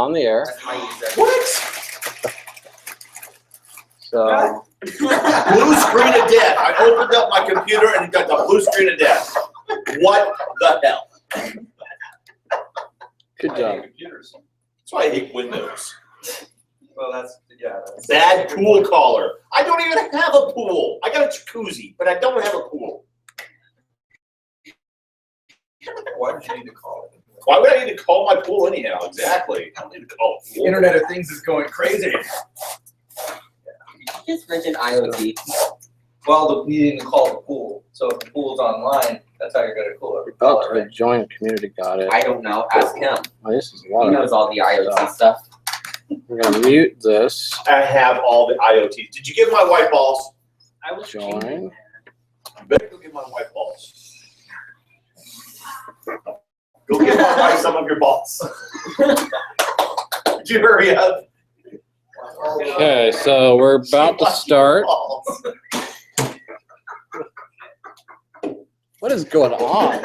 on the air. That's my user. What? So Blue screen of death. I opened up my computer and it got the blue screen of death. What the hell? good job. Computers. That's why I hate Windows. Well, that's Bad pool caller. I don't even have a pool. I got a jacuzzi, but I don't have a pool. Why would you need to call it? Why would I need to call my pool anyhow? Exactly. I don't need to call a pool. Internet of Things is going crazy. Did you just mention IoT? Well, we need to call the pool. So if the pool's online, that's how you're going to cool it. Oh, the joint community got it. I don't know. Ask him. Oh, this is a He lot of. knows all the IoT stuff. We're gonna mute this. I have all the IoT. Did you give my white balls? I was Join. You better go get my white balls. Go get some of your balls. Could you hurry up? Okay, so we're about to start. What is going on?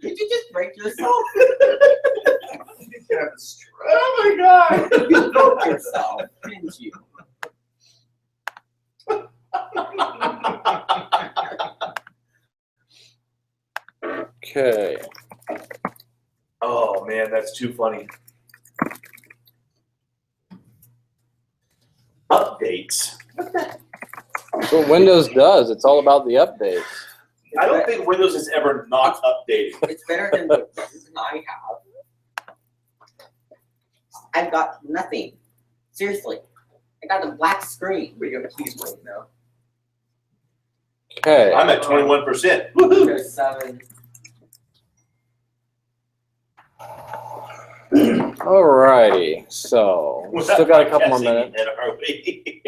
Did you just break yourself? Oh my god! You broke yourself, didn't you? Okay. Oh man, that's too funny. Updates. That's what Windows does. It's all about the updates. I don't think Windows has ever not updated. It's better than the version I have. I've got nothing. Seriously. I got a black screen. But you have a keys right now. Okay. I'm at 21%. Woohoo! There's 7. Alrighty. So we still got a couple more minutes. Yet, are we?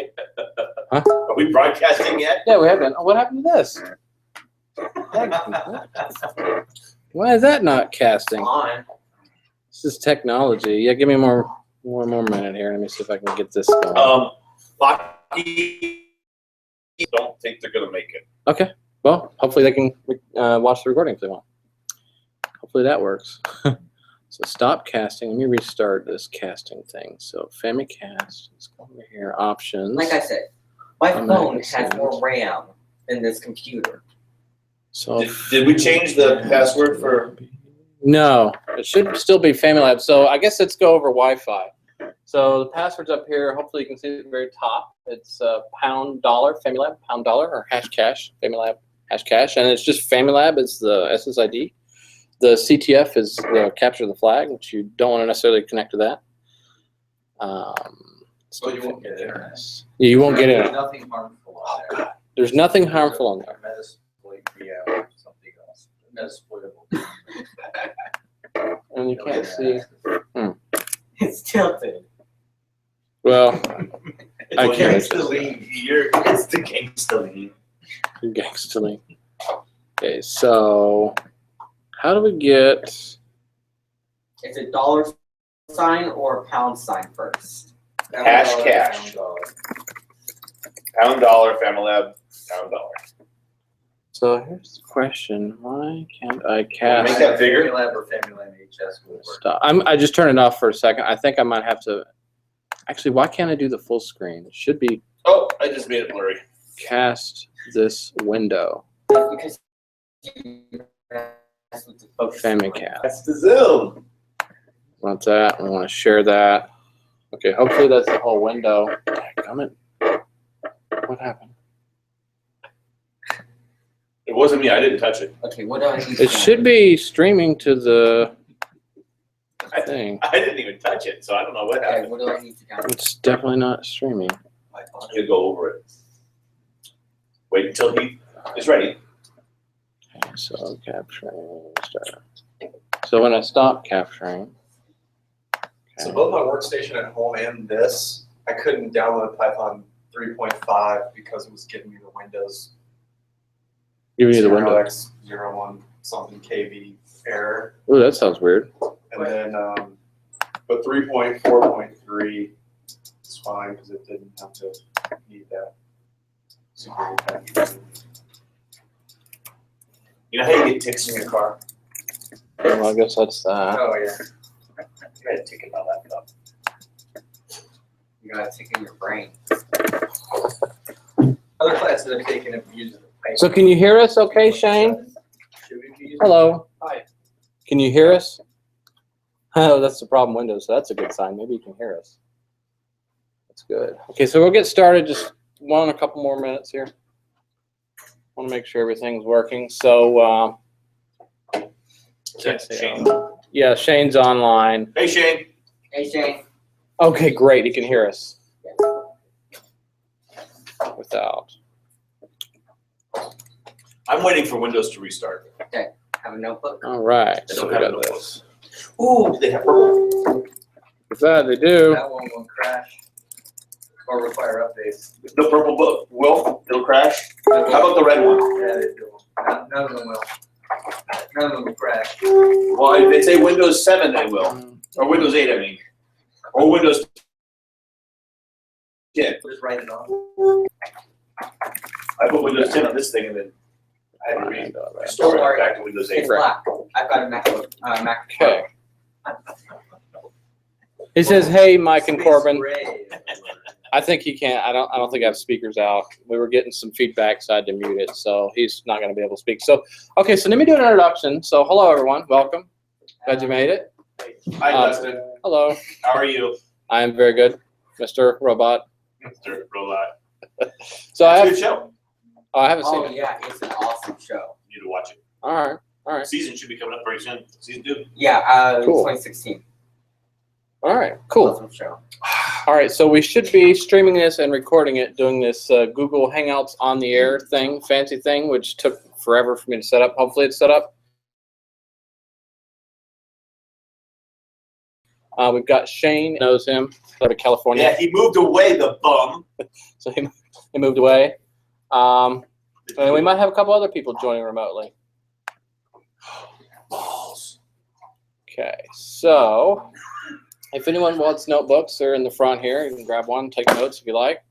Huh? Are we broadcasting yet? Yeah, we haven't. What happened to this? Why is that not casting? On. This is technology. Yeah, give me one more minute here. Let me see if I can get this going. Lockheed, don't think they're gonna make it. Okay. Well, hopefully they can watch the recording if they want. Hopefully that works. So stop casting. Let me restart this casting thing. So FamiCast. Let's go over here. Options. Like I said, my I'm phone not has more RAM than this computer. So Did we change the password for? no, it should still be FamiLab. So I guess let's go over Wi-Fi. So the password's up here. Hopefully you can see it at the very top. It's $, FamiLab, $, or #cash, FamiLab, #cash, and it's just FamiLab is the SSID. The CTF is the capture the flag, which you don't want to necessarily connect to that. So you won't get internet. Yeah, you won't get There's it. nothing harmful on there. There's nothing harmful in there. Metasploit, yeah, something else. Metasploitable. And you can't see. It's tilted. Well, I It's can't. gangsta lean. It's the gangsta lean. Gangsterly. Okay, so how do we get? It's a $sign or a £sign first. Cash. $1, FamiLab, $1. So here's the question: why can't I Make cast? that bigger. FamiLab or FamiLab HS will work. Stop. I just turned it off for a second. I think I might have to. Actually, why can't I do the full screen? It should be Oh, I just made it blurry. cast this window. Because you mess with the focus. FamiCast. That's the Zoom. Want that? We want to share that. Okay, hopefully that's the whole window. Dadgummit. What happened? It wasn't me. I didn't touch it. Okay, what do I need? It should be streaming to the thing. I didn't even touch it, so I don't know what Okay, happened. what do I need to download? It's definitely not streaming. I'm gonna go over it. Wait until he is ready. Okay, so capturing. Start. So when I stop capturing. So Okay. both my workstation at home and this, I couldn't download Python 3.5 because it was giving me the Windows Give you the window. 0x01 something KV error. Oh, that sounds weird. And then, but 3.4.3 is fine because it didn't have to need that security patch. You know how you get ticks in your car? Well, I guess that's that. Oh, yeah. I had taken my laptop. You gotta tick in your brain. Other classes I've taken have used it. So can you hear us okay, Shane? Should we be using? Hello. Hi. Can you hear us? Oh, that's the problem, Windows. So that's a good sign. Maybe you can hear us. That's good. Okay, so we'll get started. Just a couple more minutes here. Want to make sure everything's working. So, Shane. yeah, Shane's online. Hey, Shane. Hey, Shane. Okay, great. He can hear us without. I'm waiting for Windows to restart. Have a notebook? All right. They So don't we have got a notebook. this. Ooh, do they have purple? With that, they do. That one will crash or require updates. The purple book will? It'll crash? How about the red one? Yeah, they do. None of them will. None of them will crash. Well, if they say Windows 7, they will. Or Windows 8, I mean. Or Windows 10. Just write it on. I put Windows 10 on this thing and then I had to restore it back to Windows 8. It's black. I've got a MacBook. Mac. Okay. He says, "Hey, Mike and Corbin." Gray. I think he can't. I don't think I have speakers out. We were getting some feedback, so I had to mute it. So he's not going to be able to speak. So, okay. So let me do an introduction. So, hello everyone. Welcome. Glad you made it. Hi, Dustin. Hello. How are you, I am very good, Mr. Robot. Mr. Robot? So I It's a have. good show. Oh, I haven't seen Oh it. yeah, it's an awesome show. You need to watch it. All right. All right. Season should be coming up very soon. Season 2. Yeah, Cool. 2016. All right. Cool. Awesome show. All right. So we should be streaming this and recording it, doing this Google Hangouts on the air thing, fancy thing, which took forever for me to set up. Hopefully, it's set up. We've got Shane, knows him, out of California. Yeah, he moved away, the bum. So he moved away. And we might have a couple other people joining remotely. Balls. Okay, so if anyone wants notebooks, they're in the front here. You can grab one, take notes if you like.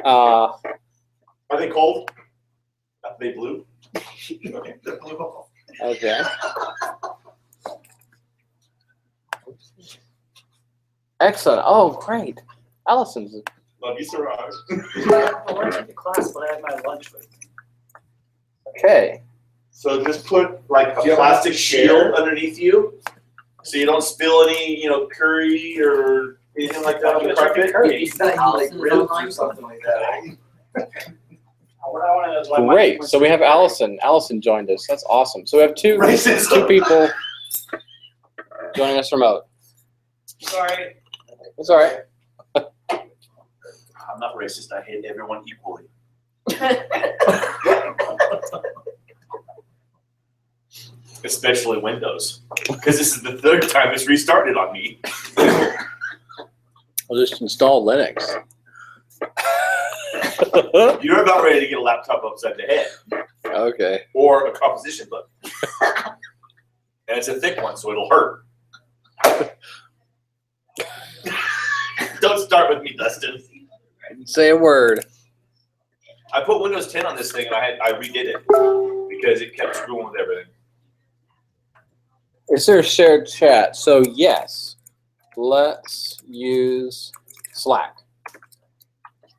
Are they cold? Are they blue? They're blue. Okay. Excellent. Oh, great. Allison's. Love you, Siraj. I went to class, but I had my lunch with me. Okay. So just put like Do a you have plastic a shield chair? underneath you, so you don't spill any, curry or anything like that on the carpet. He's got like Allison's ribs or online? something like that. Great. So we have Allison. Allison joined us. That's awesome. So we have two Racism. people joining us remote. Sorry. It's all right. I'm not racist. I hate everyone equally. Especially Windows, because this is the third time it's restarted on me. We'll just install Linux. You're about ready to get a laptop upside the head, Okay. or a composition book, and it's a thick one, so it'll hurt. Don't start with me, Dustin. Say a word. I put Windows 10 on this thing, and I redid it because it kept screwing with everything. Is there a shared chat? So yes, let's use Slack.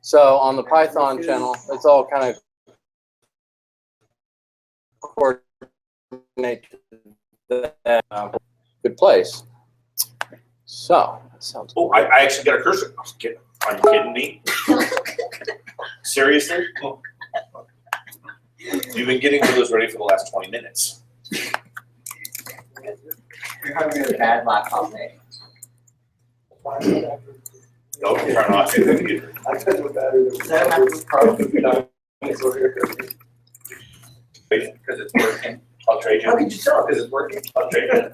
So on the Python channel, it's all kind of coordinate to that good place. So that sounds. Oh, I actually got a cursor. Are you kidding me? Seriously? You've been getting Windows ready for the last 20 minutes. You're having a bad laptop day. Don't turn off your computer. Is that a MacBook Pro? Because it's working. I'll trade How you. could you tell? Because it's working. I'll trade you.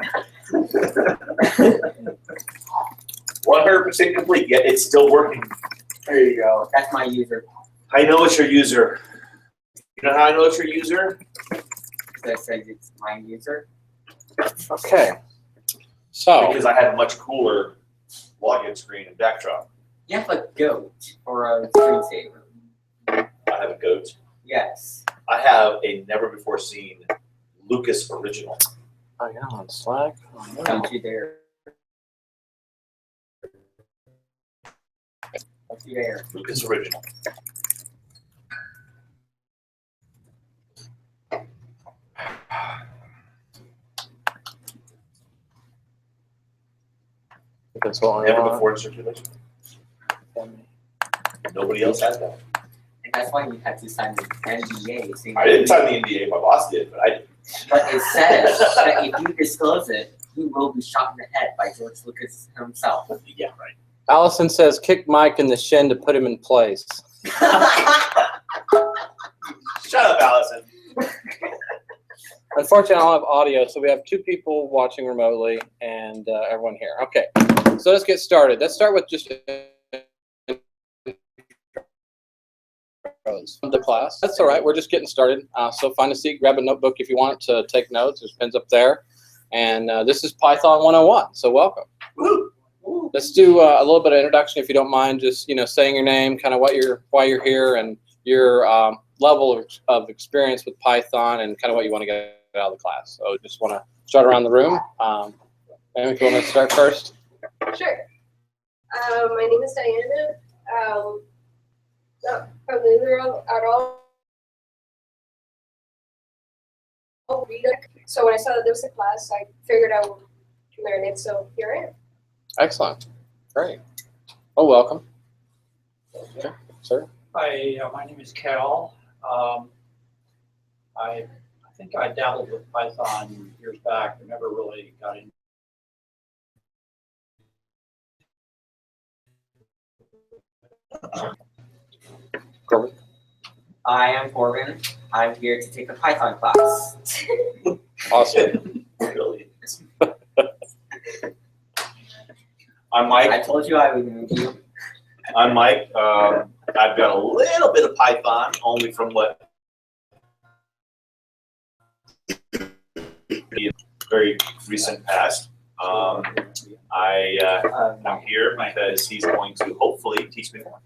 100% complete, yet it's still working. There you go. That's my user. I know it's your user. You know how I know it's your user? That says it's my user. Okay. So Because I have a much cooler login screen and backdrop. You have a goat or a screensaver. I have a goat. Yes. I have a never before seen Lucas original. oh yeah, on Slack. Oh, no. Don't you dare. Let's see there. Lucas original. That's what Never I want. before in circulation. Nobody else had that. And that's why you had to sign the NDA. saying I didn't sign the NDA, my boss did, but I didn't. But it says that if you disclose it, he will be shot in the head by George Lucas himself. Yeah, right. Allison says, kick Mike in the shin to put him in place. Shut up, Allison. Unfortunately, I don't have audio, so we have 2 people watching remotely and everyone here. Okay, so let's get started. Let's start with just the class. That's all right. We're just getting started. So find a seat, grab a notebook if you want to take notes. There's pens up there. And this is Python 101, so welcome. Woo. Let's do a little bit of introduction if you don't mind, just saying your name, kind of why you're here, and your level of experience with Python, and kind of what you want to get out of the class. So just want to start around the room. Maybe if you want to start first. Sure. My name is Diana. Not familiar at all. So when I saw that there was a class, I figured I would learn it. So here I am. Excellent. Great. Oh, welcome. Okay, sir. Hi, my name is Cal. I think I dabbled with Python years back, but never really got into Corbin. I am Corbin. I'm here to take a Python class. Awesome. Brilliant. I'm Mike. I told you I would move you. I'm Mike. I've got a little bit of Python, only from what very recent past. I'm here because he's going to hopefully teach me more.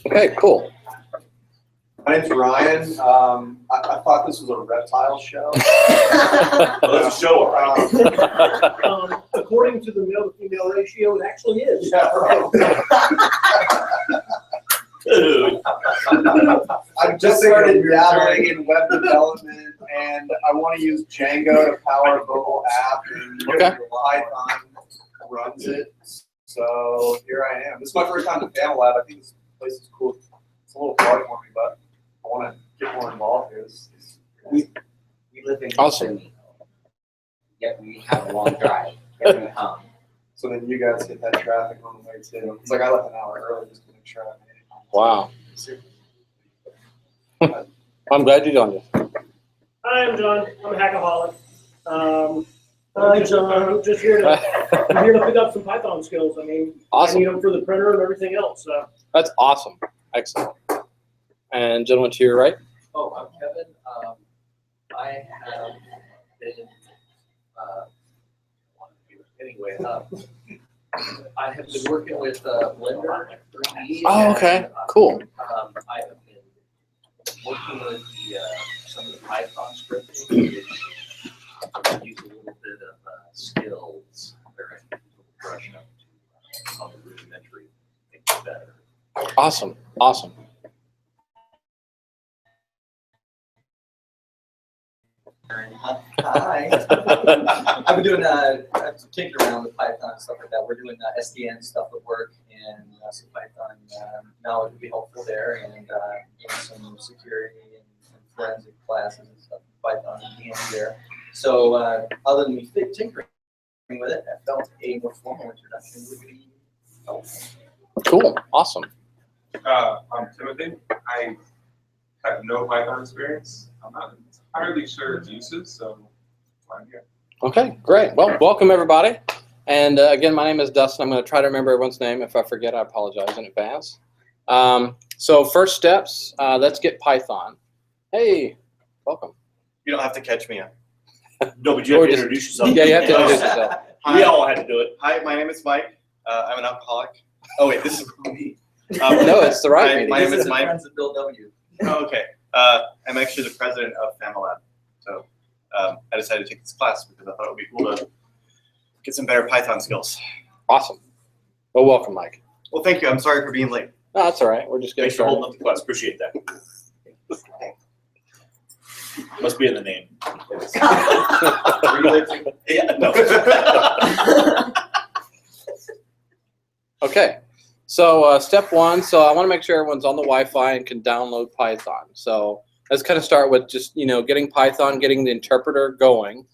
Okay, cool. My name's Ryan. I thought this was a reptile show. Well, that's a show, all right. according to the male to female ratio, it actually is. Yeah, right. Dude. I've just started dabbling in web development, and I want to use Django to power a mobile app, and Okay. Python runs it. So here I am. This is my first time to Family Lab. I think this place is cool. It's a little far for me, but I want to get more involved here. We live in Awesome. Houston, yet we have a long drive. Yet we come. So then you guys hit that traffic on the way too. It's like I left an hour early just to make sure I made it. Wow. I'm glad you joined us. Hi, I'm John. I'm a hackaholic. I'm just here to I'm here to pick up some Python skills. I mean, Awesome. I need them for the printer and everything else. So. That's awesome. Excellent. And gentleman to your right. Oh, I'm Kevin. I have been, I have been working with Blender 3D. Oh, okay. and, Cool. I have been working with some of the Python scripting, which use a little bit of skills where I can brush up to some rudimentary things better. Awesome. Awesome. Hi. I've been doing kicking around with Python and stuff like that. We're doing SDN stuff at work, and some Python knowledge would be helpful there, and getting some security and forensic classes and stuff. Python handy there. So other than me tinkering with it, I felt a more formal introduction would be helpful. Cool. Awesome. I'm Timothy. I have no Python experience. I'm not entirely sure its uses, so I'm here. Okay, great. Well, welcome everybody. And again, my name is Dustin. I'm going to try to remember everyone's name. If I forget, I apologize in advance. So first steps, let's get Python. Hey, welcome. You don't have to catch me up. No, but you have Or to just- introduce yourself. Yeah, you have to introduce yourself. We all had to do it. Hi, my name is Mike. I'm an alcoholic. Oh wait, this is me. No, it's the right Hi, meeting. my name is the Mike. Friends of Bill W. Oh, okay. I'm actually the president of Family Lab. So I decided to take this class because I thought it would be cool to get some better Python skills. Awesome. Well, welcome, Mike. Well, thank you. I'm sorry for being late. No, that's all right. We're just getting Thanks for started. holding up the class. Appreciate that. Must be in the name. Yeah, no. Okay. So step one. So I want to make sure everyone's on the Wi-Fi and can download Python. So let's kind of start with just getting Python, getting the interpreter going.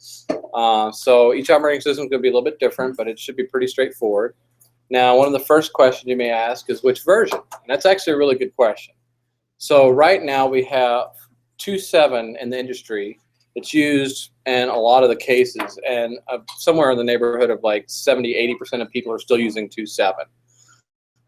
So each operating system is going to be a little bit different, but it should be pretty straightforward. Now, one of the first questions you may ask is which version? And that's actually a really good question. So right now we have 2.7 in the industry. It's used in a lot of the cases, and somewhere in the neighborhood of like 70–80% of people are still using 2.7.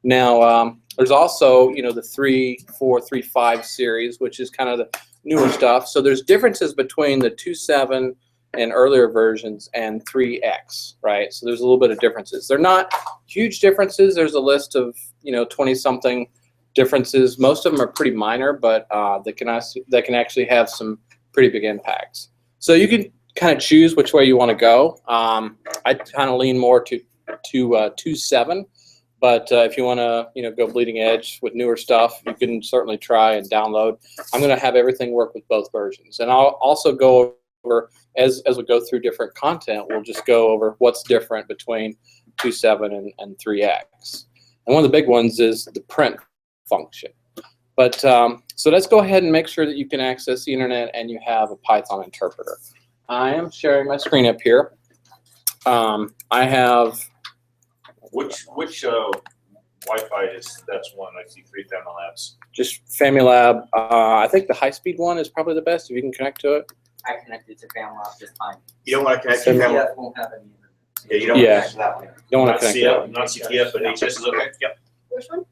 Now, there's also the 3.4, 3.5 series, which is kind of the newer stuff. So there's differences between the 2.7 and earlier versions and 3X, right? So there's a little bit of differences. They're not huge differences. There's a list of 20-something differences. Most of them are pretty minor, but they can actually have some pretty big impacts. So you can kind of choose which way you want to go. I kind of lean more to 2.7, but if you want to go bleeding edge with newer stuff, you can certainly try and download. I'm going to have everything work with both versions, and I'll also go over as we go through different content. We'll just go over what's different between 2.7 and 3X. And one of the big ones is the print function. But so let's go ahead and make sure that you can access the internet and you have a Python interpreter. I am sharing my screen up here. I have Which Wi-Fi is that's one? I see 3 Family Labs. just FamilyLab. I think the high-speed one is probably the best if you can connect to it. I connected to FamilyLab just fine. You don't want to connect to Family. CTF won't have any. Yeah, you don't Yeah. want to connect to that one. You don't want Not to connect to it. Not CTF, but HS is okay. Yep. Which one?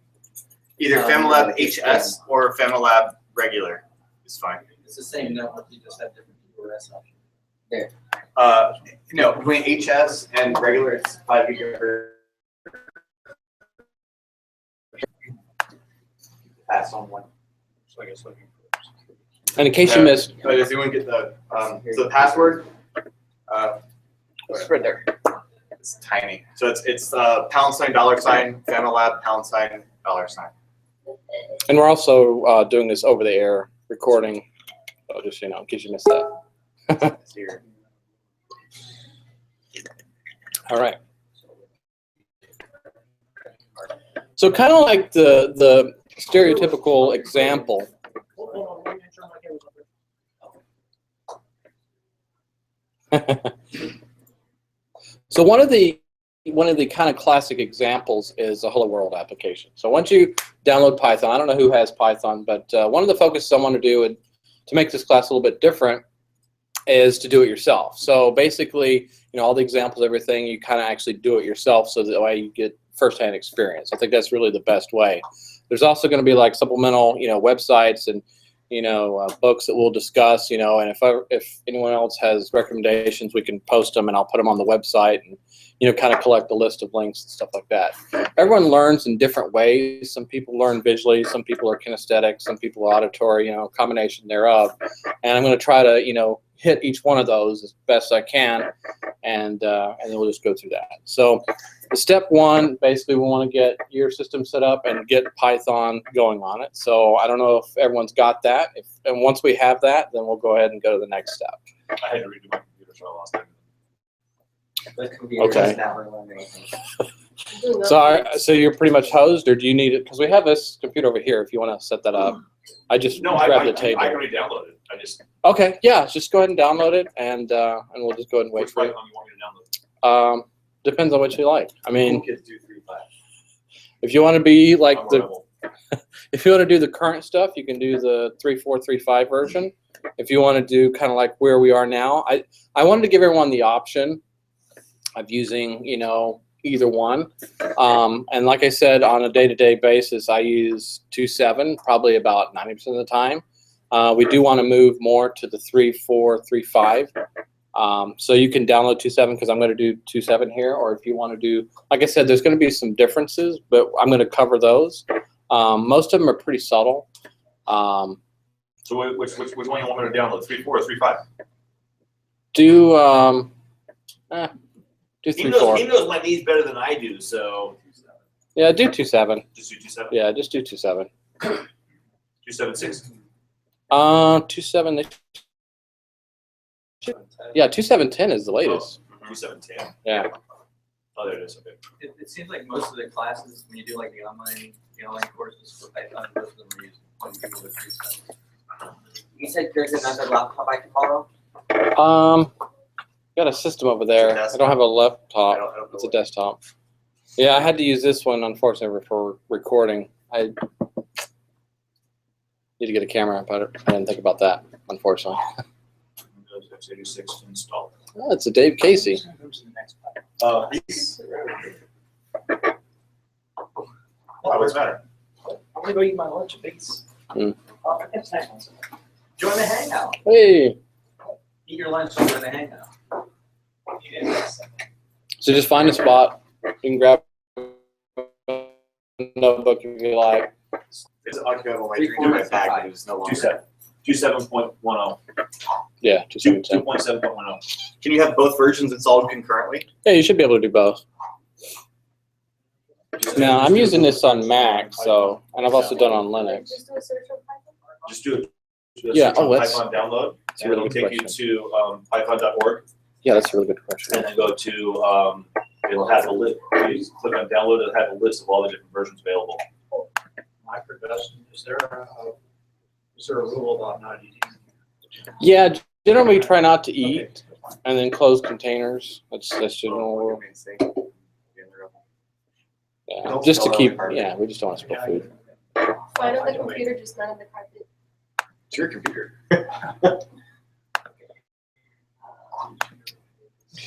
Either FamilyLab HS or FamilyLab regular is fine. It's the same network, you just have different POS options. No, between HS and regular, it's 5 gigahertz. Pass on one. So I guess looking And in case you missed, But if you want to get the so the password, it's right there. it's tiny. So it's $$ FamilyLab $$. And we're also doing this over the air recording. So just in case you missed that. Here. All right. So kind of like the stereotypical example. Hold on, let me make sure my camera's up there. So one of the kind of classic examples is a Hello World application. So once you download Python, I don't know who has Python, but one of the focuses I want to do to make this class a little bit different is to do it yourself. So basically, all the examples, everything, you kind of actually do it yourself, so that way you get firsthand experience. I think that's really the best way. There's also going to be like supplemental, websites and books that we'll discuss, and if anyone else has recommendations, we can post them and I'll put them on the website and kind of collect a list of links and stuff like that. Everyone learns in different ways. Some people learn visually, some people are kinesthetic, some people are auditory, a combination thereof. And I'm going to try to hit each one of those as best I can, and then we'll just go through that. So step one, basically we want to get your system set up and get Python going on it. So I don't know if everyone's got that. And once we have that, then we'll go ahead and go to the next step. I had to redo my computer, so I lost it. Okay. So So you're pretty much hosed, or do you need it? Because we have this computer over here if you want to set that up. I just grabbed the table. I already downloaded it. I just. Okay, yeah, just go ahead and download it, and we'll just go ahead and wait Which for it. Python you want me to download? Depends on what you like. I mean, Kids do 3.5. if you want to be like I'm a the, rebel. if you want to do the current stuff, you can do the 3.4, 3.5 version. If you want to do kind of like where we are now, I wanted to give everyone the option of using, either one. And like I said, on a day-to-day basis, I use 2.7 probably about 90% of the time. We do want to move more to the 3.4, 3.5. So you can download 2.7 because I'm going to do 2.7 here, or if you want to do, like I said, there's going to be some differences, but I'm going to cover those. Most of them are pretty subtle. So which one you want me to download? 3.4 or 3.5? Do He 234. knows my needs better than I do, so Yeah, do 27. just do 27. Yeah, just do 27. 276. 27. Yeah, 2710 is the latest. 2710. Yeah. Oh, there it is. Okay. It seems like most of the classes, when you do like the online courses for Python, most of them are using one people with free stuff. You said there's another laptop I can borrow? Got a system over there. I don't have a laptop. I don't It's a desktop. Yeah, I had to use this one, unfortunately, for recording. I need to get a camera, but I didn't think about that, unfortunately. Windows x86 to install. Oh, it's a Dave Casey. These. Why would it matter? I'm gonna go eat my lunch at Biggs. Mm. Join the hangout. Hey. Eat your lunch and join the hangout. So just find a spot. You can grab a notebook if you like. It's uncoverable. My dream in my bag, but it was no longer. 27.10. Yeah, 2710. 2.7.10. Can you have both versions installed concurrently? Yeah, you should be able to do both. Now, I'm using this on Mac, so, and I've also done it on Linux. Just do a search on Python. Just do it. Yeah, oh, that's- Python download, that's a and really it'll good take you question. to python.org, Yeah, that's a really good question. and then go to, it'll have a list. You click on download, it'll have a list of all the different versions available. My profession, is there a rule about not eating? Yeah, generally we try not to eat and then close containers. That's general rule. Yeah, just to keep, yeah, we just don't want to spill food. Fine on the computer, just not on the carpet. It's your computer.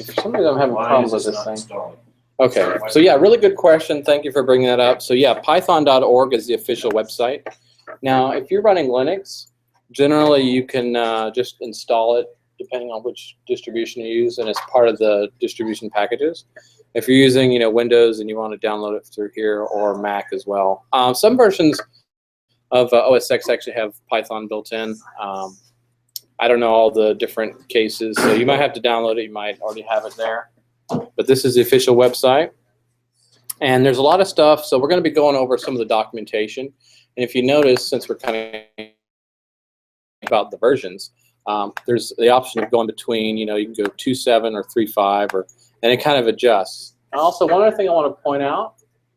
For some reason I'm having Why problems is with this this not thing. installing? Okay, so yeah, really good question. Thank you for bringing that up. So yeah, python.org is the official website. Now, if you're running Linux, generally you can just install it depending on which distribution you use, and it's part of the distribution packages. If you're using, Windows and you want to download it through here, or Mac as well. Some versions of OS X actually have Python built in. I don't know all the different cases, so you might have to download it. You might already have it there. But this is the official website. And there's a lot of stuff, so we're going to be going over some of the documentation. And if you notice, since we're kind of about the versions, there's the option of going between, you can go 2.7 or 3.5, and it kind of adjusts. And also, one other thing I want to point out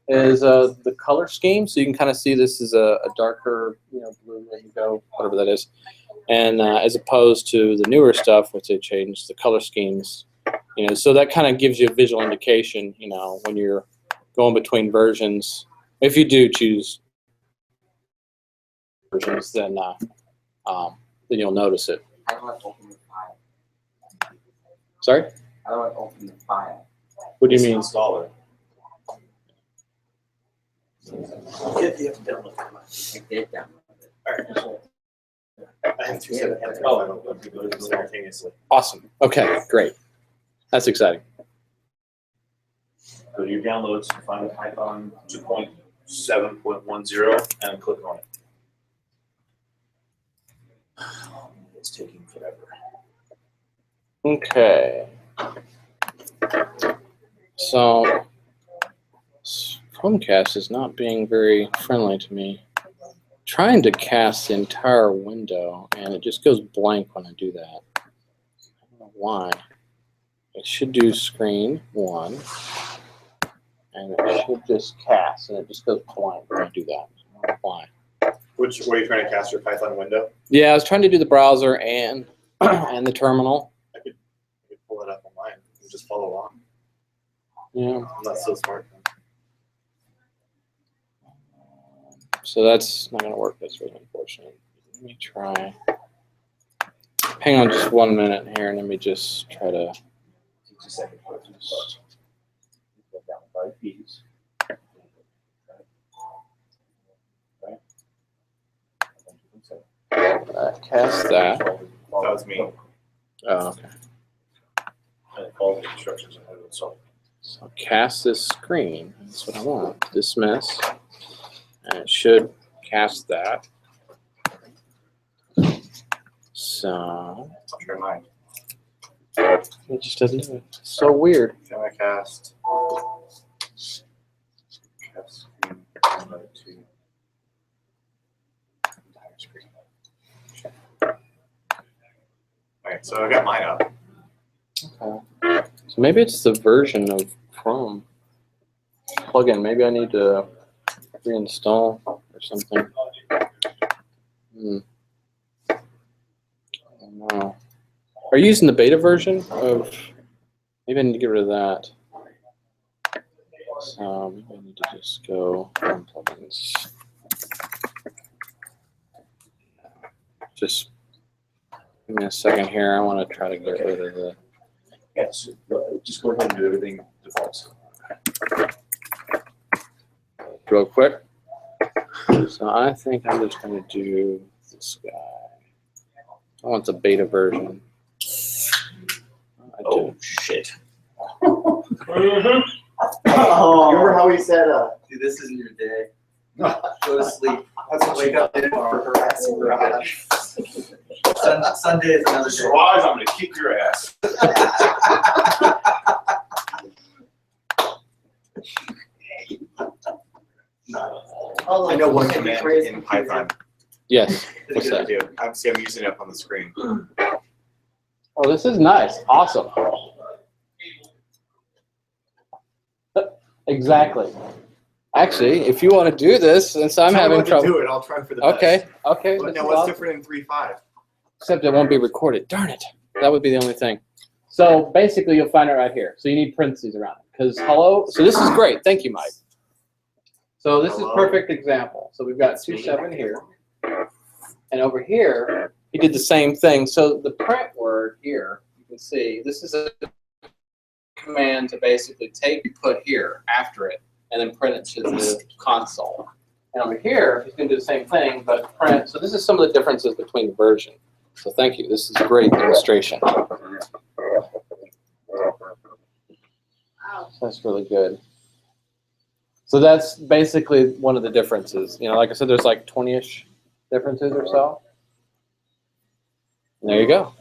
is the color scheme. So you can kind of see this is a darker, blue, indigo, whatever that is. And as opposed to the newer stuff, which they changed the color schemes, so that kind of gives you a visual indication, when you're going between versions. If you do choose versions, then you'll notice it. How do I open the file? Sorry? How do I open the file? What do you mean? Install it. I did download it. I have 2.7. Simultaneously. Awesome. Okay, great. That's exciting. Go to your downloads, find the Python 2.7.10, and click on it. It's taking forever. Okay. So, Chromecast is not being very friendly to me. Trying to cast the entire window, and it just goes blank when I do that. I don't know why. It should do screen 1, and it should just cast, and it just goes blank when I do that. I don't know why. Which way are you trying to cast your Python window? Yeah, I was trying to do the browser and and the terminal. I could pull it up online and just follow along. Yeah. I'm not so smart. So that's not going to work. That's really unfortunate. Let me try. Hang on just 1 minute here, and let me just try to. Cast that. That was me. Oh, okay. And all the instructions on how to install. So cast this screen. That's what I want. Dismiss. And it should cast that. So I'll try mine. it just doesn't do it. It's so weird. Can I Diecast. Alright, so I got mine up. Okay. So maybe it's the version of Chrome plugin. Maybe I need to reinstall or something. I don't know. Are you using the beta version of? Maybe I need to get rid of that. So maybe I need to just go from plugins. Just give me a second here. I want to try to get rid of the. Yes, just go ahead and do everything defaults. Real quick. So I think I'm just going to do this guy. I want the beta version. Oh, shit. Oh, Remember how he said, dude, this isn't your day. Go to sleep. Wake up for harassing garage. Sunday is another day. Raj, I'm going to kick your ass. I know one command in Python. Yes. What's I that? do. I'm using it up on the screen. Oh, this is nice. Awesome. Exactly. Actually, if you want to do this, since I'm Tell me having what to trouble. do it. I'll try for the best. Okay. Okay. But this now is what's awesome. different in 3.5? Except it won't be recorded. Darn it. That would be the only thing. So basically, you'll find it right here. So you need parentheses around it. Because hello. So this is great. Thank you, Mike. So this is perfect example. So we've got 2.7 here. And over here, he did the same thing. So the print word here, you can see, this is a command to basically take and put here after it, and then print it to the console. And over here, he's going to do the same thing, but print. So this is some of the differences between the version. So thank you. This is a great demonstration. That's really good. So that's basically one of the differences. You know, like I said, there's like 20-ish differences or so. And there you go.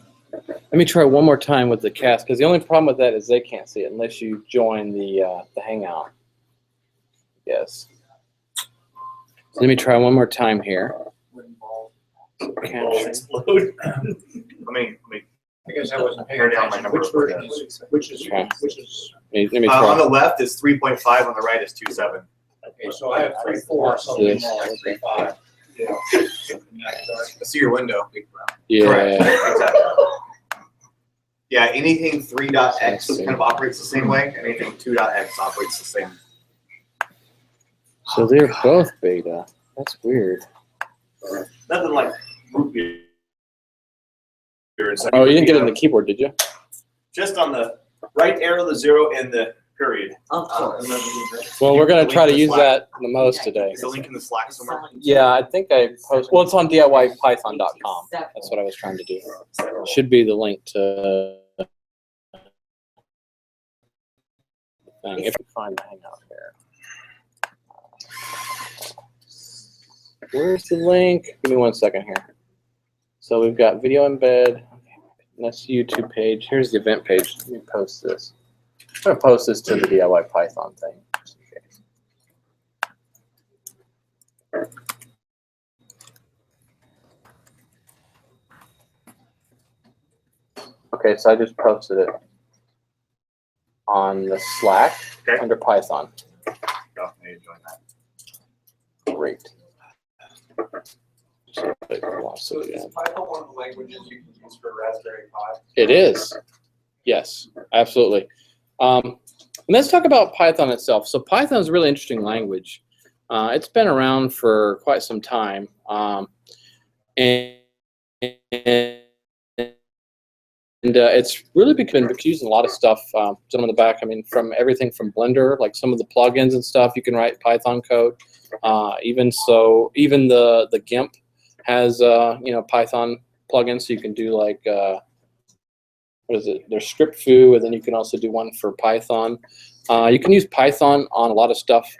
Let me try one more time with the cast, because the only problem with that is they can't see it unless you join the Hangout. Yes. So let me try one more time here. Capture. Explode. let me I guess I wasn't paying tear down my attention. number. Which version is, which is, Okay. which is, Let me On try. the left is 3.5. On the right is 2.7. okay, so I have 3.4, something Yes. more like 3.5. Yeah. Yeah. I see your window. Yeah. Correct. Exactly. Yeah, anything 3.x kind of operates the same way. Anything 2.x operates the same. So they're both beta. That's weird. Nothing like root beer. Oh, you didn't get it in the keyboard, did you? Just on the right arrow, the 0, and the period. Well, we're going to try to use that the most today. Is the link in the Slack somewhere? Yeah, I think I posted. Well, it's on diypython.com. That's what I was trying to do. Should be the link to. If you find the Hangout here. Where's the link? Give me 1 second here. So we've got video embed. That's the YouTube page. Here's the event page. Let me post this. I'm going to post this to the DIY Python thing. Just in case. Okay, so I just posted it on the Slack under Python. Oh, I need to join that. Great. So is Python one of the languages you can use for Raspberry Pi? It is. Yes, absolutely. And let's talk about Python itself. So Python is a really interesting language. It's been around for quite some time. And it's really been used in a lot of stuff. Some in the back, I mean, from everything from Blender, like some of the plugins and stuff, you can write Python code. Even the GIMP has Python plugins, so you can do like what is it? There's script foo, and then you can also do one for Python. You can use Python on a lot of stuff,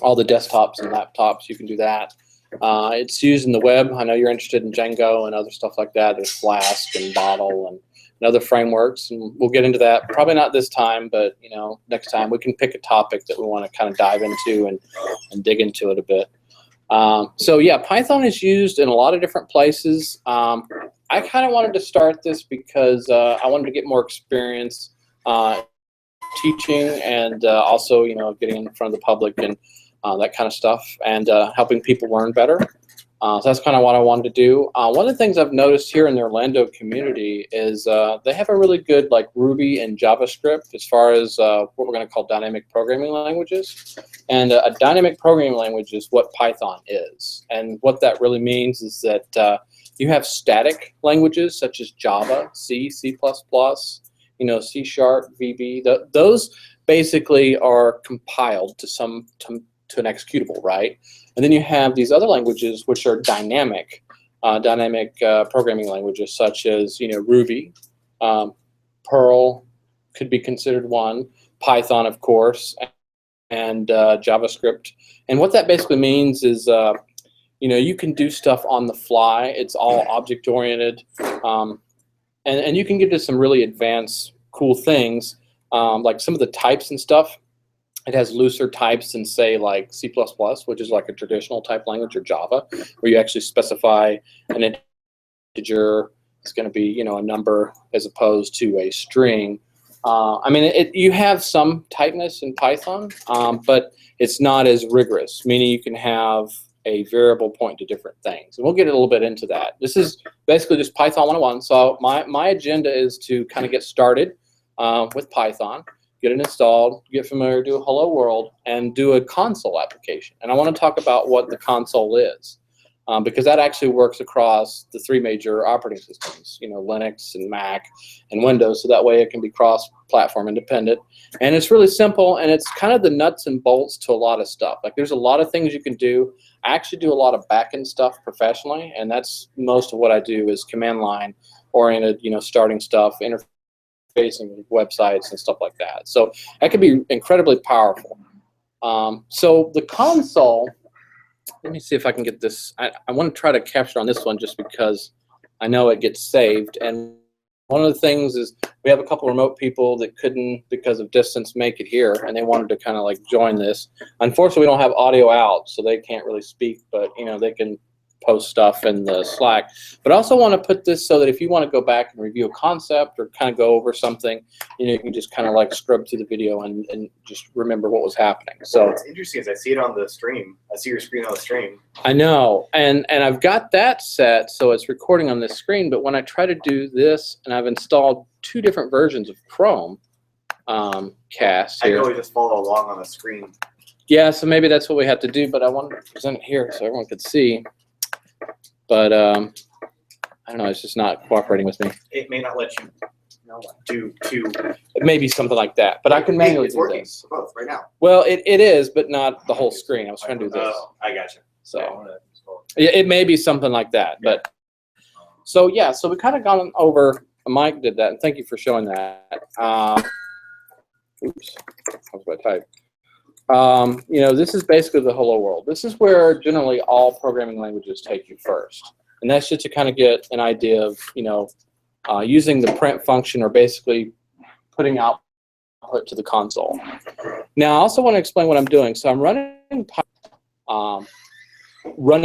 all the desktops and laptops. You can do that. It's used in the web. I know you're interested in Django and other stuff like that. There's Flask and Bottle and and other frameworks, and we'll get into that. Probably not this time, but next time we can pick a topic that we want to kind of dive into and dig into it a bit. So yeah, Python is used in a lot of different places. I kind of wanted to start this because I wanted to get more experience teaching and also getting in front of the public and that kind of stuff, and helping people learn better. So that's kind of what I wanted to do. One of the things I've noticed here in the Orlando community is they have a really good like Ruby and JavaScript as far as what we're going to call dynamic programming languages. And a dynamic programming language is what Python is. And what that really means is that you have static languages such as Java, C, C++, C#, VB. Those basically are compiled to an executable, right? And then you have these other languages which are dynamic programming languages such as Ruby, Perl could be considered one, Python of course, and JavaScript. And what that basically means is you can do stuff on the fly. It's all object oriented, and you can get to some really advanced cool things like some of the types and stuff. It has looser types than, say, like C++, which is like a traditional type language, or Java, where you actually specify an integer. It's going to be, a number as opposed to a string. You have some tightness in Python, but it's not as rigorous, meaning you can have a variable point to different things. And we'll get a little bit into that. This is basically just Python 101. So my agenda is to kind of get started with Python, get it installed, get familiar, do a hello world, and do a console application. And I want to talk about what the console is, because that actually works across the three major operating systems, Linux and Mac and Windows, so that way it can be cross-platform independent. And it's really simple, and it's kind of the nuts and bolts to a lot of stuff. Like, there's a lot of things you can do. I actually do a lot of back-end stuff professionally, and that's most of what I do is command line oriented, starting stuff, facing websites and stuff like that. So that can be incredibly powerful. So the console, let me see if I can get this. I want to try to capture on this one just because I know it gets saved. And one of the things is we have a couple remote people that couldn't, because of distance, make it here, and they wanted to kind of like join this. Unfortunately, we don't have audio out, so they can't really speak, but they can post stuff in the Slack. But I also want to put this so that if you want to go back and review a concept or kind of go over something, you can just kind of like scrub through the video and just remember what was happening. So what's interesting is I see it on the stream. I see your screen on the stream. I know, and I've got that set so it's recording on this screen, but when I try to do this, and I've installed 2 different versions of Chrome Cast here. I can always just follow along on the screen. Yeah, so maybe that's what we have to do, but I want to present it here so everyone could see. But I don't know, it's just not cooperating with me. It may not let you do two. It may be something like that, but I can manually it's do working this. for both right now. Well, it is, but not the whole screen. I was trying to do this. Oh, I gotcha. So it may be something like that. But so yeah, so we kind of gone over. Mike did that, and thank you for showing that. Oops, how was I type? This is basically the hello world. This is where generally all programming languages take you first. And that's just to kind of get an idea of, using the print function, or basically putting output to the console. Now, I also want to explain what I'm doing. So I'm running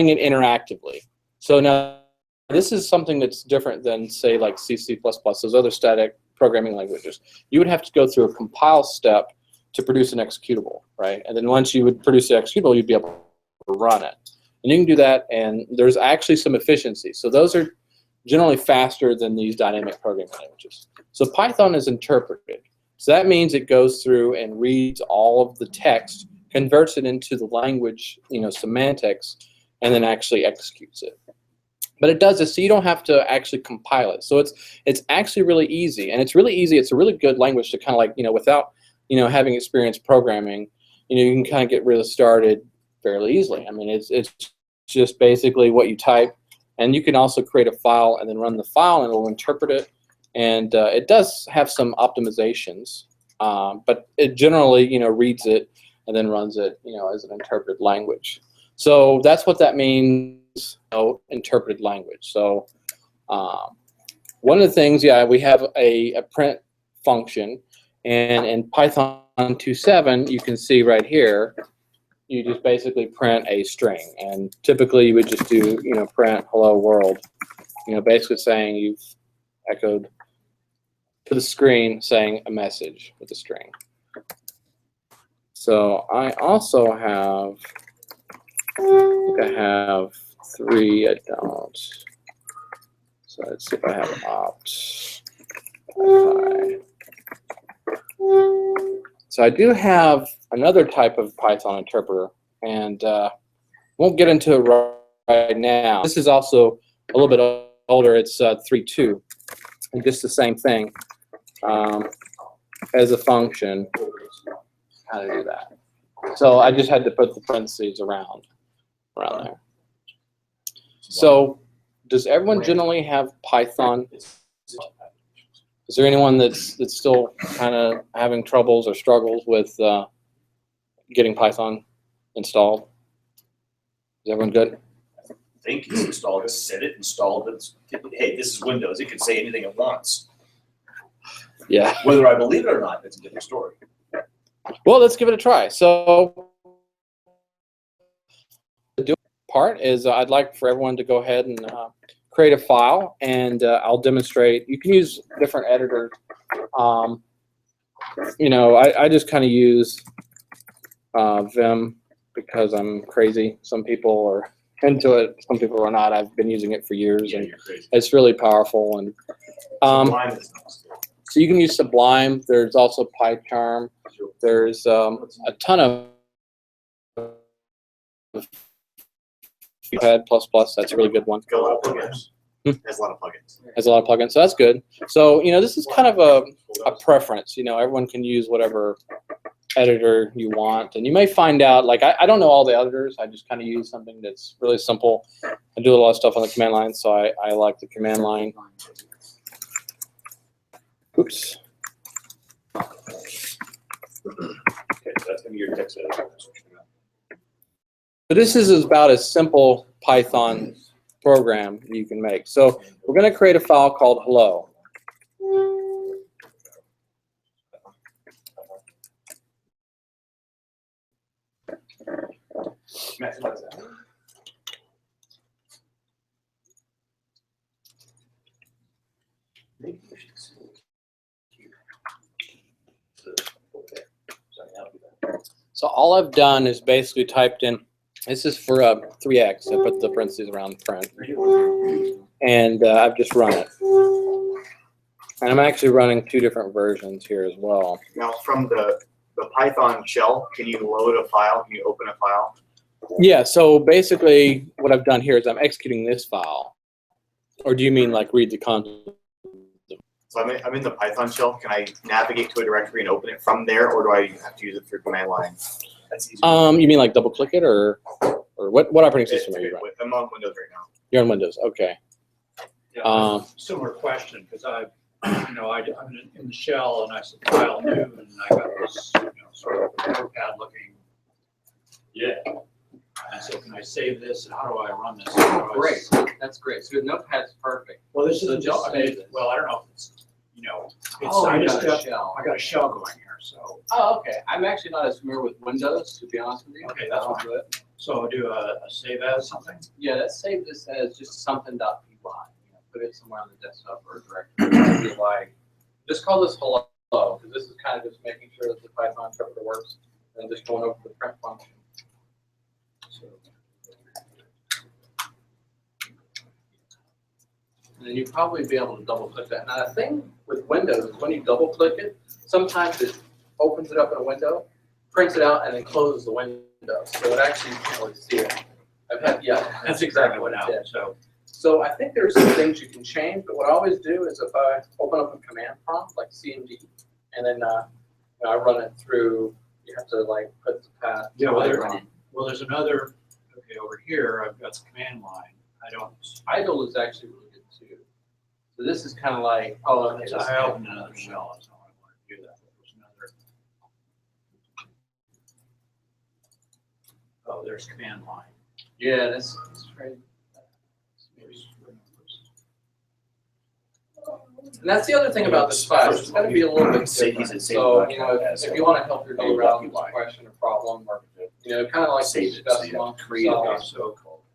it interactively. So now this is something that's different than, say, like C, C++, those other static programming languages. You would have to go through a compile step to produce an executable, right? And then once you would produce the executable, you'd be able to run it. And you can do that, and there's actually some efficiency. So those are generally faster than these dynamic programming languages. So Python is interpreted. So that means it goes through and reads all of the text, converts it into the language, semantics, and then actually executes it. But it does this so you don't have to actually compile it. So it's actually really easy, and it's really easy. It's a really good language to kind of like, without having experience programming, you can kind of get really started fairly easily. I mean, it's just basically what you type, and you can also create a file and then run the file, and it'll interpret it. And it does have some optimizations, but it generally, reads it and then runs it, as an interpreted language. So that's what that means, interpreted language. So one of the things, yeah, we have a print function, and in Python 2.7, you can see right here, you just basically print a string, and typically you would just do, print hello world, basically saying you've echoed to the screen saying a message with a string. So I also have, I have 3, I don't. So let's see if I have opt. So I do have another type of Python interpreter, and won't get into it right now. This is also a little bit older. It's 3.2, and just the same thing as a function. How to do that? So I just had to put the parentheses around there. So does everyone generally have Python? Is there anyone that's still kind of having troubles or struggles with getting Python installed? Is everyone good? I think it's installed. Just set it, installed it. Hey, this is Windows. It can say anything it wants. Yeah. Whether I believe it or not, that's a different story. Well, let's give it a try. So the part is I'd like for everyone to go ahead and create a file, and I'll demonstrate. You can use different editors. I just kind of use Vim because I'm crazy. Some people are into it, some people are not. I've been using it for years, and it's really powerful. And so you can use Sublime. There's also PyCharm. There's a ton of Notepad++. That's a really good one. Got a lot of plugins. Has a lot of plugins. Has a lot of plugins, so that's good. So this is kind of a preference. Everyone can use whatever editor you want, and you may find out, like I don't know all the editors. I just kind of use something that's really simple. I do a lot of stuff on the command line, so I like the command line. Oops. Okay, so that's going to be your text editor. So this is about as simple Python program you can make. So we're going to create a file called hello. So all I've done is basically typed in, this is for 3x, I put the parentheses around the print, and I've just run it. And I'm actually running 2 different versions here as well. Now, from the Python shell, can you load a file? Can you open a file? Yeah, so basically what I've done here is I'm executing this file. Or do you mean like read the content? So I'm in the Python shell. Can I navigate to a directory and open it from there, or do I have to use it through command line? That's easy. You mean like double click it, or what operating system are you running? I'm on Windows right now. You're on Windows, okay. Yeah, similar question, because I'm in the shell, and I said file new, and I got this sort of notepad looking. Yeah. And so can I save this, and how do I run this? Great. That's great. So the notepad's perfect. Well, this is So just save this. well, I don't know if it's Oh, I you just got a shell. I got a shell going here, so Oh, okay. I'm actually not as familiar with Windows, to be honest with you. okay, that's I'll fine. do it. So I'll do a save as something. Yeah, let's save this as just something.py. Put it somewhere on the desktop or a directory. Maybe like, just call this hello, because this is kind of just making sure that the Python interpreter works, and just going over the print function. So, and then you'd probably be able to double click that. Now the thing with Windows is when you double click it, sometimes it opens it up in a window, prints it out, and then closes the window. So it actually, you can't really see it. That's exactly what happened. So I think there's some things you can change, but what I always do is if I open up a command prompt like CMD, and then I run it through, you have to like put the path. Yeah, well, there's another. Okay, over here I've got the command line. Idle is actually really good too. So this is kind of like, oh, okay, I opened another shell. That's how I want to do that. There's another. Oh, there's command line. Yeah, that's right. And that's the other thing about this class, it's gonna be a little bit different. So, you know, if you wanna help your neighbor out with a question or problem, or, you know, kind of like we discussed amongst yourselves.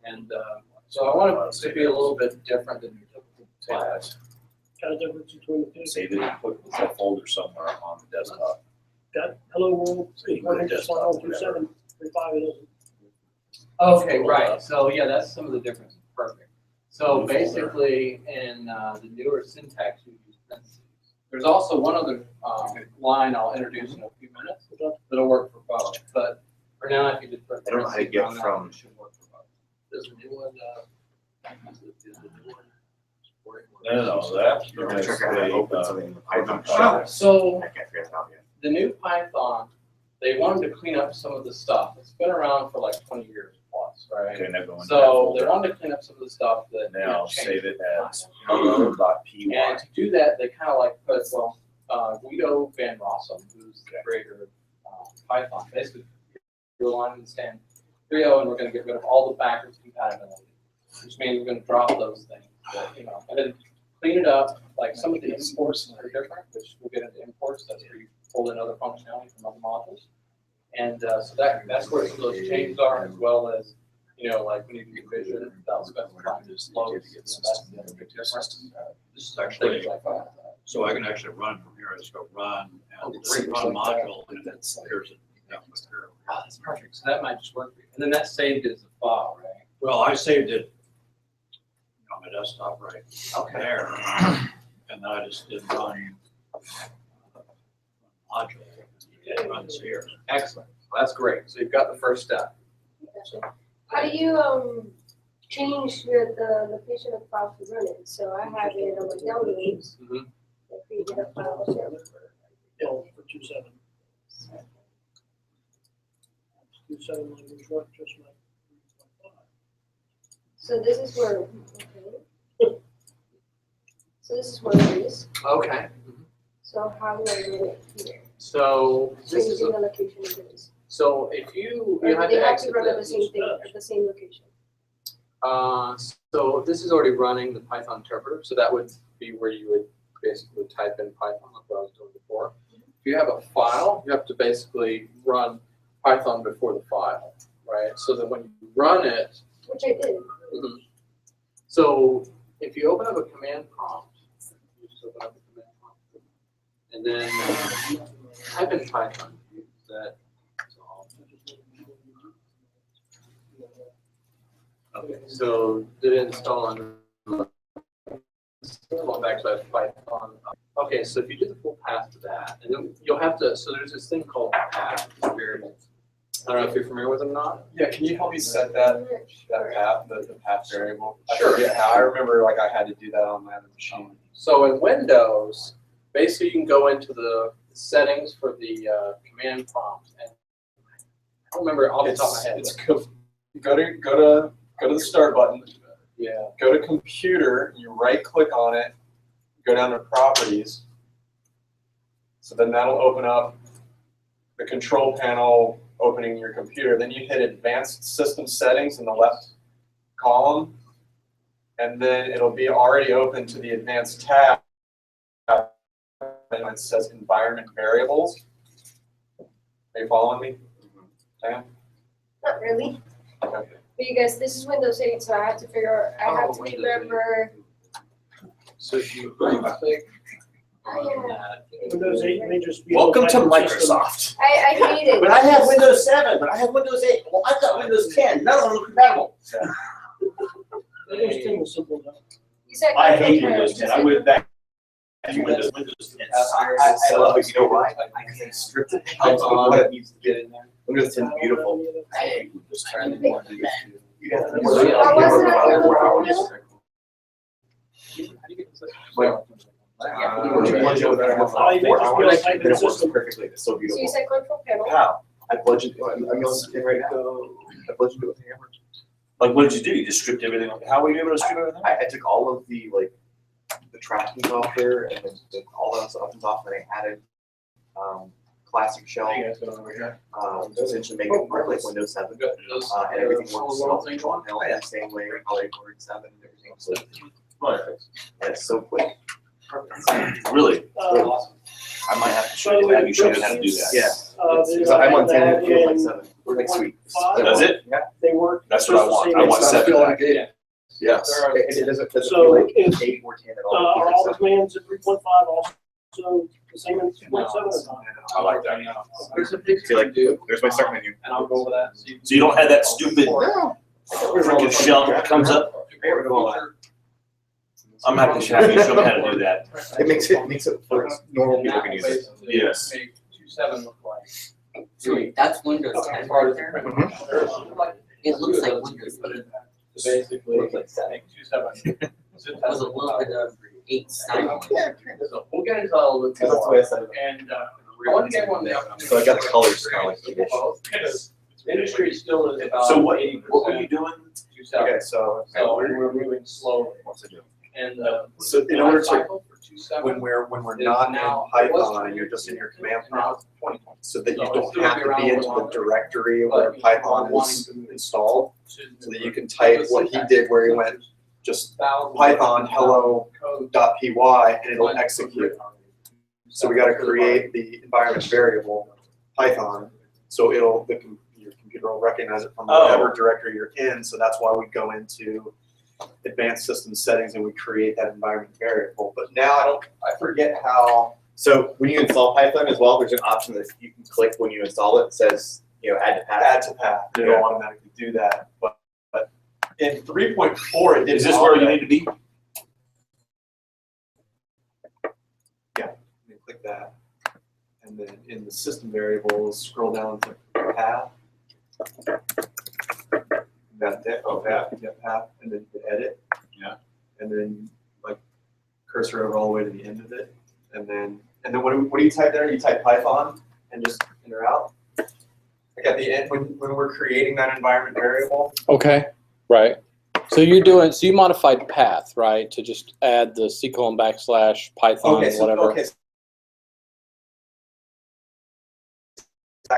And, so I want it to be a little bit different than your typical class. Kind of difference between the two. Save it and put a folder somewhere on the desktop. Got hello world. So you put it desktop, whatever. 2735 it isn't. Okay, right, so yeah, that's some of the differences, perfect. So basically, in the newer syntax, you use parentheses. There's also one other line I'll introduce in a few minutes that'll work for both, but for now, if you just put I don't know how to parentheses get on that, from- it should work for both. There's a new one, No, that. You're gonna try to open something in the Python Oh, shell. so I can't figure it out yet. the new Python, they wanted to clean up some of the stuff. It's been around for like 20 years plus, right? Okay, now go into that So they folder. wanted to clean up some of the stuff that Now changed. save it as hello.py. And to do that, they kind of like put, well, Guido Van Rossum, who's the creator of Python, basically you're line stand 3.0, and we're going to get rid of all the backwards compatibility, which means we're going to drop those things, that, you know, and then clean it up. Like some of the imports are different, which we'll get into imports. That's where you pull in other functionality from other modules. And so that's where some of those changes are, as well as, you know, like when you do vision without specifying just loads, you know, that's the other big difference. This is actually, Things like that. so I can actually run from here, I just go run, and run module, and then here's it. Yeah, here. Oh, that's perfect. So that might just work for you. And then that's saved as a file, right? Well, I saved it on my desktop right there, and then I just did run module. It runs here. Excellent. Well, that's great. So you've got the first step. Gotcha. How do you change the location of the file to run it? So I have it on my downloads. Mhm. I created a file here. For 27. 27 language work just like 3.5. So this is where, okay. So this is where it is. Okay. So how do I run it here? So this is Changing the location of this. so if you Or you do have they to have to exit run at the this. same thing, at the same location? So this is already running the Python interpreter, so that would be where you would basically type in Python, like what I was doing before. If you have a file, you have to basically run Python before the file, right? So that when you run it, Which I did. so if you open up a command prompt, you just open up a command prompt, and then type in Python. That's all. Okay, so did it install on going back to that Python. Okay, so if you do the full path to that, and then you'll have to, so there's this thing called path variables. I don't know if you're familiar with them or not. Yeah, can you help me set that path, the path variable? Sure. Yeah, I remember like I had to do that on my other machine. So in Windows, basically you can go into the settings for the command prompt, and I don't remember off the top of my head. It's go to the start button, Yeah. go to computer, you right click on it, go down to properties. So then that'll open up the control panel opening your computer. Then you hit advanced system settings in the left column, and then it'll be already open to the advanced tab. And it says environment variables. Are you following me? Sam? Not really. Okay. But you guys, this is Windows 8, so I have to figure, I have to Windows 8. remember. So if you click Oh, yeah. Windows 8 may just be. Welcome to operating system. Microsoft. I hate it. But I have Windows 7, but I have Windows 8. Well, I've got Windows 10. None of them are compatible. Windows 10 was simple enough. You said I hate control Windows panel. 10. I went back to Windows 10. I love it. You know why? I can script it out on what it needs to get in there. Windows 10 is beautiful. I hate Just I trying hate to it. you got Why wasn't I on the portal? Perfectly. It's so So beautiful. you said control panel. How? I bludgeoned. I'm on the thing right now. I bludgeoned it with a hammer. Like, what did you do? You just stripped everything off. How were you able to strip everything? I took all of the the tracking off there and then took all that stuff off, and I added classic shell. Essentially make it work like Windows 7. And everything works well. Control panel the same way, how they work 7 and everything. So and it's so quick. Really? Awesome. I might have to show you, have you show me how to do that. Yeah. They So I'm on have 10, that it feels like in 7, next week. 1.5. Does it? They work. That's what I want. I want just the same. 7 of that. Yeah. Yes. There are- And it doesn't So feel like if, 8 or 10 at all. Are all the commands at 3.5 also the same as 2.7 or not? I like that. There's a big See, like, do, there's my start menu. and I'll go over that. So you don't have that stupid freaking shell that comes up? I'm gonna have to have you show me how to do that. It makes it for normal people can use it. Yes. Make 2.7 look like. So that's Windows 10 right there? It looks like Windows 8. Basically, make 2.7. It was a little bit of 8 style. So we'll get into all of it. That's why I said it. And, I want to get one there. So I got the colors kind of like the Because industry still is about So what 80%. were you doing? 2.7. Okay, so So we're moving slowly. What's it do? And, So in order to, cycle for 2.7 when we're is not in now- Python and you're just in your command prompt, 20. so that you So don't it's still have be to around be into for the longer. directory where But Python wanting is to- installed, so that you can type what he did where he went just Thousands Python of hello.py and it'll execute. So we gotta create the environment variable, Python, so your computer will recognize it from whatever directory you're in, so that's why we go into advanced system settings and we create that environment variable. But now I forget how. So when you install Python as well, there's an option that you can click when you install it. It says, add to path. Add to path, and it'll automatically do that, but in 3.4, it didn't. Is this where you need to be? You click that, and then in the system variables, scroll down to path. Got that, path, and then you edit. Yeah. And then like cursor over all the way to the end of it, and then what do you type there? You type Python and just enter out. Like at the end when we're creating that environment variable. Okay, right. So you modified path, right, to just add the C:\/ Python, whatever. Okay.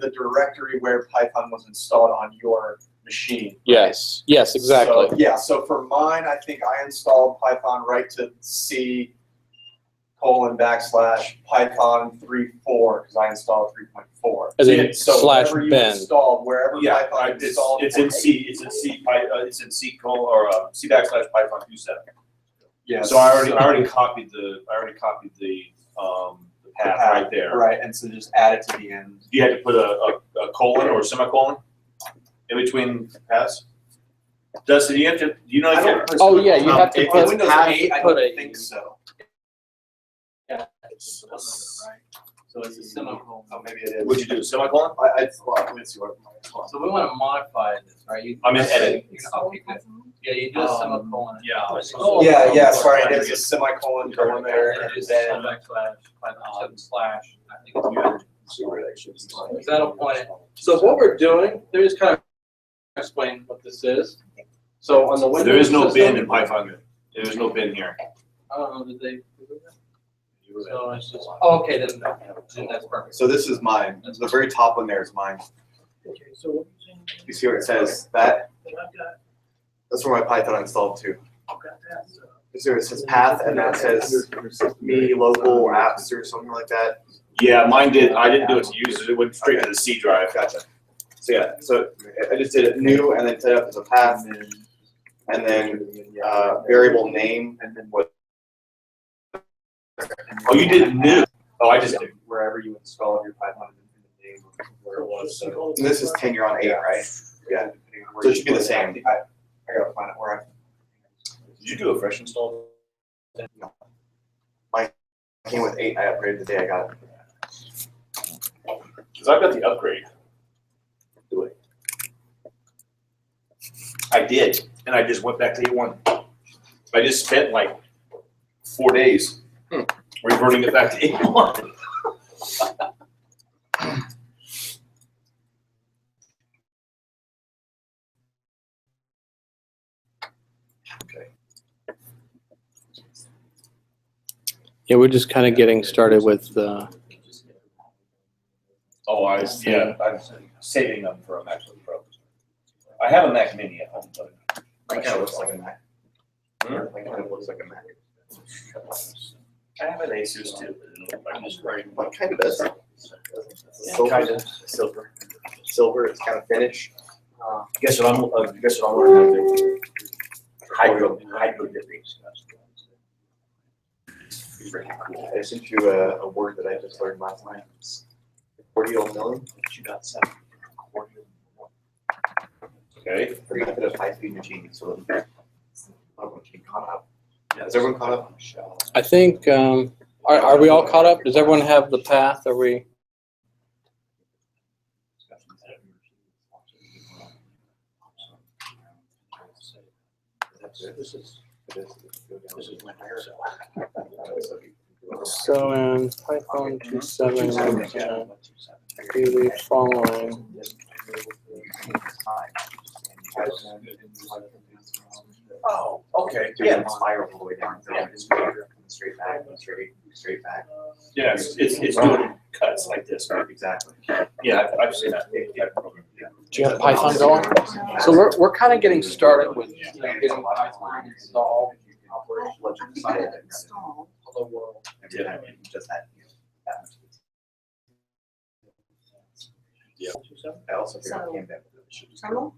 The directory where Python was installed on your machine. Yes, yes, exactly. So, so for mine, I think I installed Python right to C:\/ Python 3.4 because I installed 3.4. As in so slash wherever you bin. installed, wherever Python It's installed. in C. It's in C. It's in C: C / Python 2.7. Yeah. So I already copied the path right there. Right, and so just add it to the end. You had to put a colon or a semicolon in between paths. Dustin, you have to. You know if you have to put Oh yeah, you have to In put. Windows have 8, to I put don't a- think so. Yeah. So it's a semicolon. Oh, maybe it is. What'd you do? Semicolon? Let me see what. So we want to modify this, right? You- I'm in edit. you copy it. Yeah, you do a semicolon. Yeah, sorry, it is a semicolon colon there, and Just then. slash, I think it's because that'll point it. So what we're doing, let me just kind of explain what this is. So on the Windows There is no system- bin in Python. There is no bin here. I don't know, did they? So it's just, okay, then that's perfect. So this is mine. The very top one there is mine. Okay, so what You see where it says that? I've got, That's where my Python installed too. I've got that. You see where it says path and then it says me local apps or something like that? Yeah, mine did. I didn't do it to users. It went straight to the C drive. Gotcha. So yeah, so I just did it new and then set it up as a path and then variable name and then what. Oh, you did new. Oh, I just did. Wherever you install your Python in the name of where it was. So And this is 10 you're on 8, right? Yeah. So it should be the same. I gotta find it where I. Did you do a fresh install? I came with 8, I upgraded the day I got it. Because I've got the upgrade. Do it. I did, and I just went back to A1. I just spent like 4 days reverting it back to A1. Yeah, we're just kind of getting started with Oh, I'm saving them for a MacBook Pro. I have a Mac Mini at home, but Mine kind of looks like a Mac. Hmm? Mine kind of looks like a Mac. I have an Asus too, but it don't look like this right. What kind of is it? Yeah, Silver? kind of silver. Silver, it's kind of finish. Guess what I'm learning how to do? Hydro dipping. I sent you a word that I just learned last night. Cordial milling. You got 7. Okay. The method of high-speed machine, so that everyone can caught up. Is everyone caught up? I think, are we all caught up? Does everyone have the path? Are we? This is my So in Python 2.7, do the following. Oh, okay, Yeah, yeah. spiral all the way down. Straight back, straight back. Yeah, it's doing cuts like this, right? Exactly. Yeah, I've seen that. Do you have Python going? So we're kind of getting started with getting Python installed. Hello world. Yeah. Just that. Yeah. I also figured it came back.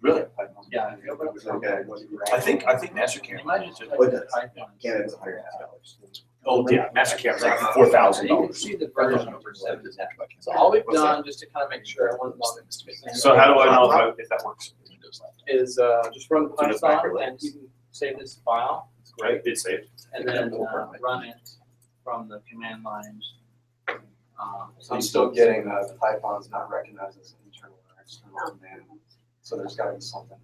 Really? Yeah. Okay. I think MasterCam. Imagine just What does? Python. Canada's $100. Oh, yeah, MasterCam's like So you can $4,000. see the version of it. So all we've done, just to kind of make sure everyone's on this, So how do I know if that works? is just run Python and you can save this file, Right, it's saved. and then run it from the command lines. So I'm still getting the Python's not recognized as internal or external command. So there's gotta be something.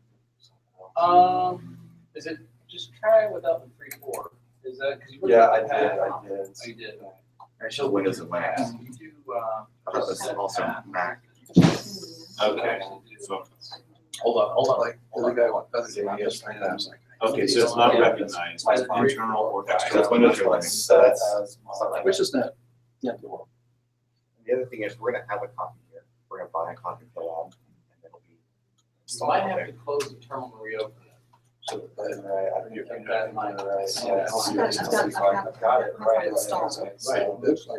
Is it just try it without the 3.4? Is that because you? Yeah, I did. Oh, you did. Actually, Windows and Mac. You do. I thought this is also Mac. Okay, so, Hold on, like, the guy doesn't give me a sign, I was like. okay, so it's not recognized as internal or So external. it's Windows or Linux. So that's Which is not, yeah. The other thing is, we're gonna have a copy here. We're gonna buy a copy for lab, and it'll be. So I have to close the terminal and reopen it. So, I think you're Keep that in mind. I've got it, right. Right.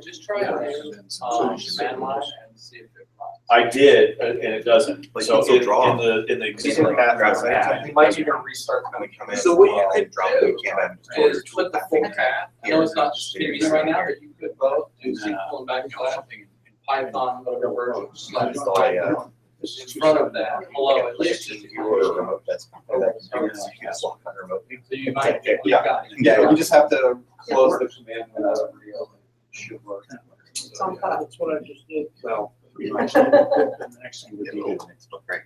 Just try it on command line and see if it runs. I did, and it doesn't. Like, So you can in draw. in the existing path, You might need to restart. When we come in. So what you could drop do the camera is put the full path. I know it's not distributed right now, but you could both do SQL and backslash in Python, whatever version, slash Python. In front of that, below at least. If you were a remote desktop, that computer, you can just log on remotely. So you might. Yeah. Yeah, you just have to close the command without it reopening. Should work. That's what I just did. well, The next thing would be. Great.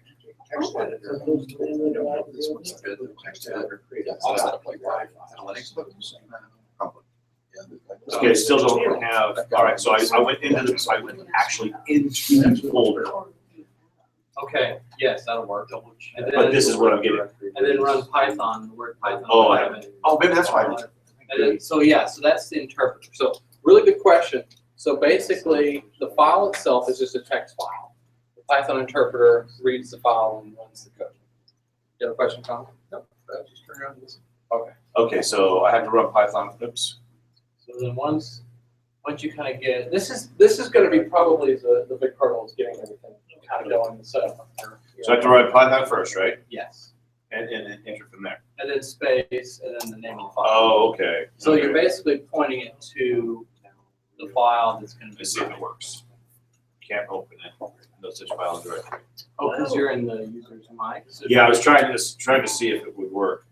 okay, still don't have, all right, so I went into this, I went actually into the folder, Okay, yes, that'll work. And but then, this is what I'm getting. and then run Python, the word Python. Oh, maybe that's why. And then, so yeah, so that's the interpreter. So really good question. So basically, the file itself is just a text file. The Python interpreter reads the file and runs the code. You have a question, Tom? No. Just turn around this. Okay. Okay, so I have to run Python, oops. So then once you kind of get, this is going to be probably the big hurdle is getting everything kind of going and set up. So I have to run Python first, right? Yes. And then enter from there. And then space, and then the name of the file. Oh, okay. So Okay. you're basically pointing it to the file that's going to be. Let's see if it works. Can't open it. No such file directory. Oh, because you're in the user's mic. So Yeah, I was trying to see if it would work.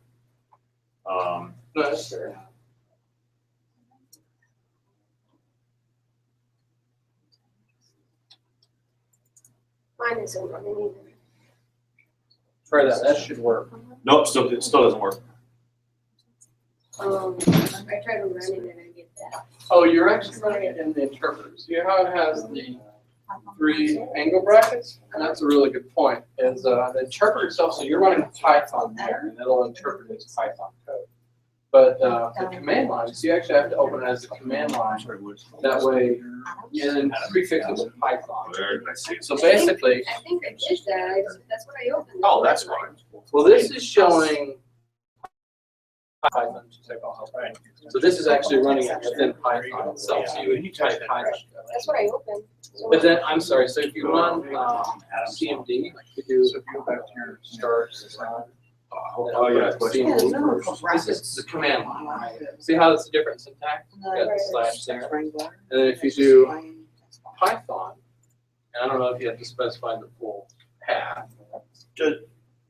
No, that's fair. Mine isn't running either. Try that. That should work. Nope, it still doesn't work. I tried to run it and I get that. Oh, you're actually running it in the interpreter. See how it has the 3 angle brackets? And that's a really good point. Is the interpreter itself, so you're running Python there, and it'll interpret it as Python code. But the command line, so you actually have to open it as a command line. That way, and then prefix it with Python. Where did I see it? So basically, I think I did that. That's what I opened. Oh, that's fine. well, this is showing Python to take off. Right. So this is actually running it within Python itself. So you would type Python. That's what I opened. So But then, I'm sorry, so if you run CMD, you do So if you go back to your start, Oh, yeah. CMD. This is the command line, right? See how it's a different syntax? You got the slash there. And then if you do Python, and I don't know if you have to specify the full path.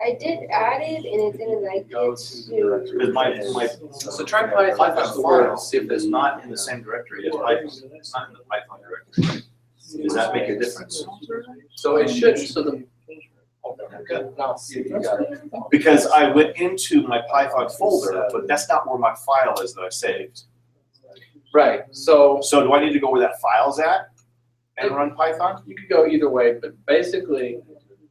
I did add it and it didn't like it. Because my So try Python. Python file, see if it's not in the same directory as Python, it's not in the Python directory. Does that make a difference? So it shouldn't, so the. Good, now see if you got it. Because I went into my Python folder, but that's not where my file is that I saved. Right, so So do I need to go where that file's at and run Python? you could go either way, but basically,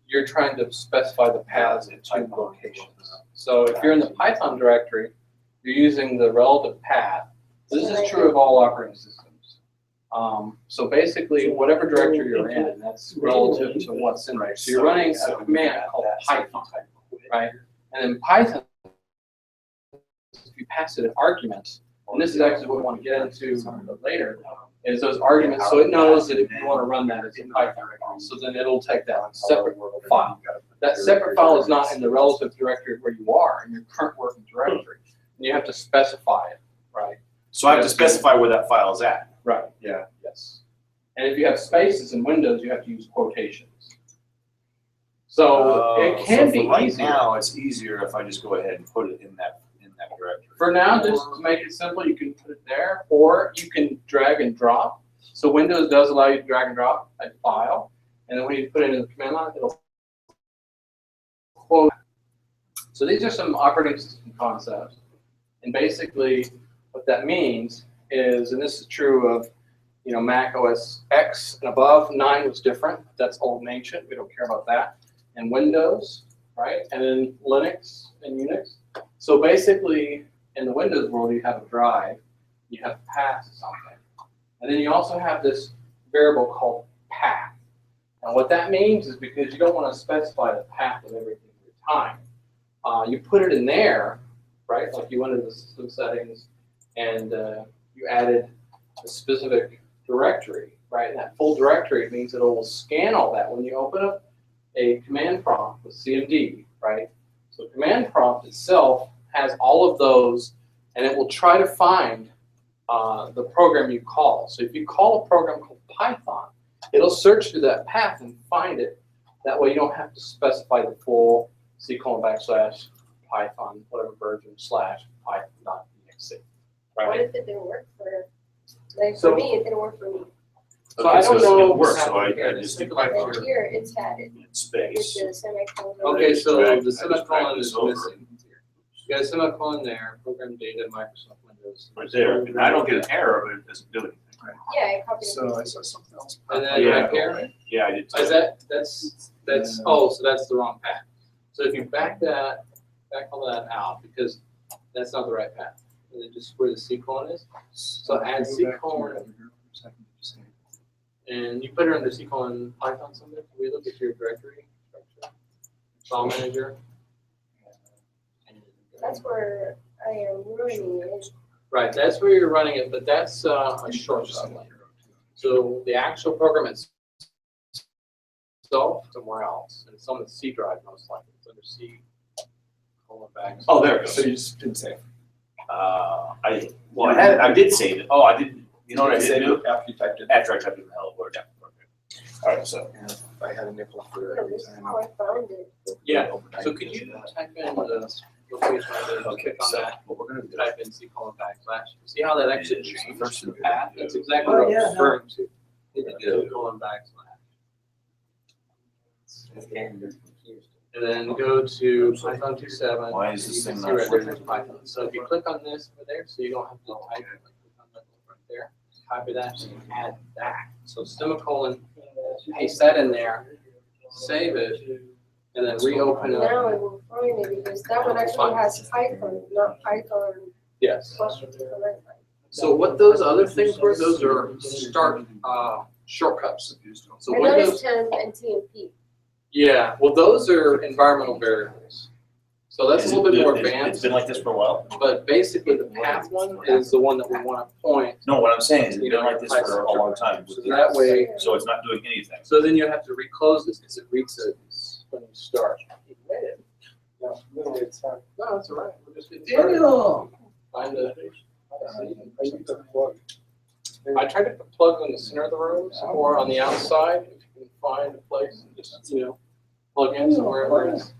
you're trying to specify the paths in two locations. So if you're in the Python directory, you're using the relative path. This is true of all operating systems. So basically, whatever directory you're in, that's relative to what's in there. So you're running a command called Python, right? And then Python, if you pass it an argument, and this is actually what we want to get into later, is those arguments. So it knows that if you want to run that, it's in Python. So then it'll take that separate file. That separate file is not in the relative directory where you are in your current working directory. And you have to specify it, right? So I have to specify where that file is at. Right. Yeah. Yes. And if you have spaces in Windows, you have to use quotations. So it can So be for right easier. now, it's easier if I just go ahead and put it in that directory. For now, just to make it simple, you can put it there, or you can drag and drop. So Windows does allow you to drag and drop a file, and then when you put it in the command line, it'll quote. So these are some operating system concepts, and basically what that means is, and this is true of, you know, Mac OS X and above. 9 was different. That's old and ancient. We don't care about that. And Windows, right? And then Linux and Unix. So basically, in the Windows world, you have a drive, you have path to something. And then you also have this variable called path. And what that means is because you don't want to specify the path of everything at the time, you put it in there, right? Like you went into the system settings and you added a specific directory, right? And that full directory means that it will scan all that when you open up a command prompt with CMD, right? So command prompt itself has all of those, and it will try to find the program you call. So if you call a program called Python, it'll search through that path and find it. That way you don't have to specify the full C:\/ whatever version / python.exe. What Right? if it didn't work for, like So- for me, it didn't work for me. So I don't it know didn't work, what's so I happening here. just do Right Python here, it's had it. in It's space. the semicolon. Okay, so Drag- I the just dragged semicolon this is over. missing. You got a semicolon there, program data, Microsoft Windows. Right there, and I don't get an error, but it doesn't do anything. Yeah, I copied it. So I saw something else. And then Yeah. right here, Yeah, I did too. is that's, oh, so that's the wrong path. So if you back all that out, because that's not the right path. And then just where the C colon is. So add C colon, and you put it under C colon Python somewhere. Can we look at your directory structure? File manager. That's where I am running it. Right, that's where you're running it, but that's a shortcut link. So the actual program itself somewhere else, and it's on the C drive most likely. It's under C colon back. Oh, there it goes. So you just didn't save. I did save it. Oh, I didn't, you know what I did do? After you typed it. After I typed it in the hello world. Yeah. Okay. All right, so. If I had a nickel for Yeah, every this is time. how I found it. Yeah, so could you type in the location of the, click on that, What we're gonna do. type in C colon backslash. See how that actually changed First the path? That's exactly Oh, what I'm yeah, no. referring to. C colon backslash. And then go to Python 2.7. Why is this You can thing see not right free? there's Python. So if you click on this over there, so you don't have to type it, like click on that right there, copy that, and add that. So semicolon, paste that in there, save it, and then reopen Now it. it will find it because that one actually has Python, not Python Yes. plus. So what those other things were, those are start shortcuts. So I Windows, noticed 10 and TMP. yeah, well, those are environmental variables. So that's a little bit more It's advanced, been like this for a while? but basically the path one is the one that we want to point. No, what I'm saying is it's You been know, like this for a long time. So that way, So it's not doing anything. so then you have to reclose this because it resets when you start. No, it's all right. We're just getting started. Find a. I tried to put plugs in the center of the rooms or on the outside. If you can find a place, just plug in somewhere where it's.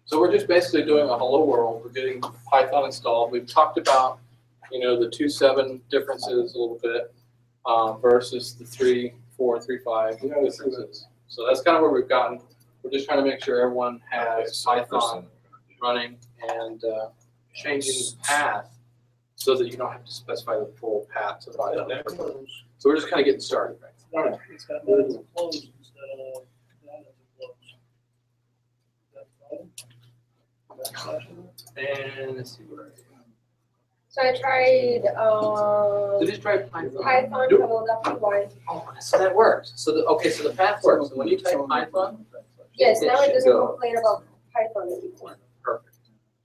So we're just basically doing a hello world. We're getting Python installed. We've talked about, the 2.7 differences a little bit versus the 3.4, 3.5 differences. So that's kind of where we've gotten. We're just trying to make sure everyone has Python running and changing the path so that you don't have to specify the full path to Python. So we're just kind of getting started. Right? It's got that as a close instead of that as a close. And let's see where. So I tried Did you try Python? Python hello.py. Oh, so that works. So the path works. So when you type Python, Yes, now it doesn't go. complain about Python anymore. Perfect.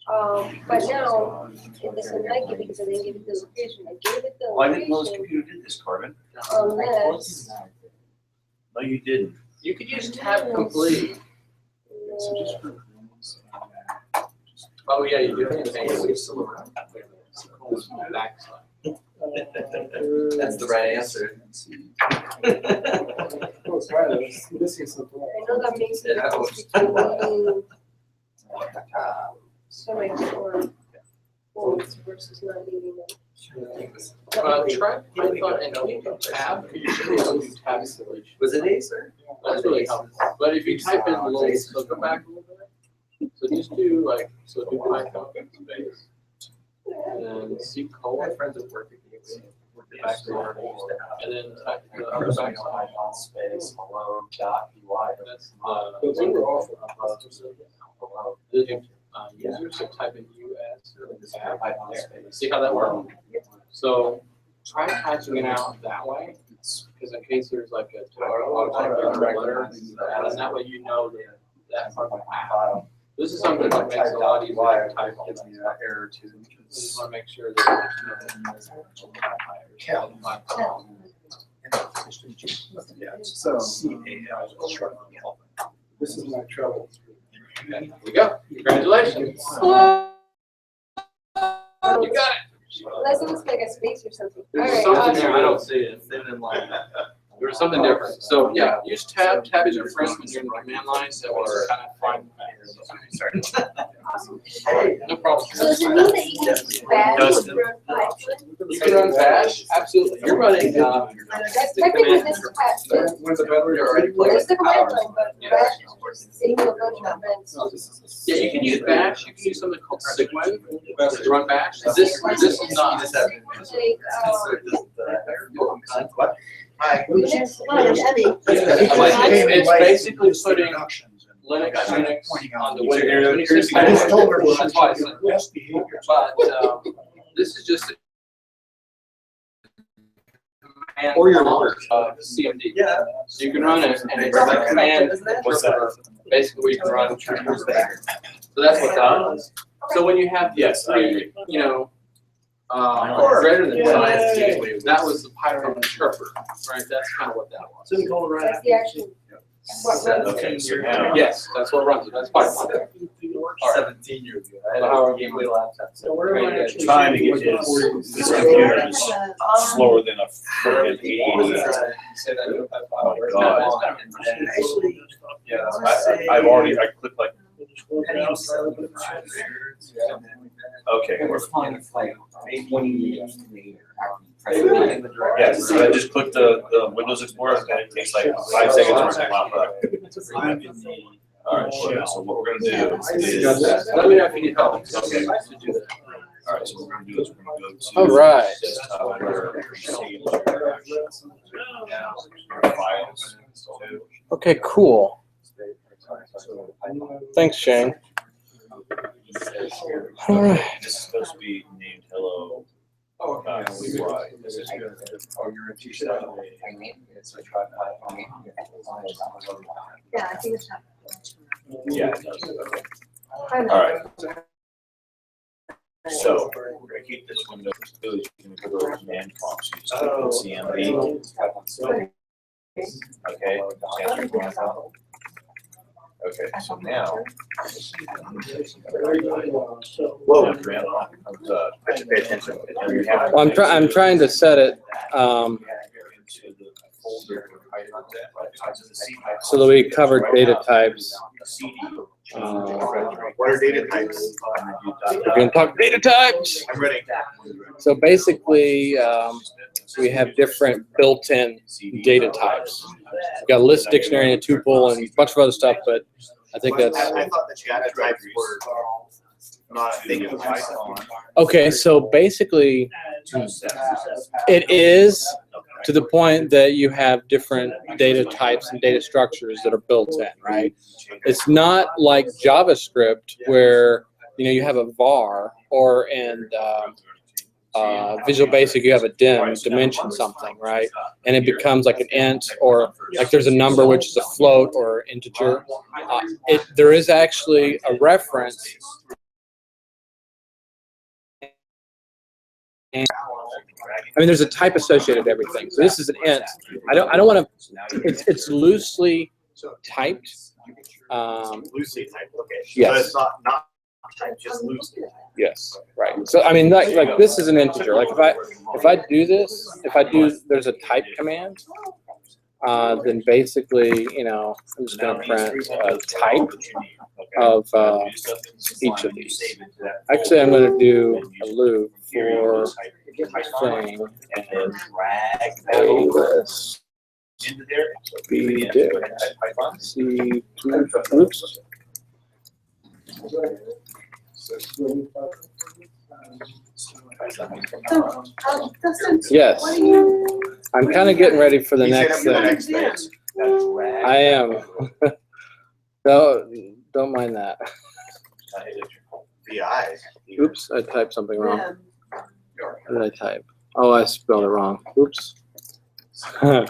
But now it doesn't like it because I didn't give it the location. I gave it the Oh, I didn't know this location computer did this, Carmen. unless. No, you didn't. You could use tab complete. Oh yeah, you do. That's the right answer. I know that makes it between semi-colon quotes versus not needing them. Try Python and don't do tab. You should be able to do tab installation. Was it A, sir? That's really helpful. But if you type in little, so go back a little bit. So just do do Python space. And then C colon. My friends at work at Gateway. And then type the other backside. Space hello.py. That's user, so type in US or tab. See how that works? So try typing it out that way, because in case there's like a autotype letter, and that way you know that part of the path. This is something that makes it a lot easier to type on that error too. You just want to make sure that So, this is my trouble. There we go. Congratulations. You got it. Unless it was like a space or something. There's All right, something there. I don't see it. There's something different. So yeah, use tab. Tab is your friend when you're in the command line. That way you kind of find. No problem. So does it mean that you can use bash to run Python? You can run bash. Absolutely. You're running. That's technically this is Python. When's the battery already? There's the command line, but bash is sitting a bunch of events. Yeah, you can use bash. You can use something called Sigwin to run bash. This is not. Like, Hi. It's basically putting Linux, Unix on the Windows. I just told her. That's why I said Best behavior. But this is just a command Or your prompt, CMD. Yeah. So you can run it, and it's a command interpreter, basically where you can run. So that's what that is. So when you have three, greater than signs, that was the Python interpreter, right? That's kind of what that was. that's the action. Okay, so now. Yes, that's what runs it. That's Python. 17 years ago. I had a Gateway laptop. So where am I actually? Trying to get this computer is slower than a freaking Say that. Oh my God. Actually, Yeah, I've already, I clicked like, okay, It we're was fine, it's like 20 years later. yeah, so I just clicked the Windows Explorer and it takes like 5 seconds to pop up. Alright, so what we're gonna do is. Let me know if you need help. Okay. Alright, so what we're gonna do is we're gonna go to. All right. Desktop where files. Okay, cool. Thanks, Shane. All right. This is supposed to be named hello. Oh, okay. This is good. Oh, you're into stuff. It's a try Python. Yeah, I think it's. Yeah, it does. I know. All right. So we're gonna keep this window. Really, you can go to command prompts. CMD. Okay. Okay. So now. Whoa. I should pay attention. Well, I'm trying to set it so that we cover data types. What are data types? We're going to talk data types. I'm ready. So basically, we have different built-in data types. We've got a list, dictionary, and a tuple, and a bunch of other stuff, but I think that's... I thought the data types were not a thing in Python. Okay, so basically, it is to the point that you have different data types and data structures that are built in, right? It's not like JavaScript where, you know, you have a var, or in Visual Basic you have a dimension something, right? And it becomes like an int, or like there's a number which is a float or integer. There is actually a reference. I mean, there's a type associated with everything. So this is an int. I don't want to. It's loosely typed. Loosely typed. Okay. Yes. So it's not typed, just loosely. Yes. Right. So I mean, like this is an integer. Like if I do this, there's a type command. Then basically, you know, I'm just going to print a type of each of these. Actually, I'm going to do a loop for thing and a list. B div. C oops. Yes. I'm kind of getting ready for the next thing. I am. Don't mind that. VI. Oops, I typed something wrong. What did I type? Oh, I spelled it wrong. Oops. There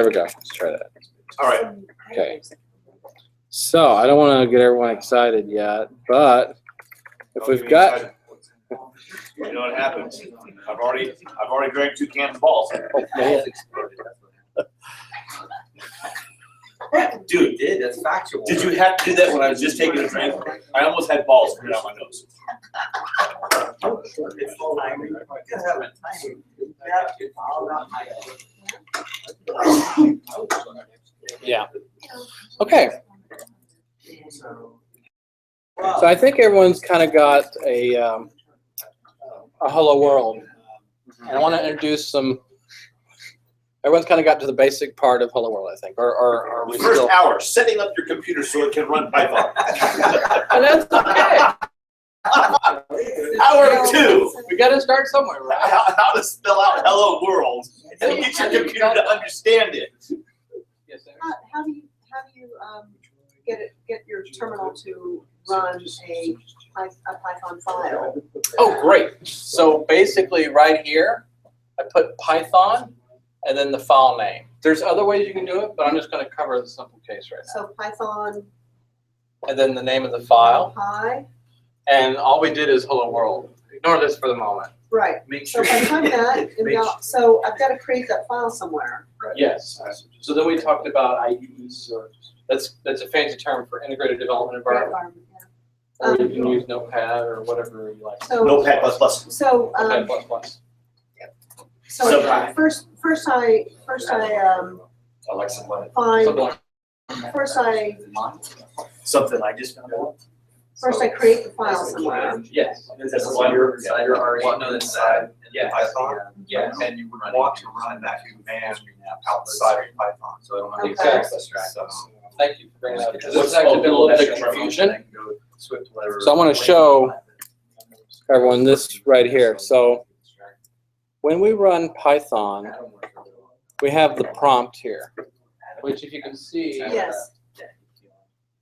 we go. Let's try that. All right. Okay. So I don't want to get everyone excited yet, but if we've got. You know what happens? I've already drank 2 cans of balls. Dude, That's factual. did you have to do that when I was just taking a drink? I almost had balls coming out my nose. Yeah. Okay. So I think everyone's kind of got a hello world, and I want to introduce some. Everyone's kind of got to the basic part of hello world, I think, or are we The first still? hour, setting up your computer so it can run Python. And that's okay. Hour 2, We got to start somewhere, right? how to spell out hello world and get your computer to understand it. Yes, sir. How do you get your terminal to run a Python file? Oh, great. So basically, right here, I put Python and then the file name. There's other ways you can do it, but I'm just going to cover the simple case right now. So Python. And then the name of the file. Pi. And all we did is hello world. Ignore this for the moment. Right. So if I run that, so I've got to create that file somewhere. Yes. So then we talked about IDEs. That's a fancy term for integrated development environment. Or you can use Notepad or whatever you like. So, Notepad++. So Notepad++. So first I Alexa, what? find Something I just found out. first I create the file somewhere. Yes. That's under inside Python. Yes. And you would want to run that command outside of Python. So I don't have to Exactly. extract. Thank you for bringing that up, because there's actually been a little bit of confusion. So I want to show everyone this right here. So when we run Python, we have the prompt here, which if you can see, Yes.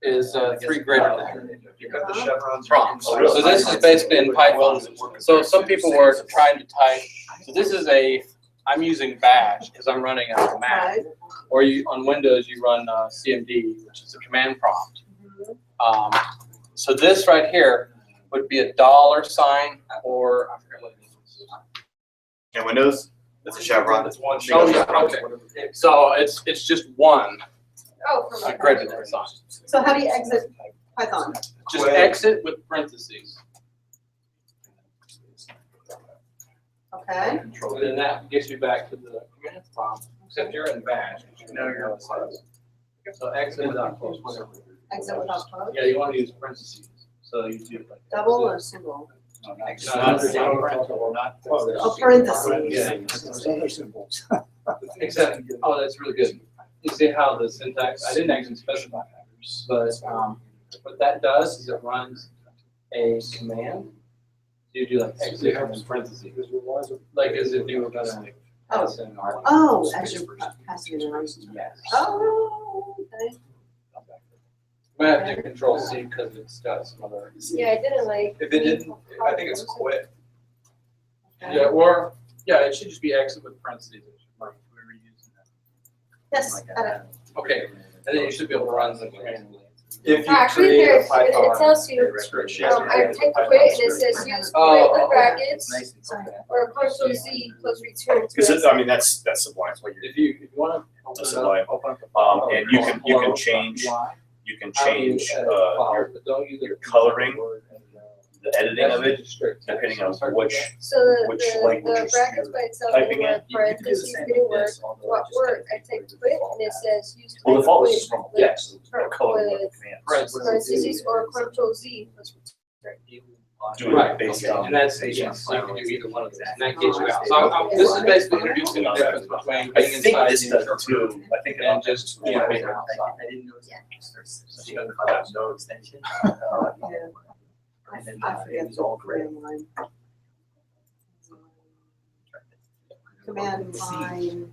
is 3 greater than. You got the chevrons. Prompts. So this is basically in Python. So some people were trying to type. So this is I'm using bash because I'm running a Mac. Or on Windows you run CMD, which is a command prompt. So this right here would be a $sign or I forget what it is. In Windows, it's a chevron. It's one Oh chevron. yeah, okay. So it's just one from greater than sign. So how do you exit Python? Just exit with parentheses. Okay. And then that gets you back to the command prompt, except you're in bash. You know you're on the So exit without quotes. Exit without quotes? Yeah, you want to use parentheses. So you do like Double or single? Not Oh, parentheses. Yeah. Those other symbols. Except, oh, that's really good. You see how the syntax, I didn't actually specify that, but what that does is it runs a command. You do like exit and parentheses, like as if you were gonna pass in our. Oh, as you're passing it around. Yes. Oh, okay. I have to control C because it's got some other. Yeah, I didn't like. If it didn't, I think it's quit. Yeah, or, yeah, it should just be exit with parentheses. Like we were using that. Yes, got it. Okay, and then you should be able to run the command. If you Actually, create there's, a Python it tells you, spreadsheet, I take quit and it says use quit with brackets or Control Z plus return. Because I mean, that's Sublime. That's what you're. If you want to That's Sublime. And you can change your coloring, the editing of it, depending on which language the brackets by itself typing didn't in. work, parentheses didn't work. What worked, I take quit and it says use Well, the type default quit is normal. with Yes, no color with command. parentheses or Control Z plus return. Do it Right, based okay, on. and that's, yes, so you can do either one of those, and that gets you out. So this is basically introducing the difference between I being think inside this the does interpreter too. I think and just, being outside. I forget the command line. Command line.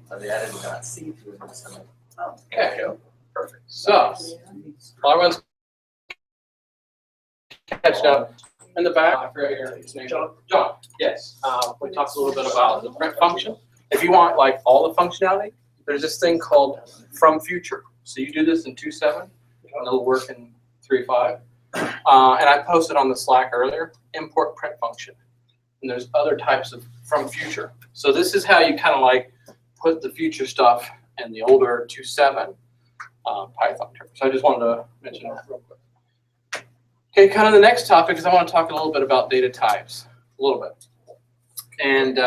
Okay, perfect. So, while everyone's catching up, in the back, I forget your name. John, yes. We talked a little bit about the print function. If you want like all the functionality, there's this thing called from future. So you do this in 2.7, and it'll work in 3.5. And I posted on the Slack earlier, import print function. And there's other types of from future. So this is how you kind of like put the future stuff in the older 2.7 Python terms. So I just wanted to mention that real quick. Okay, kind of the next topic is I want to talk a little bit about data types, a little bit. And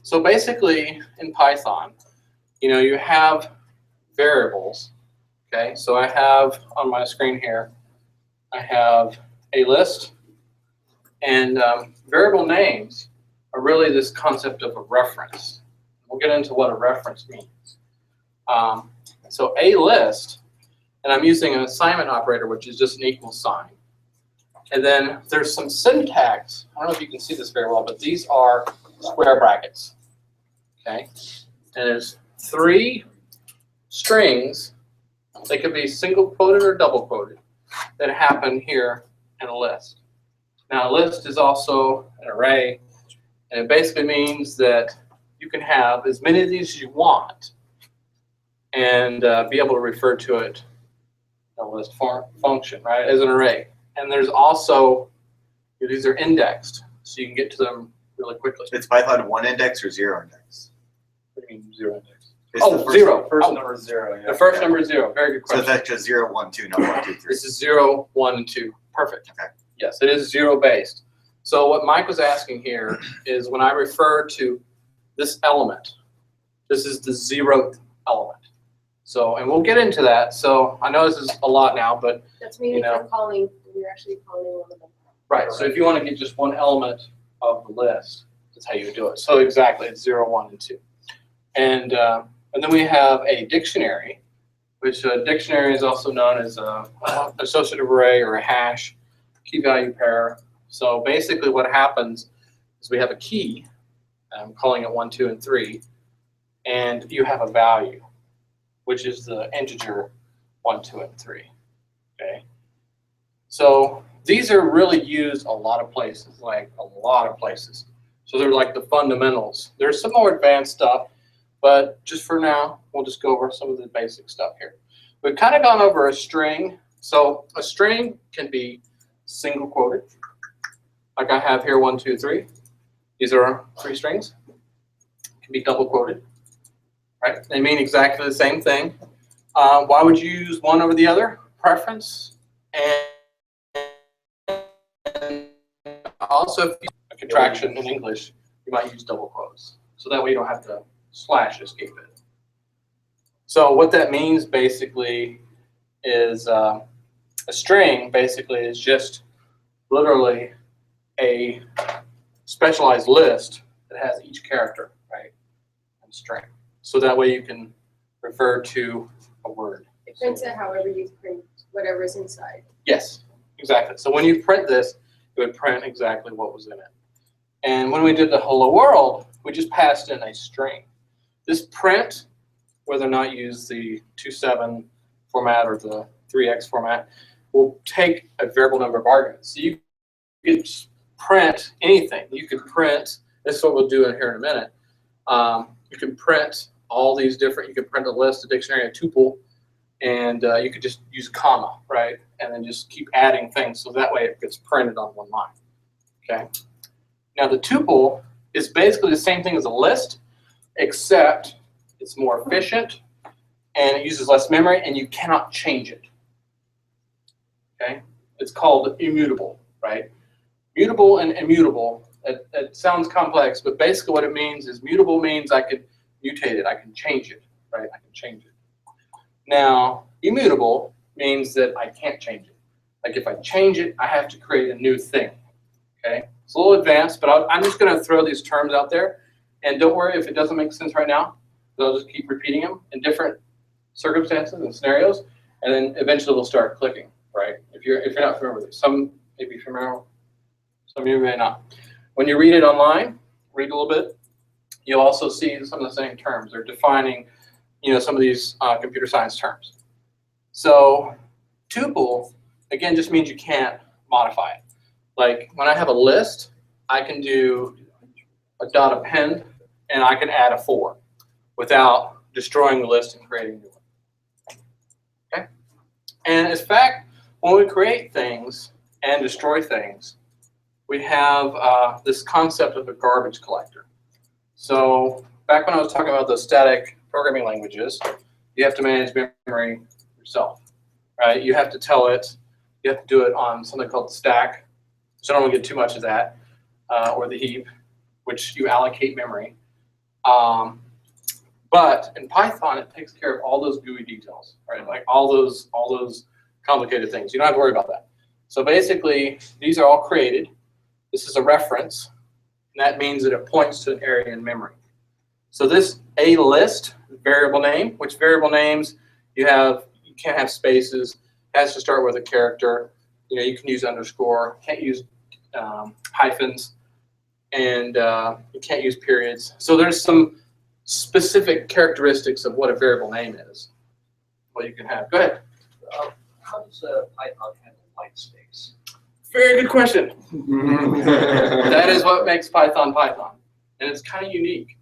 so basically in Python, you know, you have variables. Okay, so I have on my screen here, I have a list, and variable names are really this concept of a reference. We'll get into what a reference means. So a list, and I'm using an assignment operator, which is just an equal sign. And then there's some syntax. I don't know if you can see this very well, but these are square brackets. Okay, and there's 3 strings. They could be single quoted or double quoted that happen here in a list. Now, a list is also an array, and it basically means that you can have as many of these as you want and be able to refer to it in a list function, right, as an array. And there's also, these are indexed, so you can get to them really quickly. It's Python 1 index or 0 index? What do you mean 0 index? It's Oh, the first, 0. First Oh, number is 0. Yeah. the first number is 0. Very good So question. that's just 0, 1, 2, not 1, 2, 3. This is 0, 1, and 2. Perfect. Okay. Yes, it is 0 based. So what Mike was asking here is when I refer to this element, this is the 0th element. So, and we'll get into that. So I know this is a lot now, but That's meaning you know. for calling, you're actually calling one of them. right. So if you want to get just one element of the list, that's how you would do it. So exactly, it's 0, 1, and 2. And then we have a dictionary, which a dictionary is also known as a associative array or a hash, key value pair. So basically what happens is we have a key, I'm calling it 1, 2, and 3, and you have a value, which is the integer 1, 2, and 3. So these are really used a lot of places, like a lot of places. So they're like the fundamentals. There's some more advanced stuff, but just for now, we'll just go over some of the basic stuff here. We've kind of gone over a string. So a string can be single quoted, like I have here, 1, 2, 3. These are 3 strings. It can be double quoted, right? They mean exactly the same thing. Why would you use one over the other? Preference. And also, if you use a contraction in English, you might use double quotes. So that way you don't have to slash escape it. So what that means basically is a string basically is just literally a specialized list that has each character, right, and string. So that way you can refer to a word. It prints it however you print whatever is inside. Yes, exactly. So when you print this, it would print exactly what was in it. And when we did the hello world, we just passed in a string. This print, whether or not you use the 2.7 format or the 3x format, will take a variable number of arguments. So you could print anything. You could print, this is what we'll do in here in a minute. You can print all these different, you can print a list, a dictionary, a tuple, and you could just use a comma, right? And then just keep adding things so that way it gets printed on one line, okay? Now the tuple is basically the same thing as a list, except it's more efficient and it uses less memory and you cannot change it, okay? It's called immutable, right? Mutable and immutable, it sounds complex, but basically what it means is mutable means I could mutate it, I can change it, right? I can change it. Now, immutable means that I can't change it. Like if I change it, I have to create a new thing, okay? It's a little advanced, but I'm just gonna throw these terms out there, and don't worry if it doesn't make sense right now, I'll just keep repeating them in different circumstances and scenarios, and then eventually we'll start clicking, right? If you're not familiar with it, some may be familiar, some of you may not. When you read it online, read a little bit, you'll also see some of the same terms. They're defining, you know, some of these computer science terms. So tuple, again, just means you can't modify it. Like when I have a list, I can do a dot append, and I can add a 4 without destroying the list and creating a new one. Okay? And in fact, when we create things and destroy things, we have this concept of a garbage collector. So back when I was talking about the static programming languages, you have to manage memory yourself, right? You have to tell it, you have to do it on something called the stack. So I don't want to get too much of that, or the heap, which you allocate memory. But in Python, it takes care of all those GUI details, right? Like all those complicated things. You don't have to worry about that. So basically, these are all created. This is a reference, and that means that it points to an area in memory. So this a list variable name, which variable names you can't have spaces. It has to start with a character. You know, you can use underscore. Can't use hyphens, and you can't use periods. So there's some specific characteristics of what a variable name is. What you can have. Go ahead. How does Python handle white space? Very good question. That is what makes Python Python, and it's kind of unique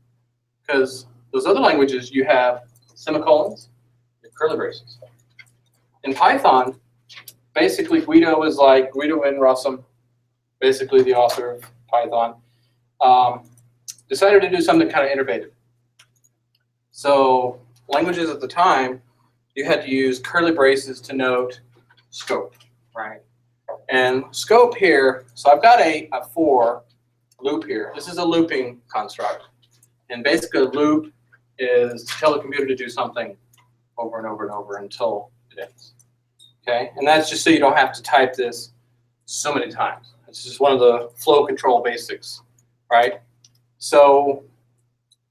because those other languages you have semicolons and curly braces. In Python, basically Guido is like Guido and Rossum, basically the author of Python, decided to do something kind of innovative. So languages at the time, you had to use curly braces to note scope, right? And scope here, so I've got a for loop here. This is a looping construct. And basically a loop is to tell the computer to do something over and over and over until it ends. Okay, and that's just so you don't have to type this so many times. It's just one of the flow control basics, right? So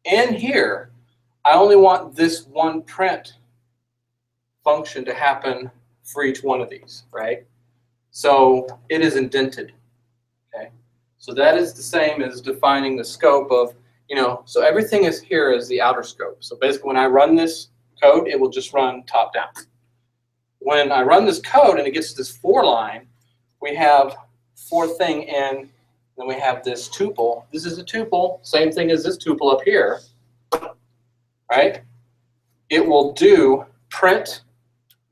in here, I only want this one print function to happen for each one of these, right? So it is indented, okay? So that is the same as defining the scope of, you know, so everything is here as the outer scope. So basically when I run this code, it will just run top down. When I run this code and it gets to this for line, we have for thing in, then we have this tuple. This is a tuple, same thing as this tuple up here, right? It will do print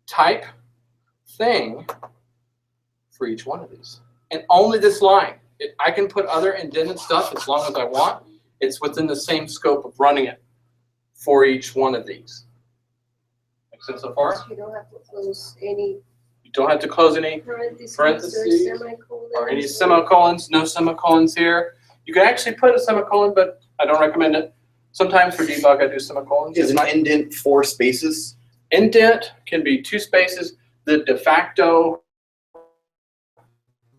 type thing for each one of these. And only this line. I can put other indented stuff as long as I want. It's within the same scope of running it for each one of these. Make sense so far? You don't have to close any You don't have to close any parentheses or any semicolons. No semicolons here. You can actually put a semicolon, but I don't recommend it. Sometimes for debug, I do semicolons. Is an indent 4 spaces? Indent can be 2 spaces. The de facto,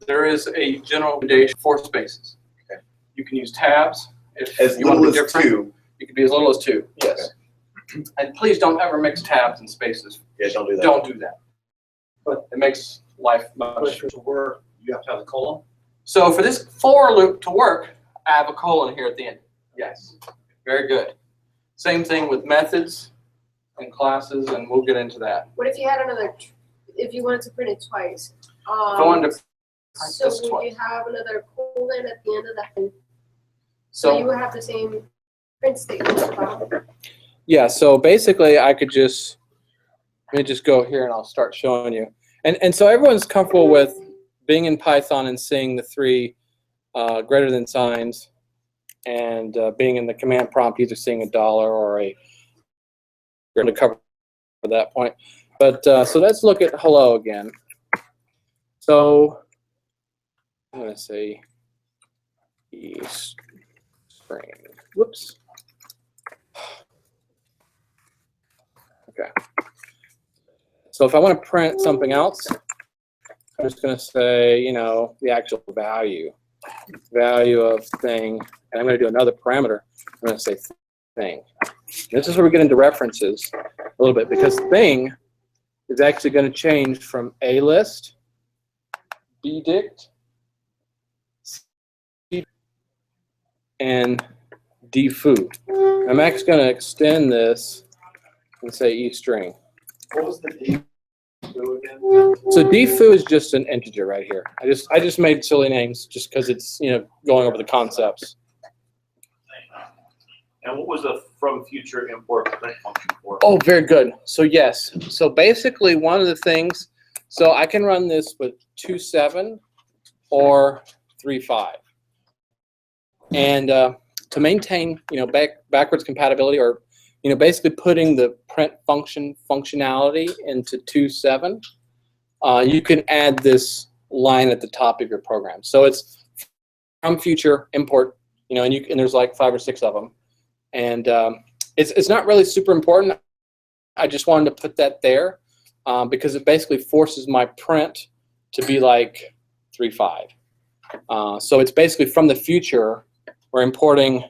there is a general recommendation 4 spaces. Okay. You can use tabs if As you want to little be as different. 2. You can be as little as 2. Yes. Okay. And please don't ever mix tabs and spaces. Yeah, don't do that. Don't do that. But it makes life much. To work, you have to have a colon. So for this for loop to work, I have a colon here at the end. Yes. Very good. Same thing with methods and classes, and we'll get into that. What if you had another, if you wanted to print it twice? If I wanted to print So this would twice. you have another colon at the end of that? So So you would have the same print statement. yeah, so basically I could just, let me just go here and I'll start showing you. And so everyone's comfortable with being in Python and seeing the 3 greater than signs, and being in the command prompt either seeing $, or a, we're going to cover that point. But so let's look at hello again. So I'm going to say string. Whoops. Okay. So if I want to print something else, I'm just going to say, you know, the actual value of thing, and I'm going to do another parameter. I'm going to say thing. This is where we get into references a little bit, because thing is actually going to change from a list, bdict, and dfoo. I'm actually going to extend this and say eString. What was the dfoo again? So dfoo is just an integer right here. I just made silly names just because it's, you know, going over the concepts. And what was the from future import print function for? Oh, very good. So yes. So basically one of the things, so I can run this with 2.7 or 3.5. And to maintain, you know, backwards compatibility, or, you know, basically putting the print functionality into 2.7, you can add this line at the top of your program. So it's from future import, you know, and there's like 5 or 6 of them. And it's not really super important. I just wanted to put that there because it basically forces my print to be like 3.5. So it's basically from the future, we're importing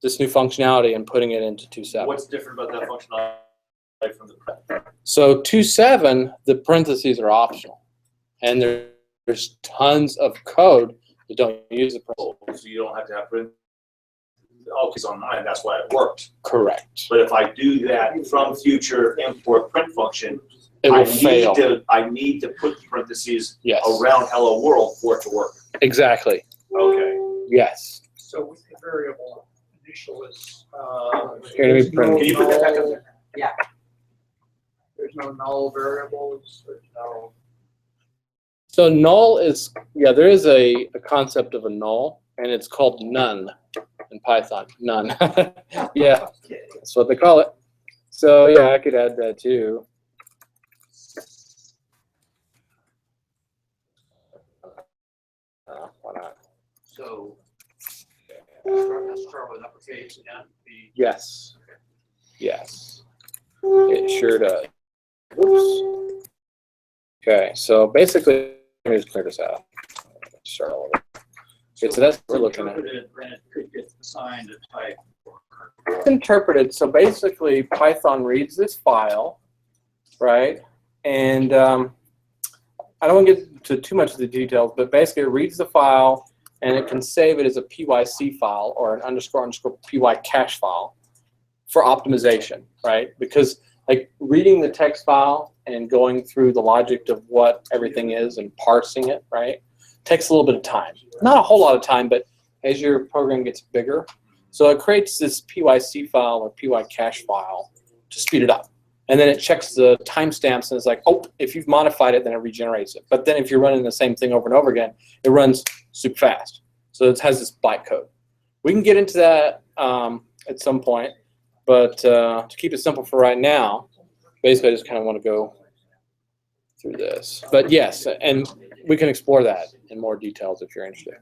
this new functionality and putting it into 2.7. What's different about that functionality from the print? So 2.7, the parentheses are optional. And there's tons of code that don't use the parentheses. So you don't have to have print. Okay, on mine, that's why it worked. Correct. But if I do that from future import print function, It will fail. I need to put parentheses Yes. around hello world for it to work. Exactly. Okay. Yes. So with the variable initial is, Here, let me print it. Can you put that back up there? Yeah. there's no null variables, there's no. So null is, yeah, there is a concept of a null, and it's called none in Python. None. Yeah, that's what they call it. So yeah, I could add that too. Why not? So, let's start with uppercase and B. Yes. Yes. It sure does. Oops. Okay, so basically, let me just clear this out. Start all over. Okay, so that's what we're looking at. Interpreted, and it could get assigned a type. It's interpreted. So basically, Python reads this file, right? And I don't want to get into too much of the details, but basically, it reads the file, and it can save it as a PYC file or an __PY cache file for optimization, right? Because like reading the text file and going through the logic of what everything is and parsing it, right, takes a little bit of time. Not a whole lot of time, but as your program gets bigger, so it creates this PYC file or PY-cache file to speed it up. And then it checks the timestamps and it's like, oh, if you've modified it, then it regenerates it. But then if you're running the same thing over and over again, it runs super fast. So it has this bytecode. We can get into that at some point, but to keep it simple for right now, basically I just kind of want to go through this. But yes, and we can explore that in more details if you're interested.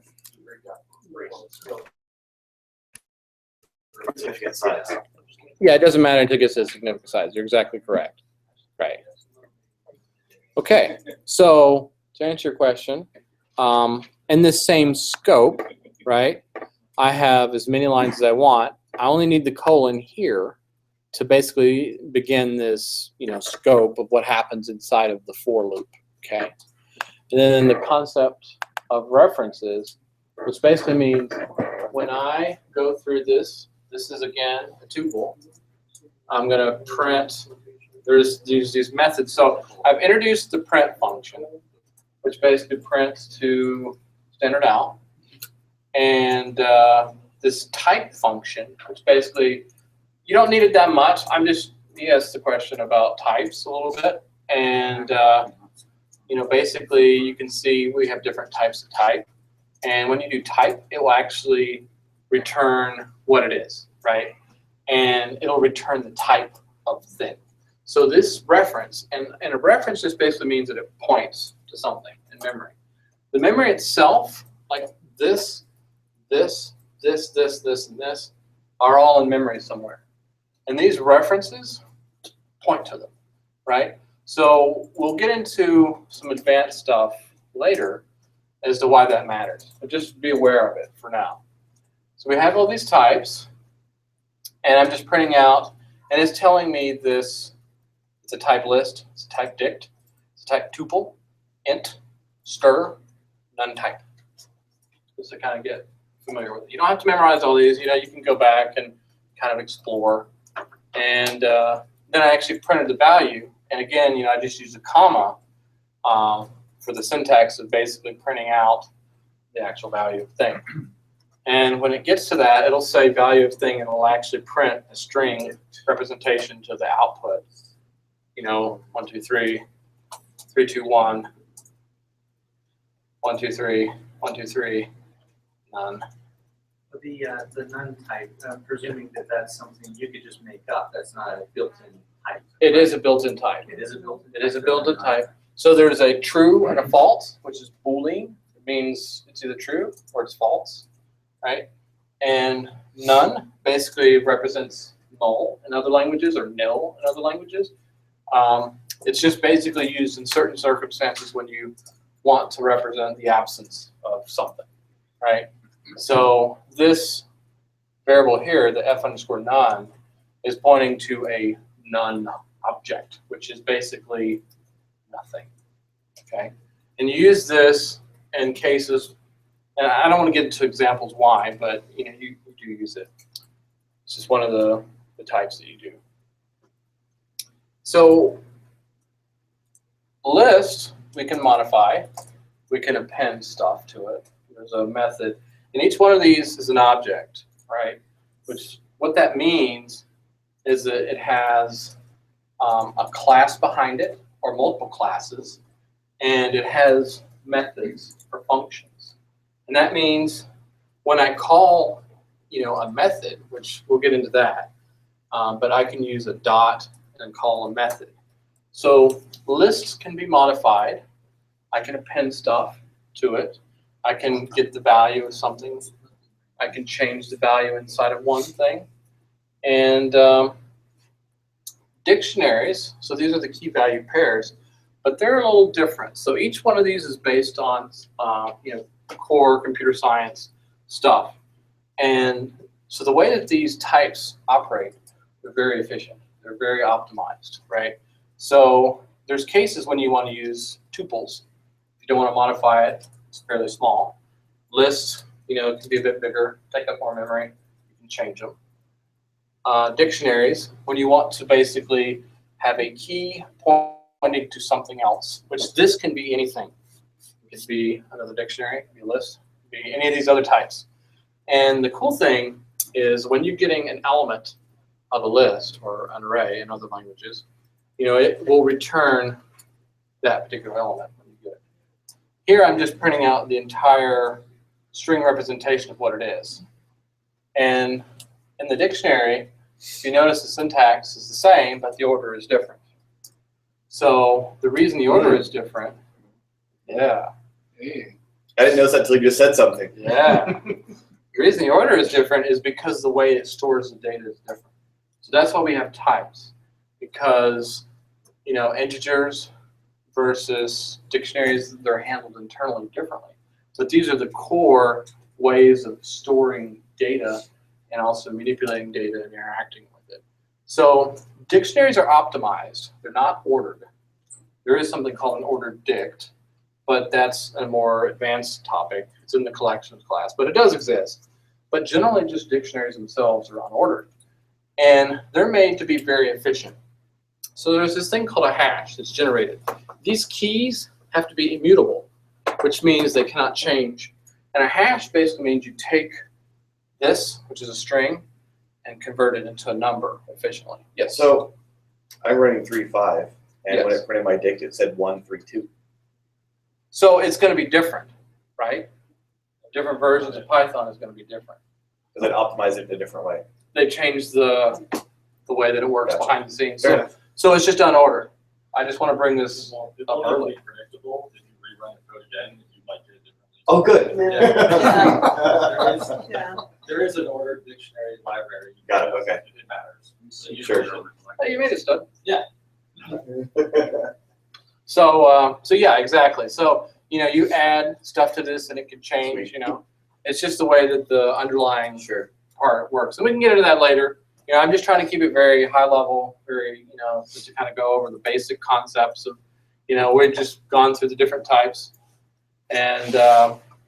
Significant size. Yeah, it doesn't matter until it gets to a significant size. You're exactly correct. Right. Okay, so to answer your question, in this same scope, right, I have as many lines as I want. I only need the colon here to basically begin this, scope of what happens inside of the for loop, okay? And then the concept of references, which basically means when I go through this is again a tuple. I'm going to print, there's these methods. So I've introduced the print function, which basically prints to standard out. And this type function, which basically, you don't need it that much. He asked the question about types a little bit. And, basically you can see we have different types of type. And when you do type, it will actually return what it is, right? And it'll return the type of thing. So this reference, and a reference just basically means that it points to something in memory. The memory itself, like this, and this, are all in memory somewhere. And these references point to them, right? So we'll get into some advanced stuff later as to why that matters. But just be aware of it for now. So we have all these types, and I'm just printing out, and it's telling me this, it's a type list, it's a type dict, it's a type tuple, int, str, none type. Just to kind of get familiar with it. You don't have to memorize all these, you can go back and kind of explore. And then I actually printed the value, and again, I just used a comma for the syntax of basically printing out the actual value of thing. And when it gets to that, it'll say value of thing, and it'll actually print a string representation to the output. 1, 2, 3, 3, 2, 1, 1, 2, 3, 1, 2, 3, none. The none type, presuming that that's something you could just make up. That's not a built-in type. It is a built-in type. It is a built-in. It is a built-in type. So there's a true and a false, which is Boolean. It means it's either true or it's false, right? And none basically represents null in other languages or nil in other languages. It's just basically used in certain circumstances when you want to represent the absence of something, right? So this variable here, the f_none, is pointing to a none object, which is basically nothing, okay? And you use this in cases, and I don't want to get into examples why, but you do use it. It's just one of the types that you do. So list, we can modify. We can append stuff to it. There's a method. And each one of these is an object, right? Which, what that means is that it has a class behind it, or multiple classes, and it has methods or functions. And that means when I call, a method, which we'll get into that, but I can use a dot and call a method. So lists can be modified. I can append stuff to it. I can get the value of something. I can change the value inside of one thing. And dictionaries, so these are the key value pairs, but they're a little different. So each one of these is based on core computer science stuff. And so the way that these types operate, they're very efficient. They're very optimized, right? So there's cases when you want to use tuples. If you don't want to modify it, it's fairly small. Lists, it can be a bit bigger, take up more memory. You can change them. Dictionaries, when you want to basically have a key pointing to something else, which this can be anything. It could be another dictionary, it could be a list, it could be any of these other types. And the cool thing is when you're getting an element of a list or an array in other languages, it will return that particular element when you get it. Here I'm just printing out the entire string representation of what it is. And in the dictionary, you notice the syntax is the same, but the order is different. So the reason the order is different, yeah. I didn't notice that until you just said something. Yeah. The reason the order is different is because the way it stores the data is different. So that's why we have types, because integers versus dictionaries, they're handled internally differently. But these are the core ways of storing data and also manipulating data and interacting with it. So dictionaries are optimized. They're not ordered. There is something called an ordered dict, but that's a more advanced topic. It's in the collections class, but it does exist. But generally, just dictionaries themselves are unordered. And they're made to be very efficient. So there's this thing called a hash that's generated. These keys have to be immutable, which means they cannot change. And a hash basically means you take this, which is a string, and convert it into a number efficiently. Yes? So I'm running 3.5, and when Yes. I printed my dict, it said 1.3.2. So it's going to be different, right? Different versions of Python is going to be different. Because it optimized it in a different way. They changed the way that it works Gotcha. behind the scenes. Fair enough. So it's just unordered. I just want to bring this up early. Predictable. If you rerun the code again, you might get it differently. Oh, good. Yeah. There is an ordered dictionary library. Got it, okay. It matters. So you Sure. should- Hey, you made it, stud. Yeah. So yeah, exactly. So you add stuff to this and it can change. Sweet. It's just the way that the underlying Sure. part works, and we can get into that later. I'm just trying to keep it very high level, very just to kind of go over the basic concepts of we've just gone through the different types, and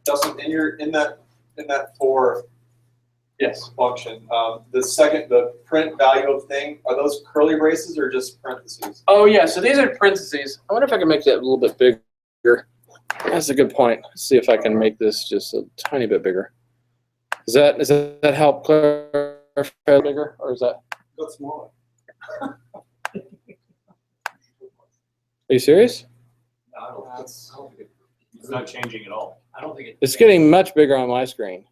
Dustin, in that for yes. function, the print value of thing, are those curly braces or just parentheses? Oh yeah, so these are parentheses. I wonder if I can make that a little bit bigger. That's a good point. Let's see if I can make this just a tiny bit bigger. Does that help clarify bigger, or is that? Go smaller. Are you serious? No, I don't think It's not changing at all. I don't think It's getting much bigger on my screen.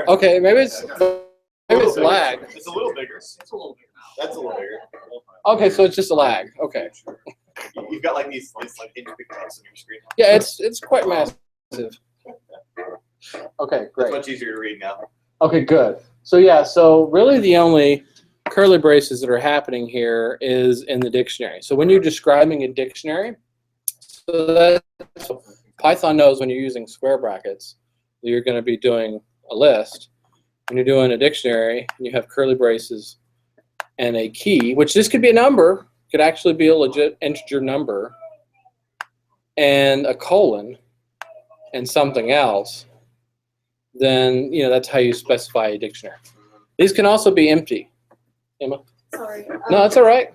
Okay, maybe it's lag. It's a little bigger. it's a little bit now. That's a little bigger. Okay, so it's just a lag. Okay. You've got like these like inch big text on your screen. Yeah, it's quite massive. Okay, It's great. much easier to read now. Okay, good. So yeah, so really the only curly braces that are happening here is in the dictionary. So when you're describing a dictionary, so Python knows when you're using square brackets, you're going to be doing a list. When you're doing a dictionary, and you have curly braces and a key, which this could be a number, could actually be a legit integer number, and a colon, and something else, then that's how you specify a dictionary. These can also be empty. Emma? Sorry. No, that's all right.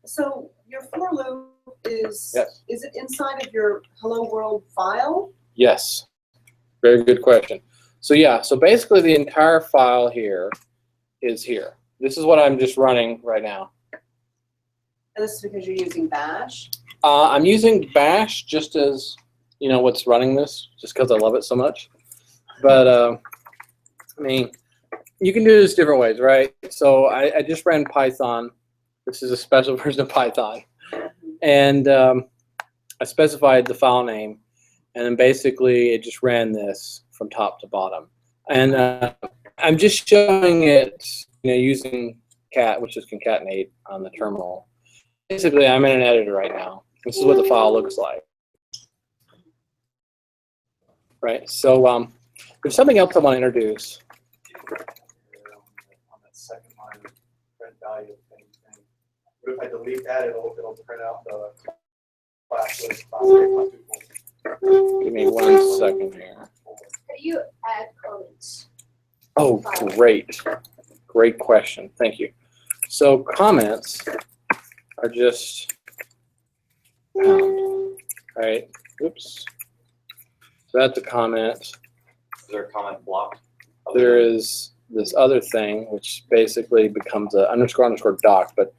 So your for loop is, Yes. is it inside of your hello world file? Yes. Very good question. So yeah, so basically the entire file here is here. This is what I'm just running right now. And this is because you're using bash? I'm using bash just as, what's running this, just because I love it so much. But, I mean, you can do this different ways, right? So I just ran Python. This is a special version of Python. And I specified the file name. And then basically it just ran this from top to bottom. And I'm just showing it, using cat, which is concatenate on the terminal. Basically, I'm in an editor right now. This is what the file looks like. Right, so there's something else I want to introduce. On that second line, print value of thing. But if I delete that, it'll print out the class list. Give me 1 second here. How do you add comments? Oh, great. Great question. Thank you. So comments are just pound, right? Oops. So that's a comment. Is there a comment block? There is this other thing, which basically becomes a underscore underscore doc, but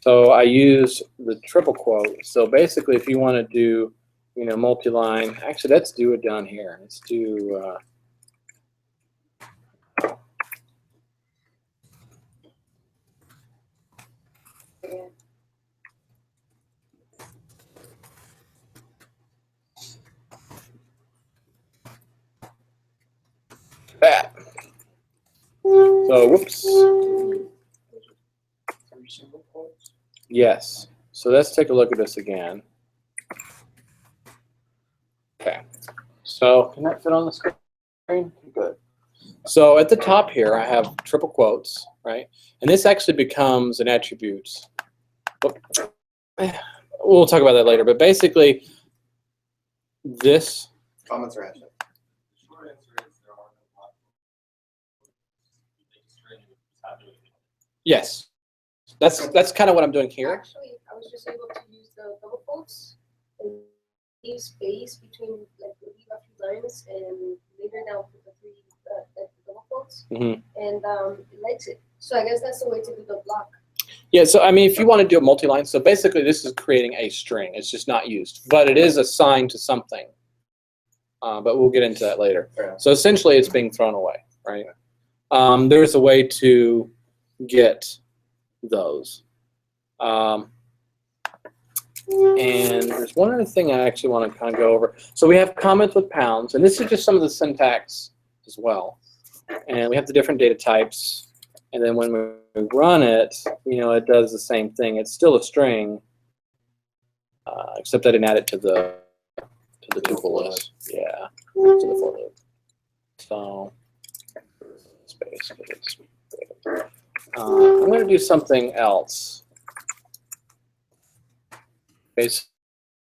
so I use the triple quote. So basically, if you want to do, multi-line, actually, let's do it down here. Let's do. That. So, whoops. 3 single quotes. Yes. So let's take a look at this again. Okay. So can that fit on the screen? Good. So at the top here, I have triple quotes, right? And this actually becomes an attribute. We'll talk about that later. But basically, this. Comments are hashtag. Yes. That's kind of what I'm doing here. Actually, I was just able to use the double quotes and leave space between, like, leave a few lines and later down put the three like the double quotes, and it likes it. So I guess that's the way to do the block. Yeah, so I mean, if you want to do a multi-line, so basically this is creating a string. It's just not used, but it is assigned to something. But we'll get into that later. So essentially, it's being thrown away, right? There's a way to get those. And there's one other thing I actually want to kind of go over. So we have comments with pounds, and this is just some of the syntax as well. And we have the different data types. And then when we run it, it does the same thing. It's still a string, except I didn't add it to the tuple list. Yeah, to the for loop. So space. I'm going to do something else. Okay, so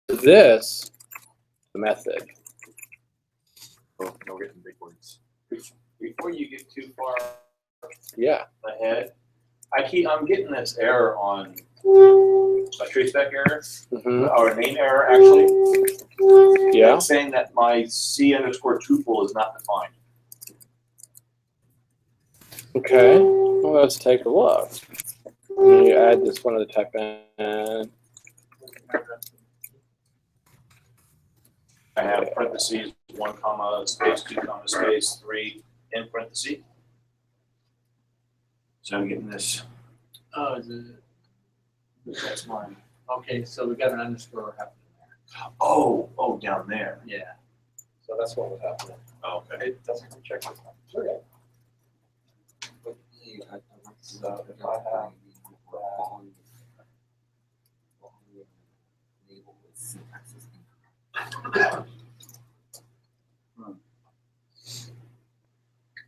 this the method. Oh, no, we're getting big words. Before you get too far Yeah. ahead, I'm getting this error on a traceback error, or a name error actually. Yeah. It's saying that my C underscore tuple is not defined. Okay. Well, let's take a look. You add this one to the type in. I have parentheses, 1 comma, space, 2 comma, space, 3 in parentheses. So I'm getting this. Oh, is it? That's mine. Okay, so we got an underscore happening there. Oh, down there. Yeah. So that's what was happening. Oh, okay. It doesn't check this one. Okay. So if I have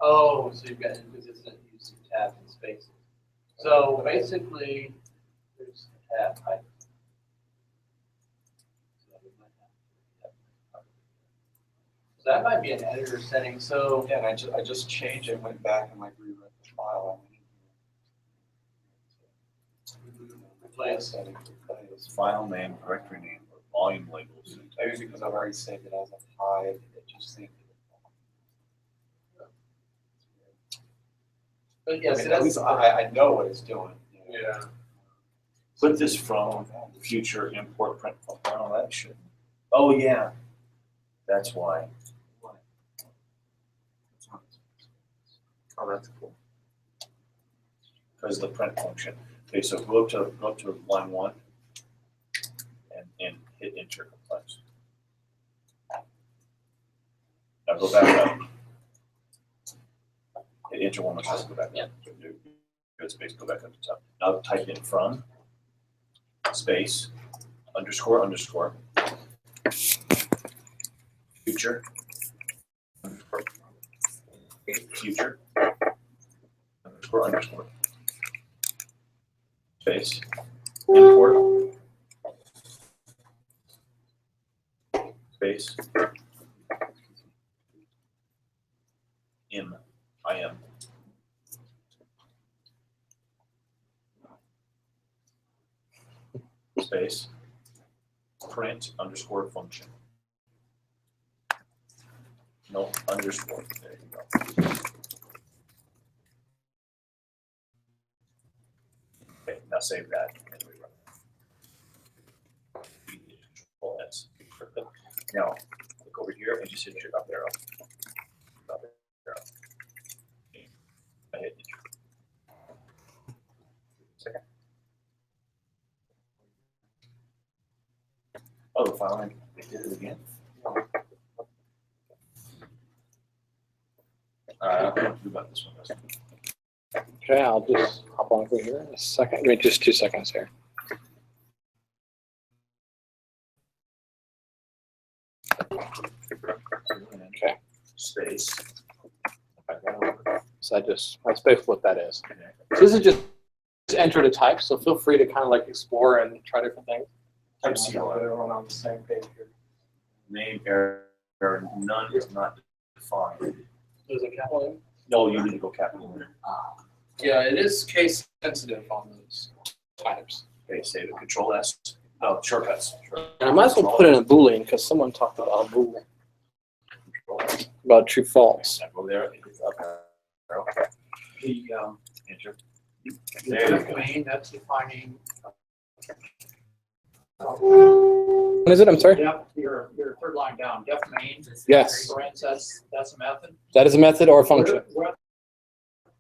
Oh, so you've got inconsistent use of tabs and spaces. So basically, there's a tab height. So that might be an editor setting. So Yeah, and I just changed it, went back and like rewrote the file. replace. File name, directory name, or volume labels. Maybe because I've already saved it as a hide, it just saved it. But yeah, I so mean, at least I know what it's doing. Yeah. Put this from future import print. Oh, that should. Oh, yeah. That's why. Oh, that's cool. Because the print function. Okay, so go up to line 1 and hit enter complex. Now go back up. Hit enter one more time. Go back up. Go space. Go back up to top. Now type in from space underscore underscore future underscore future underscore underscore space import space in space, print underscore function. No, underscore, there you go. Okay, now save that. And rerun it. Control S. Now, look over here and just hit your up arrow. Up arrow. I hit enter. Second. Oh, the file name, they did it again? I'll do about this one. Okay, I'll just hop on over here in a second. Give me just 2 seconds here. Okay. Space. So I space what that is. So this is just enter to type, so feel free to kind of like explore and try different things. Type C, everyone on the same page here. Name error, none is not defined. Is it capital M? No, you need to go capital M. Yeah, it is case sensitive on those types. Okay, save it, control S. No, shortcuts. And I might as well put in a Boolean because someone talked about a Boolean. About true false. Go there, it's up arrow. The, Enter. the main, that's defining. What is it? I'm sorry? Def, your third line down, def main. Yes. Parents, that's a method. That is a method or a function.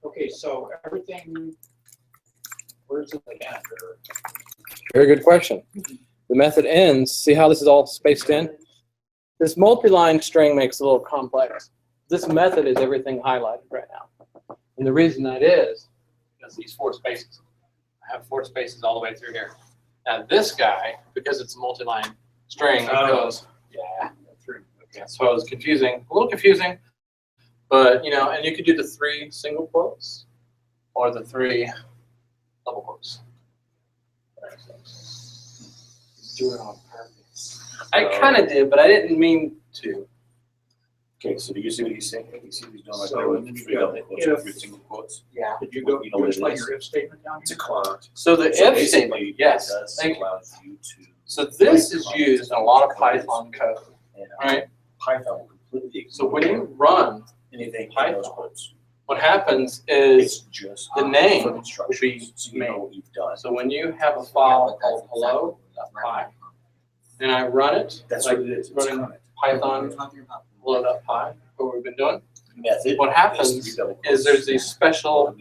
Okay, so everything, where's it again? Very good question. The method ends, see how this is all spaced in? This multi-line string makes it a little complex. This method is everything highlighted right now. And the reason that is because these 4 spaces. I have 4 spaces all the way through here. Now this guy, because it's a multi-line string, it goes, yeah, through. Okay, so it was confusing, a little confusing, but you know, and you could do the 3 single quotes or the 3 double quotes. Do it on purpose. I kind of did, but I didn't mean to. Okay, so do you see what he's saying? You see what he's doing right So, there and then with you got three quotes, if- 3 single quotes? Yeah. Did you go, You know what it explain is? your if statement down It's a here? cloud. So the So if basically, statement, yes, it does thank you. allow you to. So this is used in a lot of Python code, And right? Python will completely. So when you run, anything in Python, those quotes, what happens it's is just the name for will instructions, be so you know main. what you've done. So when you have a file called hello.py, and I run it, That's like what it is. It's running comment. Python hello.py, what we've been doing, Method. what happens is there's these special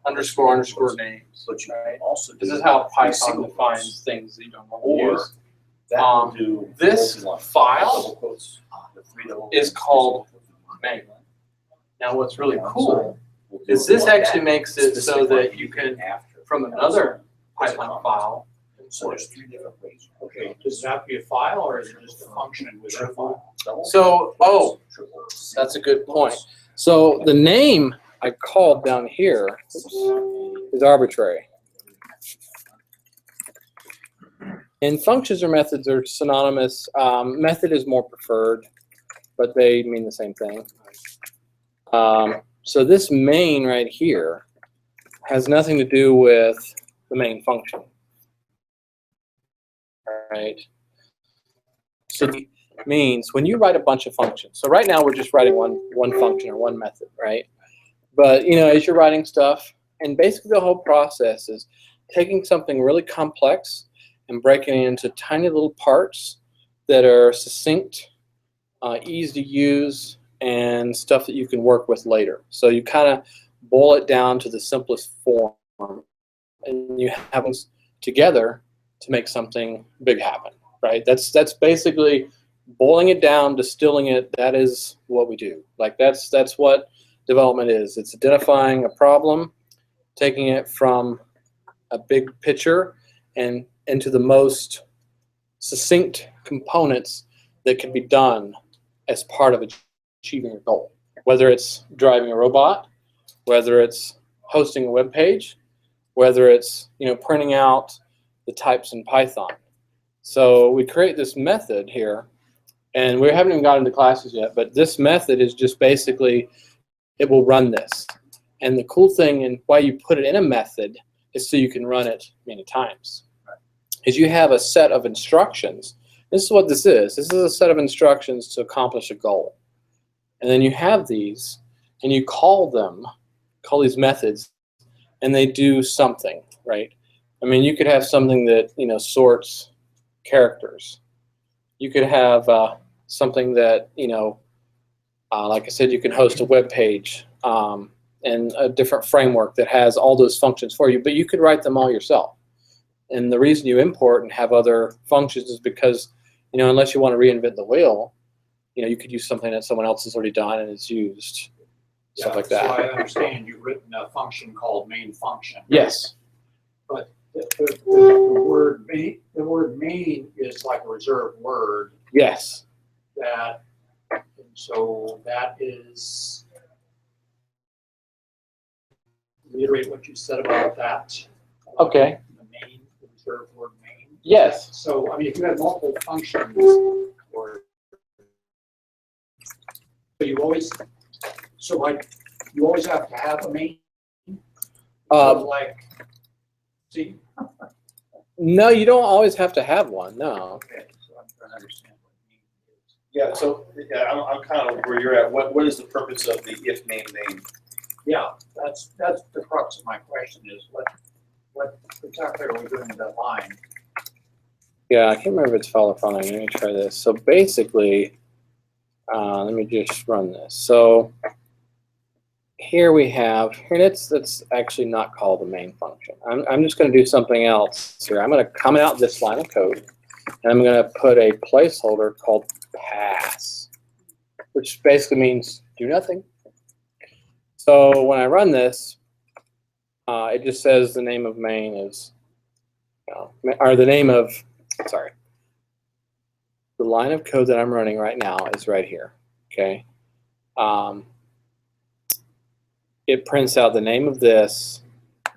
underscore names. But you right? can also do. This is how 3 Python single defines quotes. things that you don't normally Or use. that will do This multi-line file double quotes, the 3 double is quotes, called 3 single quotes. main. Now what's really I'm cool sorry. We'll do is it this like actually that. makes it so Specific that one you can, after. from another There's a Python comment. file, So there's 3 different ways. Okay, does it have to be a file or is it just a function within a file? So, oh, that's a good point. So the name I called down here is arbitrary. And functions or methods are synonymous. Method is more preferred, but they mean the same thing. So this main right here has nothing to do with the main function. Right? So it means when you write a bunch of functions, so right now we're just writing one function or one method, right? But you know, as you're writing stuff, and basically the whole process is taking something really complex and breaking it into tiny little parts that are succinct, easy to use, and stuff that you can work with later. So you kind of boil it down to the simplest form, and you have them together to make something big happen, right? That's basically boiling it down, distilling it. That is what we do. Like that's what development is. It's identifying a problem, taking it from a big picture and into the most succinct components that can be done as part of achieving a goal. Whether it's driving a robot, whether it's hosting a web page, whether it's printing out the types in Python. So we create this method here, and we haven't even gotten into classes yet, but this method is just basically, it will run this. And the cool thing and why you put it in a method is so you can run it many times. is you have a set of instructions. This is what this is. This is a set of instructions to accomplish a goal. And then you have these, and you call these methods, and they do something, right? I mean, you could have something that, you know, sorts characters. You could have something that, you know, like I said, you can host a web page and a different framework that has all those functions for you, but you could write them all yourself. And the reason you import and have other functions is because, you know, unless you want to reinvent the wheel, you know, you could use something that someone else has already done and is used, stuff like that. So I understand you've written a function called main function. Yes. But the word main is like a reserved word. Yes. And so that is, reiterate what you said about that. Okay. The main, the reserved word main. Yes. So, I mean, if you have multiple functions, or so you always have to have a main. Like, see. No, you don't always have to have one. No. Okay, so I'm trying to understand what main is. Yeah, so, yeah, I'm kind of where you're at. What is the purpose of the if main main? Yeah, that's the crux of my question is what exactly are we doing with that line? Yeah, I can't remember if it's follow following. Let me try this. So basically, let me just run this. So here we have, here that's actually not called the main function. I'm just going to do something else here. I'm going to comment out this line of code, and I'm going to put a placeholder called pass, which basically means do nothing. So when I run this, it just says the name of main is, or the name of, sorry, the line of code that I'm running right now is right here, okay? It prints out the name of this,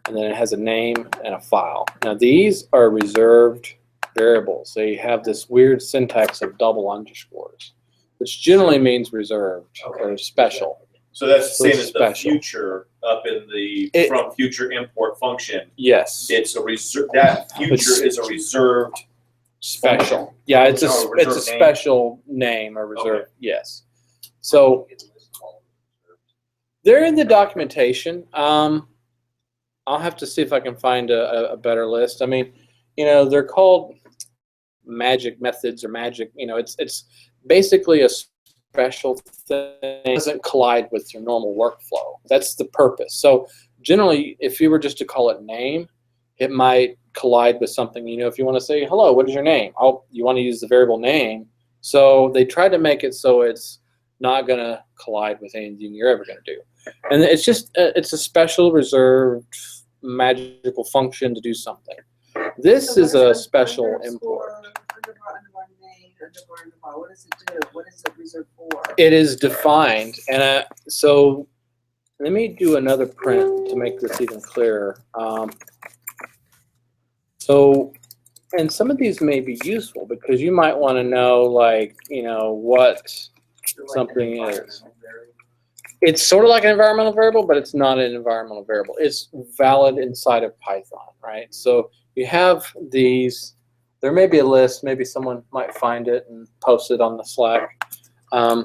and then it has a name and a file. Now these are reserved variables. They have this weird syntax of double underscores, which generally means reserved or special. So that's the same as the special. future up in the from future import function. Yes. It's a reserve. That future is a reserved special. function. Yeah, it's a reserved name. special name or reserved. Okay. Yes. So they're in the documentation. I'll have to see if I can find a better list. I mean, you know, they're called magic methods or magic. You know, it's basically a special thing. It doesn't collide with your normal workflow. That's the purpose. So generally, if you were just to call it name, it might collide with something. You know, if you want to say, hello, what is your name? Oh, you want to use the variable name. So they try to make it so it's not going to collide with anything you're ever going to do. And it's just, it's a special reserved magical function to do something. This is a special import. What does it do? What is it reserved for? It is defined, and so let me do another print to make this even clearer. And some of these may be useful because you might want to know, like, you know, what something is. It's sort of like an environmental variable, but it's not an environmental variable. It's valid inside of Python, right? So you have these. There may be a list. Maybe someone might find it and post it on the Slack. I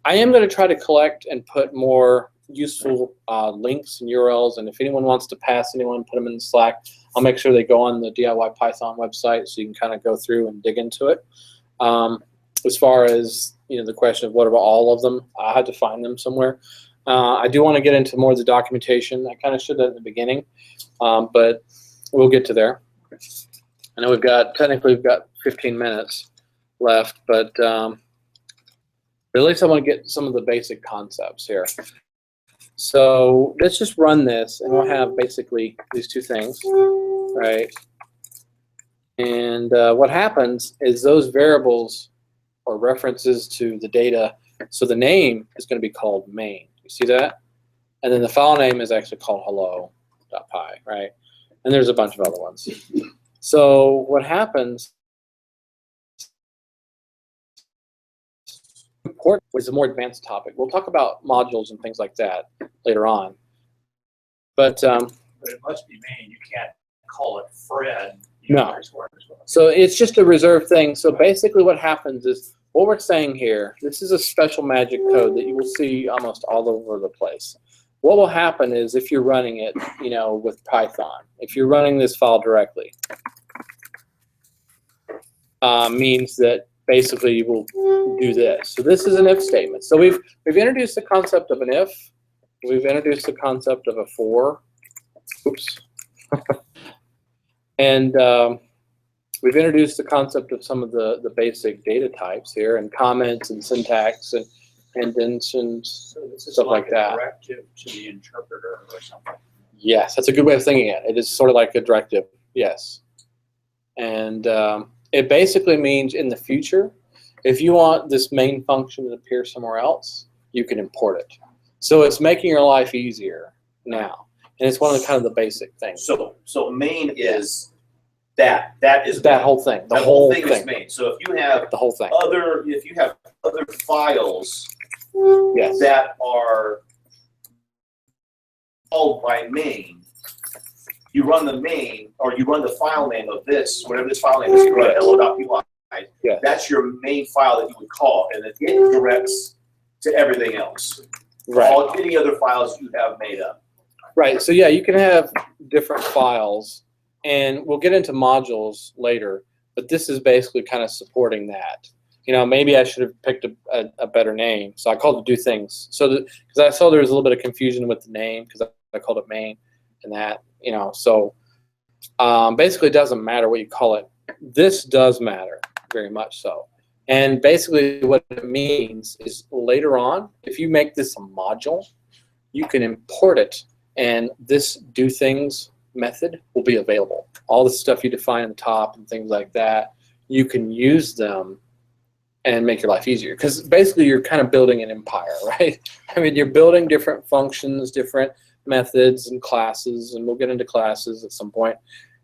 am going to try to collect and put more useful links and URLs. And if anyone wants to pass anyone, put them in the Slack. I'll make sure they go on the DIY Python website so you can kind of go through and dig into it. As far as, you know, the question of what about all of them, I had to find them somewhere. I do want to get into more of the documentation. I kind of should have at the beginning, but we'll get to there. I know technically we've got 15 minutes left, but at least I want to get some of the basic concepts here. So let's just run this, and we'll have basically these two things, right? And what happens is those variables or references to the data, so the name is going to be called main. You see that? And then the file name is actually called hello.py, right? And there's a bunch of other ones. So what happens, import was a more advanced topic. We'll talk about modules and things like that later on. But it must be main. You can't call it Fred. No. So it's just a reserved thing. So basically what happens is, what we're saying here, this is a special magic code that you will see almost all over the place. What will happen is if you're running it, with Python, if you're running this file directly, means that basically you will do this. So this is an if statement. So we've introduced the concept of an if. We've introduced the concept of a for. Oops. And we've introduced the concept of some of the basic data types here, and comments and syntax and indentions, So this is stuff like that. a directive to the interpreter or something. Yes, that's a good way of thinking it. It is sort of like a directive, yes. And it basically means in the future, if you want this main function to appear somewhere else, you can import it. So it's making your life easier now. And it's one of the kind of the basic things. So main is that is that main. whole thing. The That whole thing thing. is main. So if you have The whole thing. if you have other files Yes. that are called by main, you run the main, or you run the file name of this, whatever this file name is, you run hello.py. Yes. That's your main file that you would call, and then it directs to everything else. Right. All any other files you have made up. Right. So yeah, you can have different files, and we'll get into modules later, but this is basically kind of supporting that. Maybe I should have picked a better name. So I called it do things. So because I saw there was a little bit of confusion with the name, because I called it main and that, so basically it doesn't matter what you call it. This does matter very much so. And basically what it means is later on, if you make this a module, you can import it, and this do things method will be available. All the stuff you define on the top and things like that, you can use them and make your life easier. Because basically you're kind of building an empire, right? I mean, you're building different functions, different methods and classes, and we'll get into classes at some point.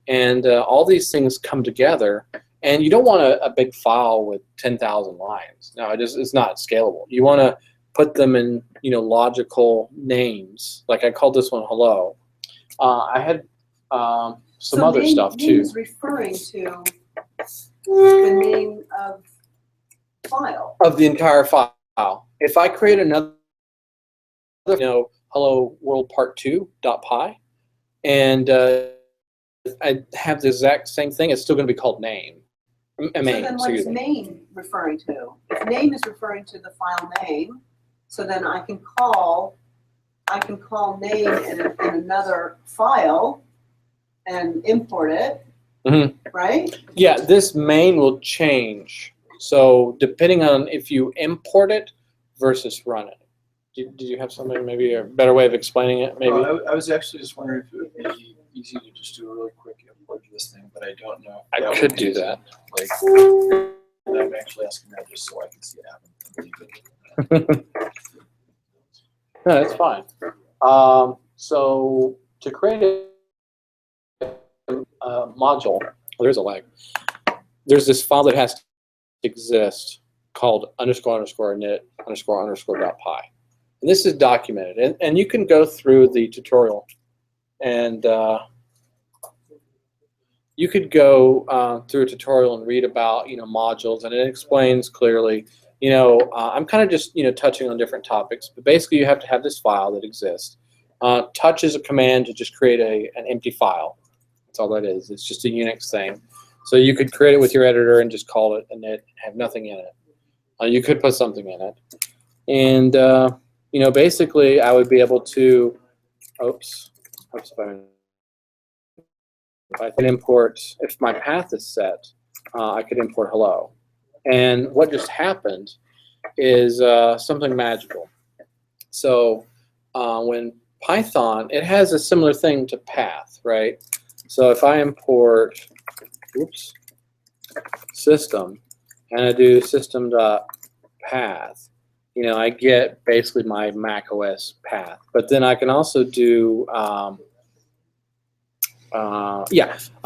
And all these things come together, and you don't want a big file with 10,000 lines. No, it's not scalable. You want to put them in logical names. Like I called this one hello. I had some other stuff too. Name is referring to the name of file. Of the entire file. If I create another, hello world part 2.py, and I have the exact same thing, it's still going to be called name. So then what is main referring to? If name is referring to the file name, so then I can call name in another file and import it, right? Yeah, this main will change. So depending on if you import it versus run it. Did you have something, maybe a better way of explaining it? Maybe. I was actually just wondering if it would be easy to just do a really quick import of this thing, but I don't know. I could do that. Like, I'm actually asking that just so I can see it happen. No, that's fine. So to create a module, there's a lag. There's this file that has to exist called __init__.py. And this is documented. And you can go through the tutorial, and you could go through a tutorial and read about modules, and it explains clearly. I'm kind of just touching on different topics, but basically you have to have this file that exists. Touch is a command to just create an empty file. That's all that is. It's just a Unix thing. So you could create it with your editor and just call it init and have nothing in it. You could put something in it, and basically I would be able to. I can import, if my path is set, I could import hello. And what just happened is something magical. So when Python, it has a similar thing to path, right? So if I import, system, and I do system.path, I get basically my Mac OS path. But then I can also do, I'm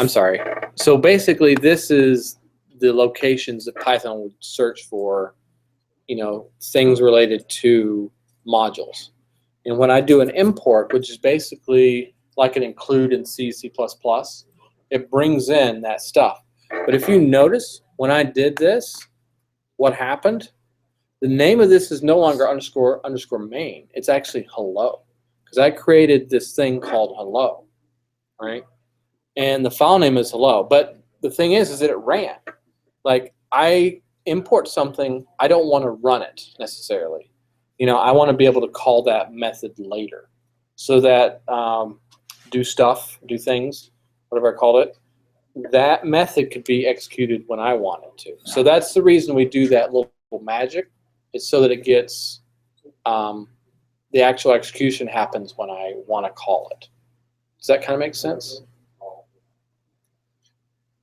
sorry. So basically this is the locations that Python would search for, things related to modules. And when I do an import, which is basically like an include in C, C++, it brings in that stuff. But if you notice, when I did this, what happened? The name of this is no longer underscore main. It's actually hello, because I created this thing called hello, right? And the file name is hello. But the thing is that it ran. Like, I import something, I don't want to run it necessarily. You know, I want to be able to call that method later, so that do things, whatever I called it, that method could be executed when I want it to. So that's the reason we do that little magic. It's so that it gets, the actual execution happens when I want to call it. Does that kind of make sense? A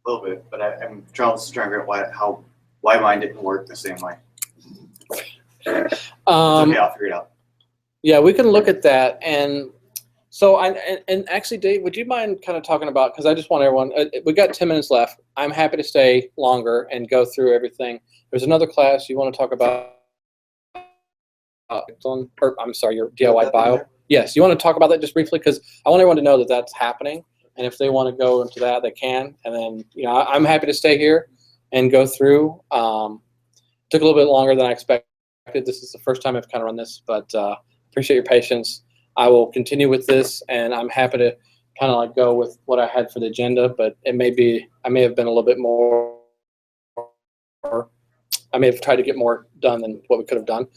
little bit, but I'm trying to figure out why mine didn't work the same way. It's okay, I'll figure it out. Yeah, we can look at that. And so, and actually, Dave, would you mind kind of talking about, because I just want everyone, we got 10 minutes left. I'm happy to stay longer and go through everything. There's another class you want to talk about, I'm sorry, your DIY bio. Yes, you want to talk about that just briefly, because I want everyone to know that that's happening. And if they want to go into that, they can. And then, you know, I'm happy to stay here and go through. Took a little bit longer than I expected. This is the first time I've kind of run this, but appreciate your patience. I will continue with this, and I'm happy to kind of like go with what I had for the agenda, but it may be, I may have been a little bit more, I may have tried to get more done than what we could have done.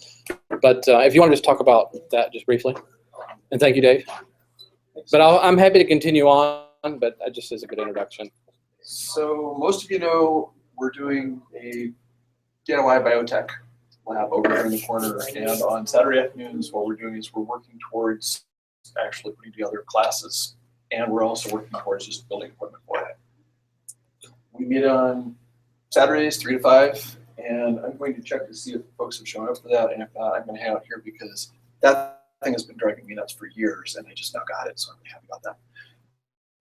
But if you want to just talk about that just briefly. And thank you, Dave. But I'm happy to continue on, but just as a good introduction. So most of you know we're doing a DIY biotech lab over here in the corner, and on Saturday afternoons what we're doing is we're working towards actually putting together classes, and we're also working towards just building equipment for it. We meet on Saturdays 3 to 5, and I'm going to check to see if folks have shown up for that, and if not, I'm going to hang out here because that thing has been driving me nuts for years, and I just now got it, so I'm really happy about that.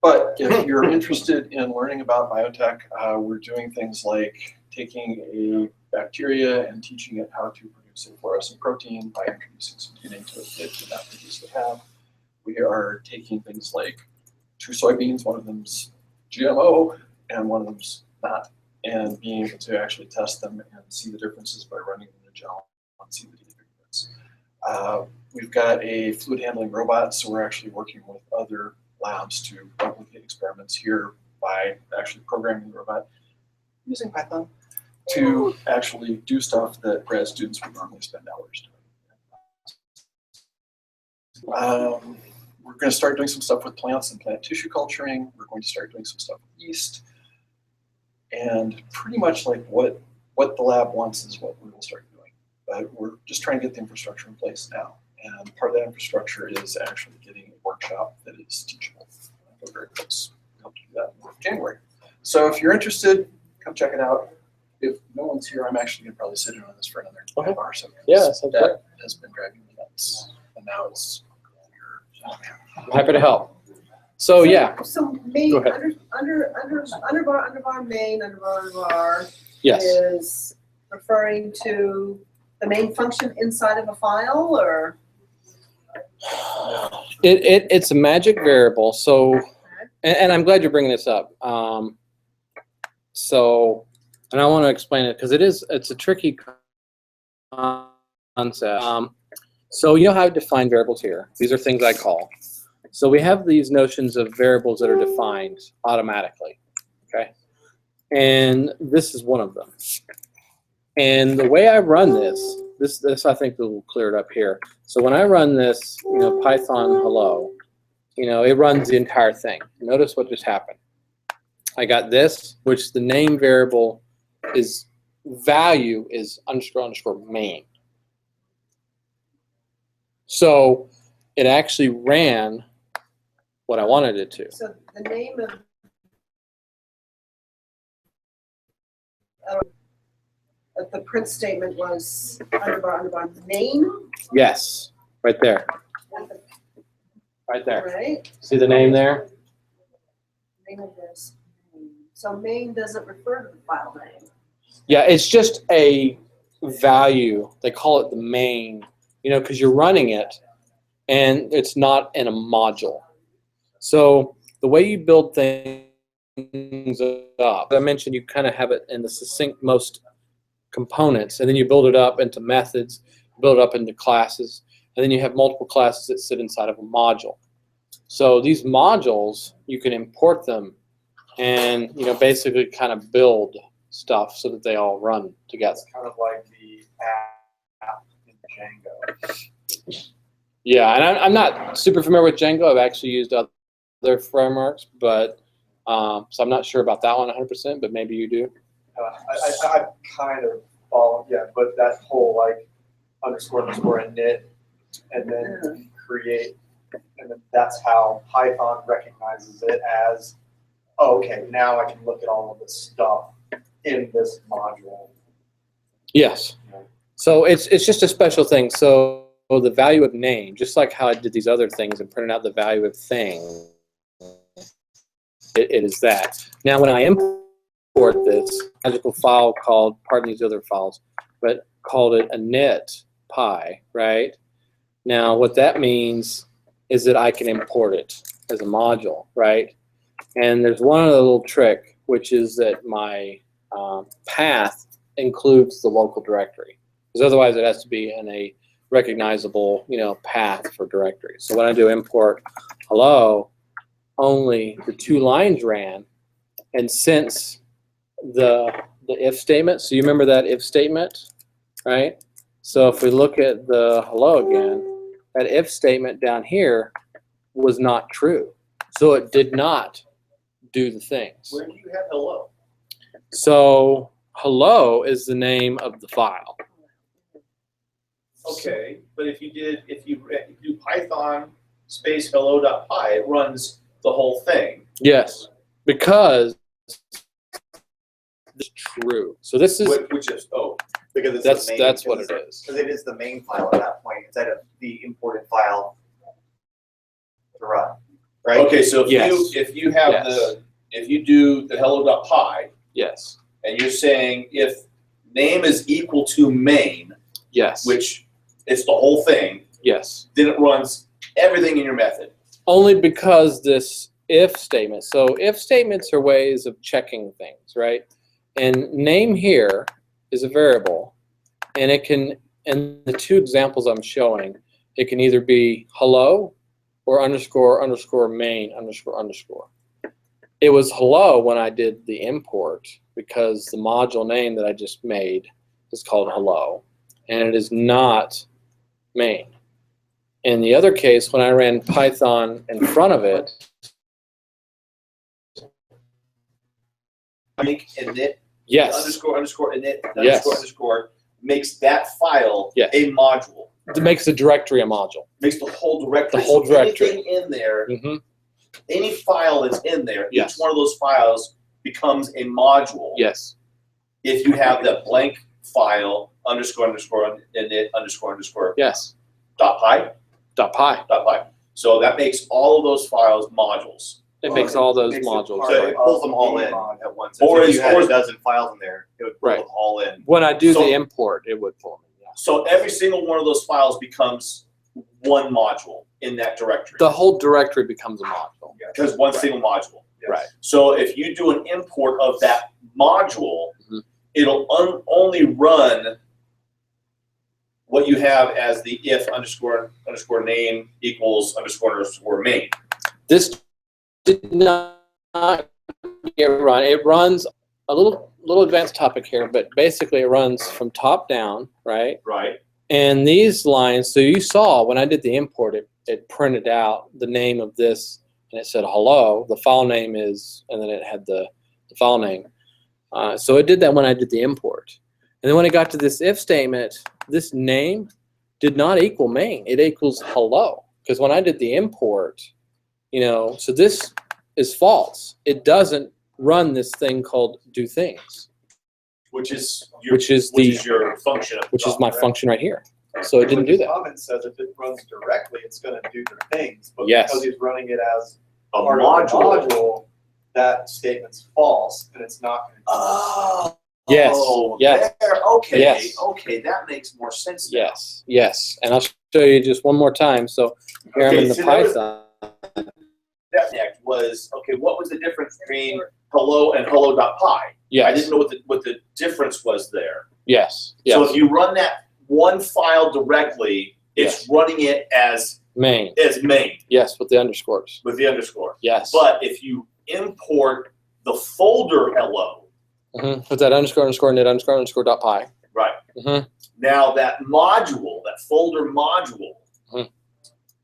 But if you're interested in learning about biotech, we're doing things like taking a bacteria and teaching it how to produce a fluorescent protein by introducing some DNA to it that it did not previously have. We are taking things like 2 soybeans, one of them's GMO and one of them's not, and being able to actually test them and see the differences by running them in a gel and see the difference. We've got a fluid handling robot, so we're actually working with other labs to replicate experiments here by actually programming the robot using Python to actually do stuff that grad students would normally spend hours doing. We're going to start doing some stuff with plants and plant tissue culturing. We're going to start doing some stuff with yeast. And pretty much like what the lab wants is what we will start doing. But we're just trying to get the infrastructure in place now. And part of that infrastructure is actually getting a workshop that is teachable. We're very close. We'll do that in January. So if you're interested, come check it out. If no one's here, I'm actually going to probably sit in on this for another half hour or so. Yeah, that has been driving me nuts. And now it's I'm happy to help. So yeah. So main, Go ahead. underbar main, underbar Yes. is referring to the main function inside of a file, or? It's a magic variable. So, and I'm glad you're bringing this up. So, and I want to explain it because it's a tricky concept. So you know how I define variables here. These are things I call. So we have these notions of variables that are defined automatically, okay? And this is one of them. And the way I run this I think will clear it up here. So when I run this, you know, Python hello, you know, it runs the entire thing. Notice what just happened. I got this, which the name variable is value is __ main. So it actually ran what I wanted it to. So the name of the print statement was underbar main? Yes, right there. Right there. Right. See the name there? Name of this. So main doesn't refer to the file name. Yeah, it's just a value. They call it the main, you know, because you're running it and it's not in a module. So the way you build things things up. I mentioned you kind of have it in the succinct most components, and then you build it up into methods, build it up into classes, and then you have multiple classes that sit inside of a module. So these modules, you can import them and basically kind of build stuff so that they all run together. It's kind of like the app in Django. Yeah, and I'm not super familiar with Django. I've actually used other frameworks, but so I'm not sure about that one 100%, but maybe you do. I kind of follow, yeah, but that whole like underscore init and then create, and then that's how Python recognizes it as, oh, okay, now I can look at all of this stuff in this module. Yes. So it's just a special thing. So the value of name, just like how I did these other things and printed out the value of thing, it is that. Now when I import this magical file called, pardon these other files, but called it init.py, right? Now what that means is that I can import it as a module, right? And there's one other little trick, which is that my path includes the local directory, because otherwise it has to be in a recognizable, path for directory. So when I do import hello, only the 2 lines ran, and since the if statement, so you remember that if statement, right? So if we look at the hello again, that if statement down here was not true. So it did not do the things. Where do you have hello? So hello is the name of the file. Okay, but if you do Python space hello.py, it runs the whole thing. Yes, because it's true. So this is which is because it's that's the main, that's what it is. Because it is the main file at that point instead of the imported file to run, right? Okay, so if Yes. you have Yes. if you do the hello.py, Yes. and you're saying if name is equal to main, Yes. which is the whole thing, Yes. then it runs everything in your method. Only because this if statement. So if statements are ways of checking things, right? And name here is a variable, and it can, in the 2 examples I'm showing, it can either be hello or underscore underscore main underscore underscore. It was hello when I did the import because the module name that I just made is called hello, and it is not main. In the other case, when I ran Python in front of it, Make init yes, underscore underscore init Yes. underscore underscore makes that file Yes. a module. it makes the directory a module. Makes the whole directory. The whole So directory. anything in there, Mm-hmm. any file that's in there, Yes. each one of those files becomes a module. Yes. If you have that blank file underscore underscore init underscore underscore Yes. .py. .py. So that makes all of those files modules. It makes all those Makes it modules. part So Right. it pulls them all in at once. So Or if is- you had or a is- dozen files in there, it would pull Right. them all in. When I do So- the import, it would pull them in. Yeah. So every single one of those files becomes one module in that directory. The whole directory becomes a module. Because one single module. Right. So if you do an import of that module, Mhm. it'll only run what you have as the if underscore underscore name equals underscore underscore main. This did not get run. It runs a little advanced topic here, but basically it runs from top down, right? Right. And these lines, so you saw when I did the import, it printed out the name of this, and it said hello. The file name is, and then it had the file name. So it did that when I did the import. And then when it got to this if statement, this name did not equal main. It equals hello. Because when I did the import, so this is false. It doesn't run this thing called do things, Which is which is your function. which is my function right here. So it didn't do The that. comment says if it runs directly, it's going to do the things, but Yes. because he's running it as A part of the module. module, that statement's false, and it's not going to. Oh. Yes. Yes. There. Okay. Yes. Okay. That makes more sense. Now. Yes. Yes. And I'll show you just one more time. So here I'm Okay, in the so that was- Python. next was, okay, what was the difference between hello and hello.py? Yes. I didn't know what the difference was there. Yes. Yes. So if you run that one file directly, it's running it as main. Yes, with the underscores. With the underscore. Yes. But if you import the folder hello. With that underscore init underscore .py. Right. Now that module, that folder module,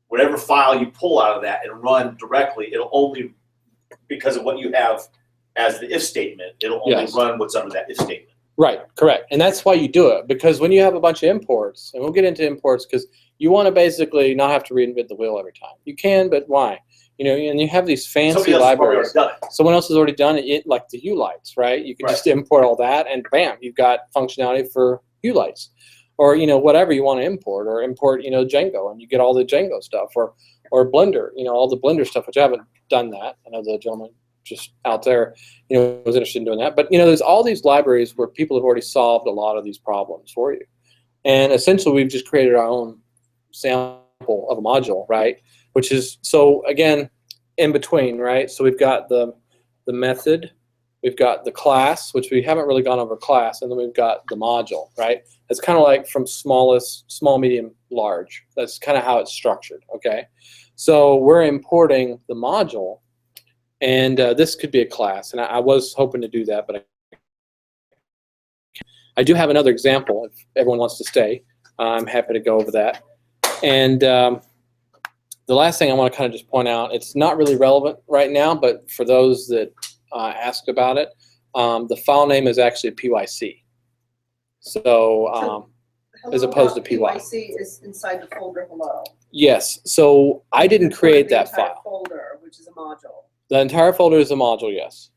whatever file you pull out of that and run directly, it'll only, because of what you have as the if statement, it'll only run what's under that if statement. Right, correct. And that's why you do it, because when you have a bunch of imports, and we'll get into imports, because you want to basically not have to reinvent the wheel every time. You can, but why? You know, and you have these fancy libraries. Someone else has already done it, like the Ulights, right? You can just import all that, and bam, you've got functionality for Ulights. Or, you know, whatever you want to import, or import, you know, Django, and you get all the Django stuff, or Blender, you know, all the Blender stuff, which I haven't done that. I know the gentleman just out there, you know, was interested in doing that. But, you know, there's all these libraries where people have already solved a lot of these problems for you. And essentially, we've just created our own sample of a module, right? Which is, so again, in between, right? So we've got the method, we've got the class, which we haven't really gone over class, and then we've got the module, right? It's kind of like from smallest, small, medium, large. That's kind of how it's structured, okay? So we're importing the module, and this could be a class, and I was hoping to do that, but I do have another example if everyone wants to stay. I'm happy to go over that. And the last thing I want to kind of just point out, it's not really relevant right now, but for those that ask about it, the file name is actually PYC. So as opposed to PY. PYC is inside the folder hello. Yes. So I didn't create that entire file. folder, which is a module. The entire folder is a module, yes.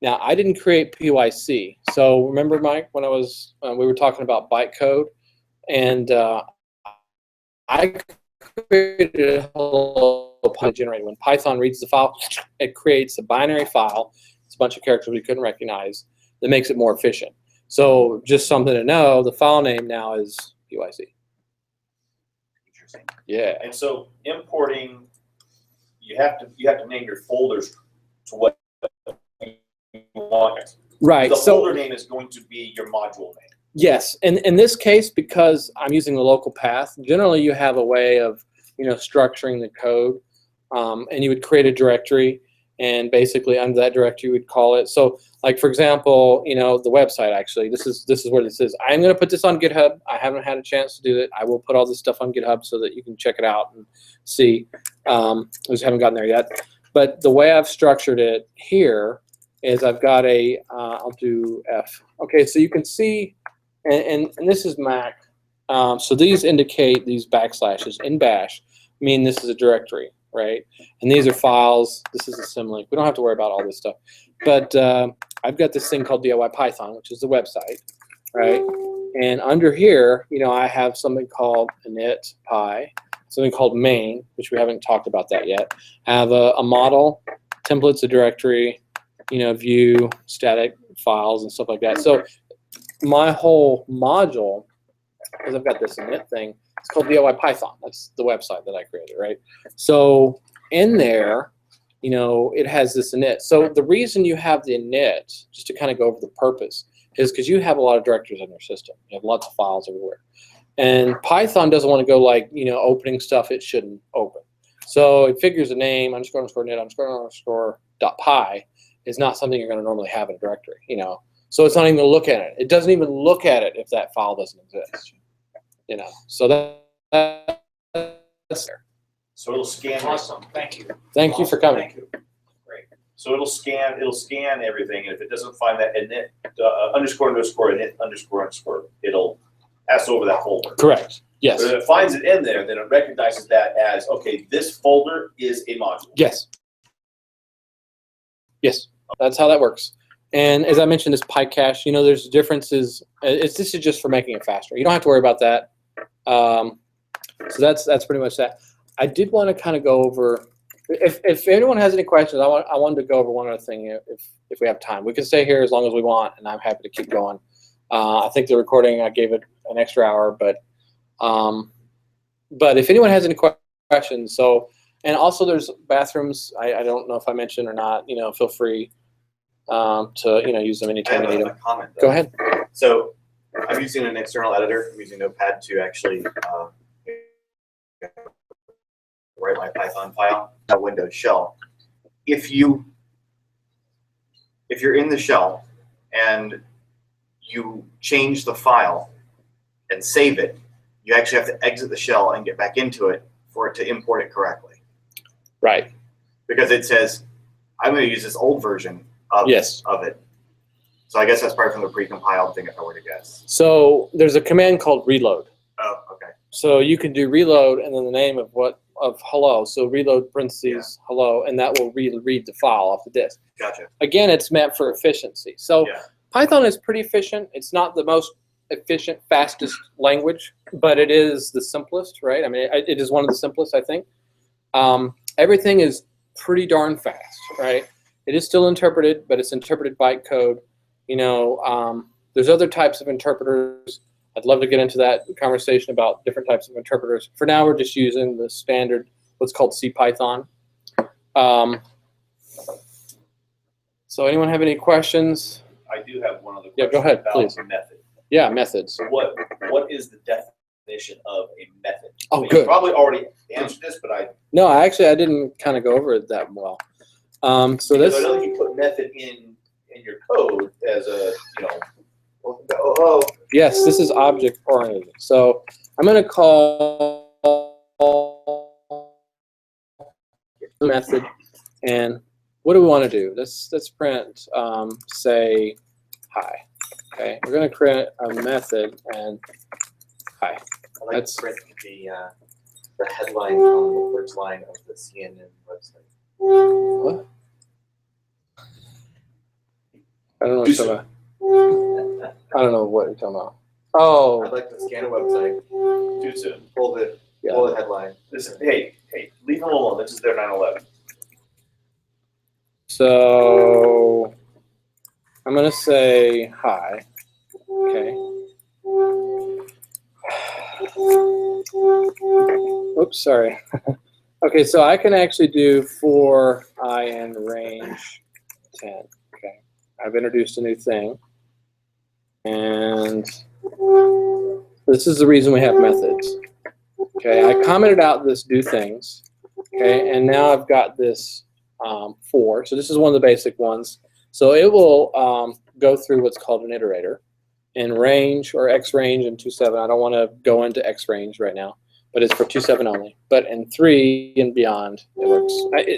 Now, I didn't create PYC. So remember, Mike, when I was we were talking about bytecode, and I created a hello generator. When Python reads the file, it creates a binary file. It's a bunch of characters we couldn't recognize. That makes it more efficient. So just something to know, the file name now is PYC. Interesting. Yeah. And so importing, you have to name your folders to what you want. Right. The So folder name is going to be your module name. yes, and in this case, because I'm using the local path, generally you have a way of, you know, structuring the code, and you would create a directory, and basically under that directory you would call it. So, like for example, you know, the website actually, this is where this is. I'm going to put this on GitHub. I haven't had a chance to do it. I will put all this stuff on GitHub so that you can check it out and see. I just haven't gotten there yet. But the way I've structured it here is I've got a, I'll do F. Okay, so you can see, and this is Mac. So these indicate these backslashes in bash mean this is a directory, right? And these are files. This is a symlink. We don't have to worry about all this stuff. But I've got this thing called diypython, which is the website, right? And under here, you know, I have something called init.py, something called main, which we haven't talked about that yet. I have a model, templates, a directory, you know, view, static files, and stuff like that. So my whole module, because I've got this init thing, it's called diypython. That's the website that I created, right? So in there, you know, it has this init. So the reason you have the init, just to kind of go over the purpose, is because you have a lot of directories in your system. You have lots of files everywhere. And Python doesn't want to go like, you know, opening stuff it shouldn't open. So it figures a name, underscore init, underscore .py is not something you're going to normally have in a directory, you know. So it's not even going to look at it. It doesn't even look at it if that file doesn't exist, you know. So that's there. So it'll scan. Awesome, thank you. Thank you for coming. Thank you. Great. So it'll scan everything, and if it doesn't find that init underscore init underscore, it'll pass over that folder. Correct. Yes. But if it finds it in there, then it recognizes that as, okay, this folder is a module. Yes. Yes. That's how that works. And as I mentioned, this PyCache, you know, there's differences. This is just for making it faster. You don't have to worry about that. So that's pretty much that. I did want to kind of go over, if anyone has any questions, I wanted to go over one other thing if we have time. We can stay here as long as we want, and I'm happy to keep going. I think the recording, I gave it an extra hour, but if anyone has any questions, so And also there's bathrooms. I don't know if I mentioned or not. Feel free to use them I anytime have you need a them. comment. Though. Go ahead. So I'm using an external editor. I'm using Notepad to actually write my Python file. A Windows shell. If you're in the shell and you change the file and save it, you actually have to exit the shell and get back into it for it to import it correctly. Right. Because it says, I'm going to use this old version of it. So I guess that's probably from the precompiled thing if I were to guess. So there's a command called reload. Oh, okay. So you can do reload and then the name of hello. So reload parentheses hello, and that will read the file off the disk. Gotcha. Again, it's meant for efficiency. So Python is pretty efficient. It's not the most efficient, fastest language, but it is the simplest, right? I mean, it is one of the simplest, I think. Everything is pretty darn fast, right? It is still interpreted, but it's interpreted bytecode. There's other types of interpreters. I'd love to get into that conversation about different types of interpreters. For now, we're just using the standard, what's called CPython. So anyone have any questions? I do have one other question. Yeah, go ahead, about please. Method. Yeah, methods. What is the definition of a method? Oh, You good. probably already answered this, but I No, I didn't kind of go over it that well. So because this. I know you put method in your code as a Yes, this is object oriented. So I'm going to call the method, and what do we want to do? Let's print say hi. Okay, we're going to create a method and hi. I like to print the headline on the first line of the CNN website. What? I don't know what you're talking about. I don't know what you're talking about. Oh. I'd like to scan a website. Too soon. Pull the headline. Listen, hey, leave them alone. This is their 9/11. So I'm going to say hi. Okay. Oops, sorry. Okay, so I can actually do for I in range 10. Okay. I've introduced a new thing. And this is the reason we have methods. Okay, I commented out this do things. Okay, and now I've got this for. So this is one of the basic ones. So it will go through what's called an iterator in range or X range and 2.7. I don't want to go into X range right now, but it's for 2.7 only. But in 3 and beyond, it works.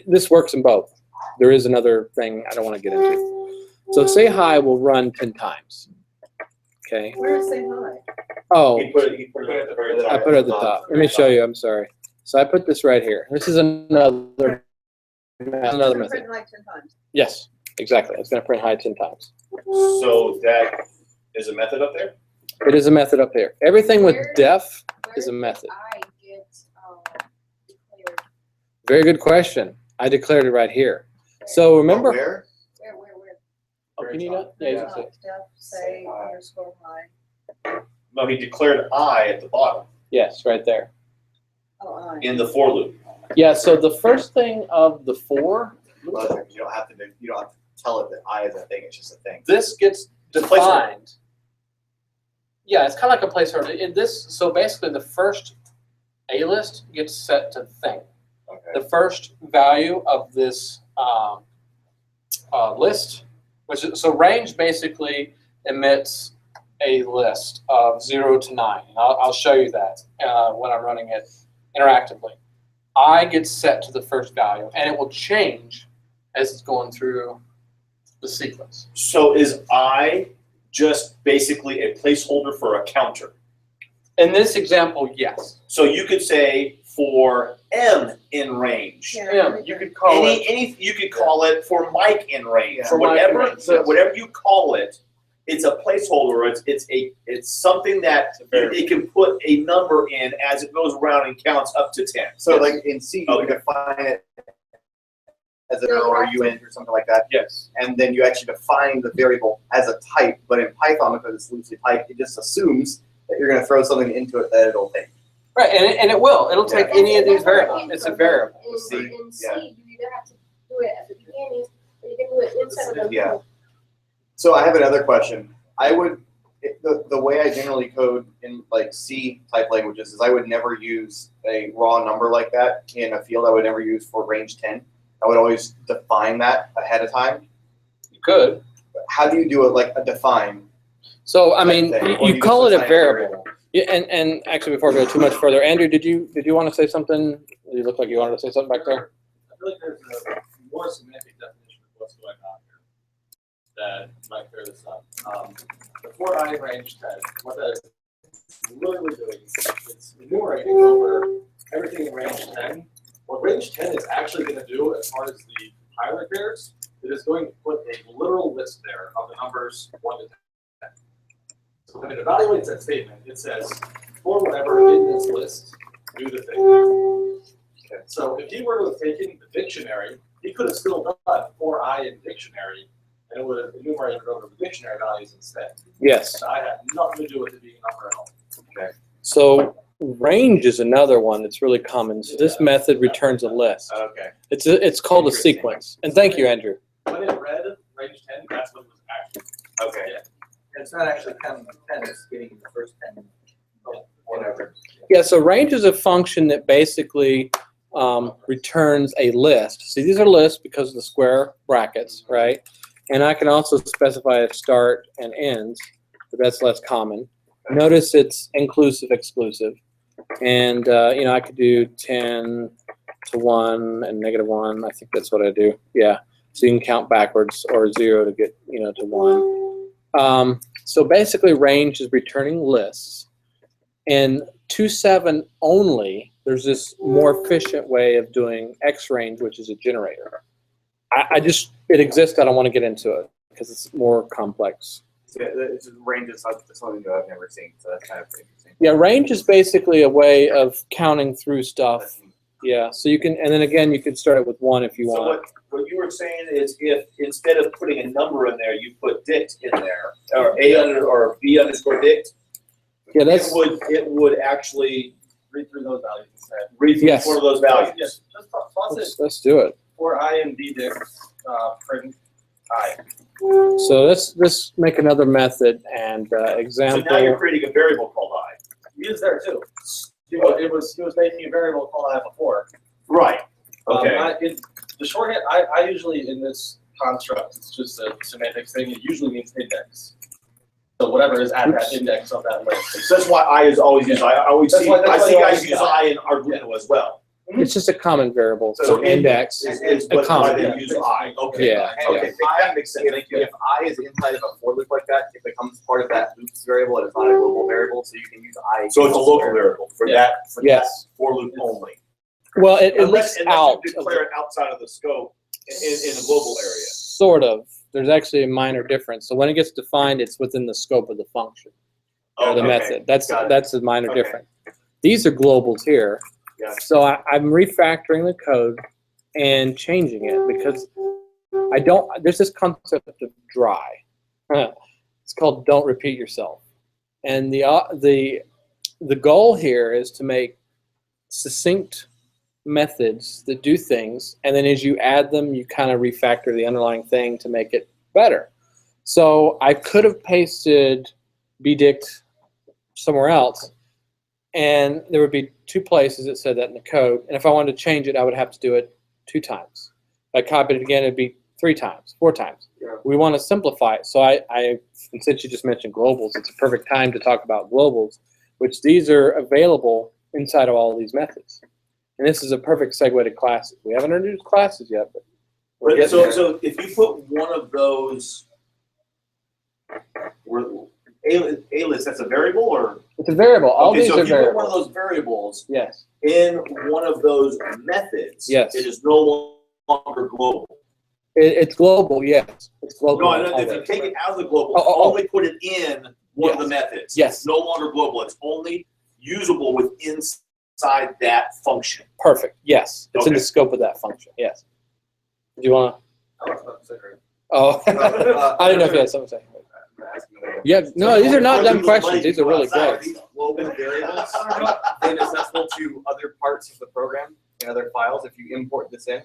This works in both. There is another thing I don't want to get into. So say hi will run 10 times. Okay. Where is say hi? Oh, He put it at the very top. I put it at the top. Let me show you. I'm sorry. So I put this right here. This is another method. Print like 10 times. Yes, exactly. It's going to print hi 10 times. So that is a method up there? It is a method up there. Everything with def is a Where method. did I get declared? Very good question. I declared it right here. So remember. Where? Where? Oh, can you not? Yeah, you can see it. Def, say underscore hi. No, he declared I at the bottom Yes, right there. Oh, I. in the for loop. Yeah, so the first thing of the for, Logic. You don't have to tell it that I is a thing. It's just a thing. this gets defined. Yeah, it's kind of like a placeholder. In this, so basically the first A list gets set to thing. Okay. The first value of this list, which is, so range basically emits a list of 0 to 9. And I'll show you that when I'm running it interactively. I gets set to the first value, and it will change as it's going through the sequence. So is I just basically a placeholder for a counter? In this example, yes. So you could say for M in range. Yeah, you could call it. You could call it for Mike in range. Yeah, For Mike in whatever range, yes. whatever you call it, it's a placeholder. It's something that it can put a number in as it goes around and counts up to 10. So like in C, you define it as an or uint or something like that. Yes. And then you actually define the variable as a type. But in Python, because it's loosely typed, it just assumes that you're going to throw something into it that it'll take. Right, and it will. It'll take any of these variables. It's a variable. In C, C, yeah. you either have to do it at the beginning, or you can do it inside of the Yeah. So I have another question. The way I generally code in like C type languages is I would never use a raw number like that in a field I would never use for range 10. I would always define that ahead of time. You could. How do you do it like a define? So I mean, thing, or you you call just it a assign variable. Yeah, and actually, before I go too much further, Andrew, did you want to say something? You look like you wanted to say something back there. I feel like there's a more semantic definition of what's going on here that might clear this up. The for I in range 10, what that is literally doing is enumerating over everything in range 10. What range 10 is actually going to do as far as the compiler cares, it is going to put a literal list there of the numbers 1 to 10. So when it evaluates that statement, it says, for whatever in this list, do the thing. Okay. So if he were to have taken the dictionary, he could have still done for I in dictionary, and it would have enumerated over the dictionary values instead. Yes. I had nothing to do with it being a number at all. Okay. So range is another one that's really common. So this method returns a list. Okay. It's called a sequence. And thank you, Andrew. When it read range 10, that's what it was actually. Okay. Yeah. It's not actually counting the 10, it's getting the first 10. Whatever. Yeah, so range is a function that basically returns a list. See, these are lists because of the square brackets, right? And I can also specify a start and ends, but that's less common. Notice it's inclusive, exclusive. And, you know, I could do 10 to 1 and -1. I think that's what I do. Yeah. So you can count backwards or 0 to get, you know, to 1. So basically range is returning lists. In 2.7 only, there's this more efficient way of doing xrange, which is a generator. It exists. I don't want to get into it because it's more complex. So it's just range is something that I've never seen, so that's kind of interesting. Yeah, range is basically a way of counting through stuff. Yeah, so you can, and then again, you can start it with 1 if you So want. what you were saying is if instead of putting a number in there, you put dict in there, or or b underscore dict, Yeah, that's it would actually Read through those values instead. read through Yes. one of those values. Yes, just toss it let's do it. for I and b dict, print I. So let's make another method and So example. now you're creating a variable called I. He is there too. He was making a variable called I before. Right. Okay. The shorthand, I usually in this construct, it's just a semantics thing. It usually means index. So whatever is at that index of that list. So that's why I is always used. I always That's see why- that's I why see you guys always use use I in Arduino as well. It's just a common variable. So So index is a why common. they use I. Okay. Yeah. Okay. That makes sense. Thank you. If I is inside of a for loop like that, it becomes part of that loops variable. It's not a global variable, so you can use I. So it's a local variable for that Yes. for loop only. Well, it Unless leaks out. you declare it outside of the scope in the global area. Sort of. There's actually a minor difference. So when it gets defined, it's within the scope of the function or the Okay. method. That's Got it. that's a minor Okay. difference. These are globals here. Yeah. So I'm refactoring the code and changing it because there's this concept of dry. It's called don't repeat yourself. And the goal here is to make succinct methods that do things, and then as you add them, you kind of refactor the underlying thing to make it better. So I could have pasted bdict somewhere else, and there would be 2 places that said that in the code, and if I wanted to change it, I would have to do it 2 times. If I copied it again, it'd be 3 times, 4 times. Yeah. We want to simplify it. So and since you just mentioned globals, it's a perfect time to talk about globals, which these are available inside of all of these methods. And this is a perfect segue to classes. We haven't introduced classes yet, but we're But getting there. so if you put one of those, a list, that's a variable, or it's a variable. All okay, these so are if you put one of variables. those variables Yes. in one of those methods, Yes. it is no longer global. It's global, yes. It's global. No, I know, if you take it out of the global, only put it in one of the methods. Yes. It's no longer global. It's only usable within inside that function. Perfect. Yes. It's in the Okay. scope of that function. Yes. Do you want to? I was about to say, right? Oh, I didn't know if you had something to say. Yeah, no, these are not dumb questions. These are really good. These global variables inaccessible to other parts of the program and other files if you import this in?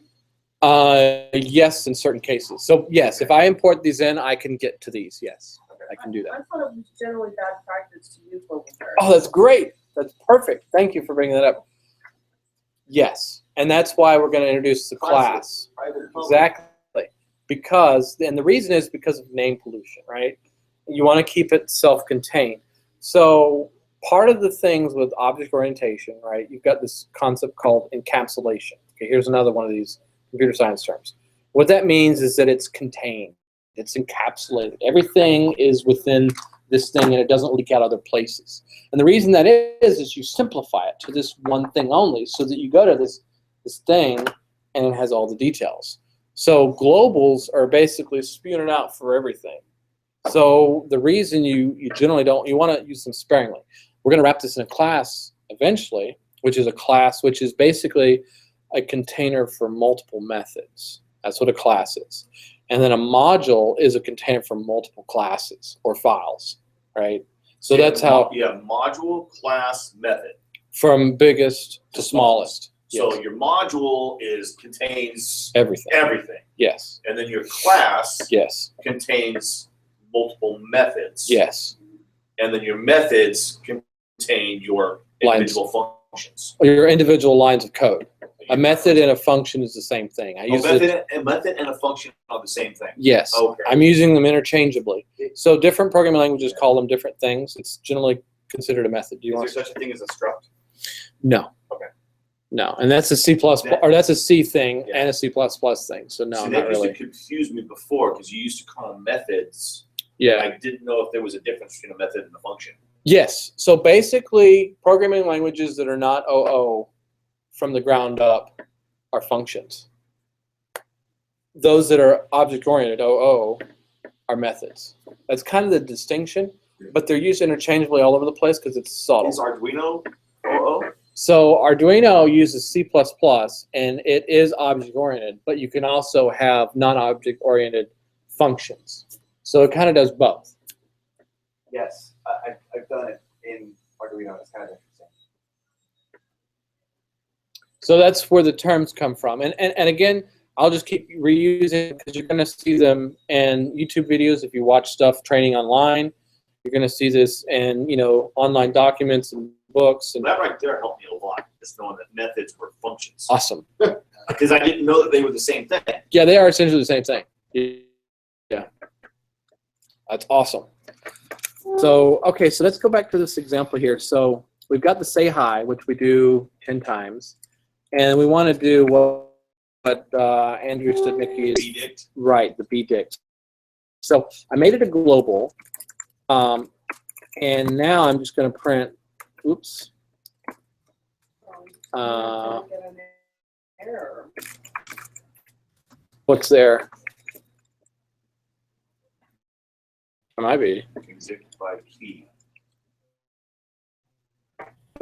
Yes, in certain cases. So yes, if I import these in, I can get to these. Yes, I can do that. I thought it was generally bad practice to use global variables. Oh, that's great. That's perfect. Thank you for bringing that up. Yes, and that's why we're going to introduce the class. Exactly. Because, and the reason is because of name pollution, right? You want to keep it self-contained. So part of the things with object orientation, right, you've got this concept called encapsulation. Okay, here's another one of these computer science terms. What that means is that it's contained. It's encapsulated. Everything is within this thing and it doesn't leak out other places. And the reason that is you simplify it to this one thing only so that you go to this thing and it has all the details. So globals are basically spewing it out for everything. So the reason you generally don't, you want to use them sparingly. We're going to wrap this in a class eventually, which is a class which is basically a container for multiple methods. That's what a class is. And then a module is a container for multiple classes or files, right? So that's how. Yeah, module, class, method. From biggest to smallest. So Yes. your module contains Everything. everything. Yes. And then your class Yes. contains multiple methods. Yes. And then your methods contain your individual functions. Your individual lines of code. A method and a function is the same thing. I use A method and a function are the same thing. Yes. Okay. I'm using them interchangeably. So different programming languages call them different things. It's generally considered a method. Do you want Is there such a thing as a struct? No. Okay. No, and that's a C++, or that's a C thing and a C++ thing. So no, See, not that used really. to confuse me before because you used to call them methods. Yeah. I didn't know if there was a difference between a method and a function. Yes. So basically, programming languages that are not OO from the ground up are functions. Those that are object-oriented, OO, are methods. That's kind of the distinction, but they're used interchangeably all over the place because it's subtle. Is Arduino OO? So Arduino uses C++, and it is object-oriented, but you can also have non-object-oriented functions. So it kind of does both. Yes, I've done it in Arduino. It's kind of interesting. So that's where the terms come from. And again, I'll just keep reusing because you're going to see them in YouTube videos. If you watch stuff training online, you're going to see this in online documents and books. And that right there helped me a lot, just knowing that methods were functions. Awesome. Because I didn't know that they were the same thing. Yeah, they are essentially the same thing. Yeah. That's awesome. So, okay, so let's go back to this example here. So we've got the say hi, which we do 10 times. And we want to do what Andrew Studnicki is. Bdict. Right, the bdict. So I made it a global. And now I'm just going to print, oops. What's there? It might be. Exit by key.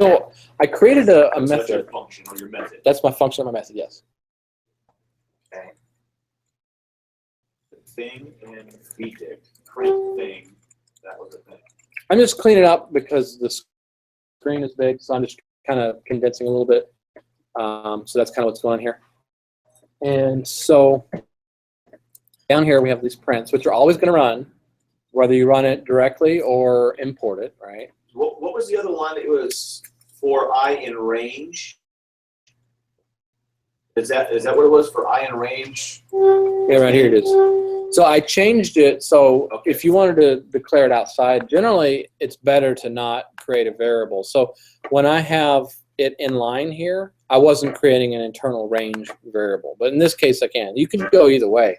So I created a So that's your method. function or your method. That's my function of my method, yes. Okay. The thing in bdict, print thing, that was a thing. I'm just cleaning up because the screen is big, so I'm just kind of condensing a little bit. So that's kind of what's going on here. And so down here we have these prints, which are always going to run, whether you run it directly or import it, right? What was the other line that was for I in range? Is that what it was for I in range? Yeah, right here it is. So I changed it. So if you wanted to declare it outside, generally it's better to not create a variable. So when I have it in line here, I wasn't creating an internal range variable. But in this case, I can. You can go either way.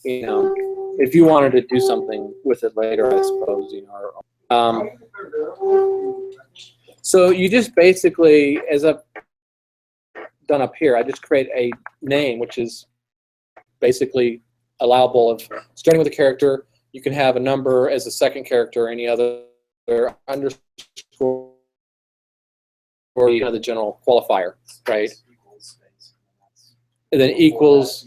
If you wanted to do something with it later, I suppose. So you just basically, as I've done up here, I just create a name, which is basically allowable of starting with a character. You can have a number as a second character, or any other underscore, or the general qualifier, right? And then equals.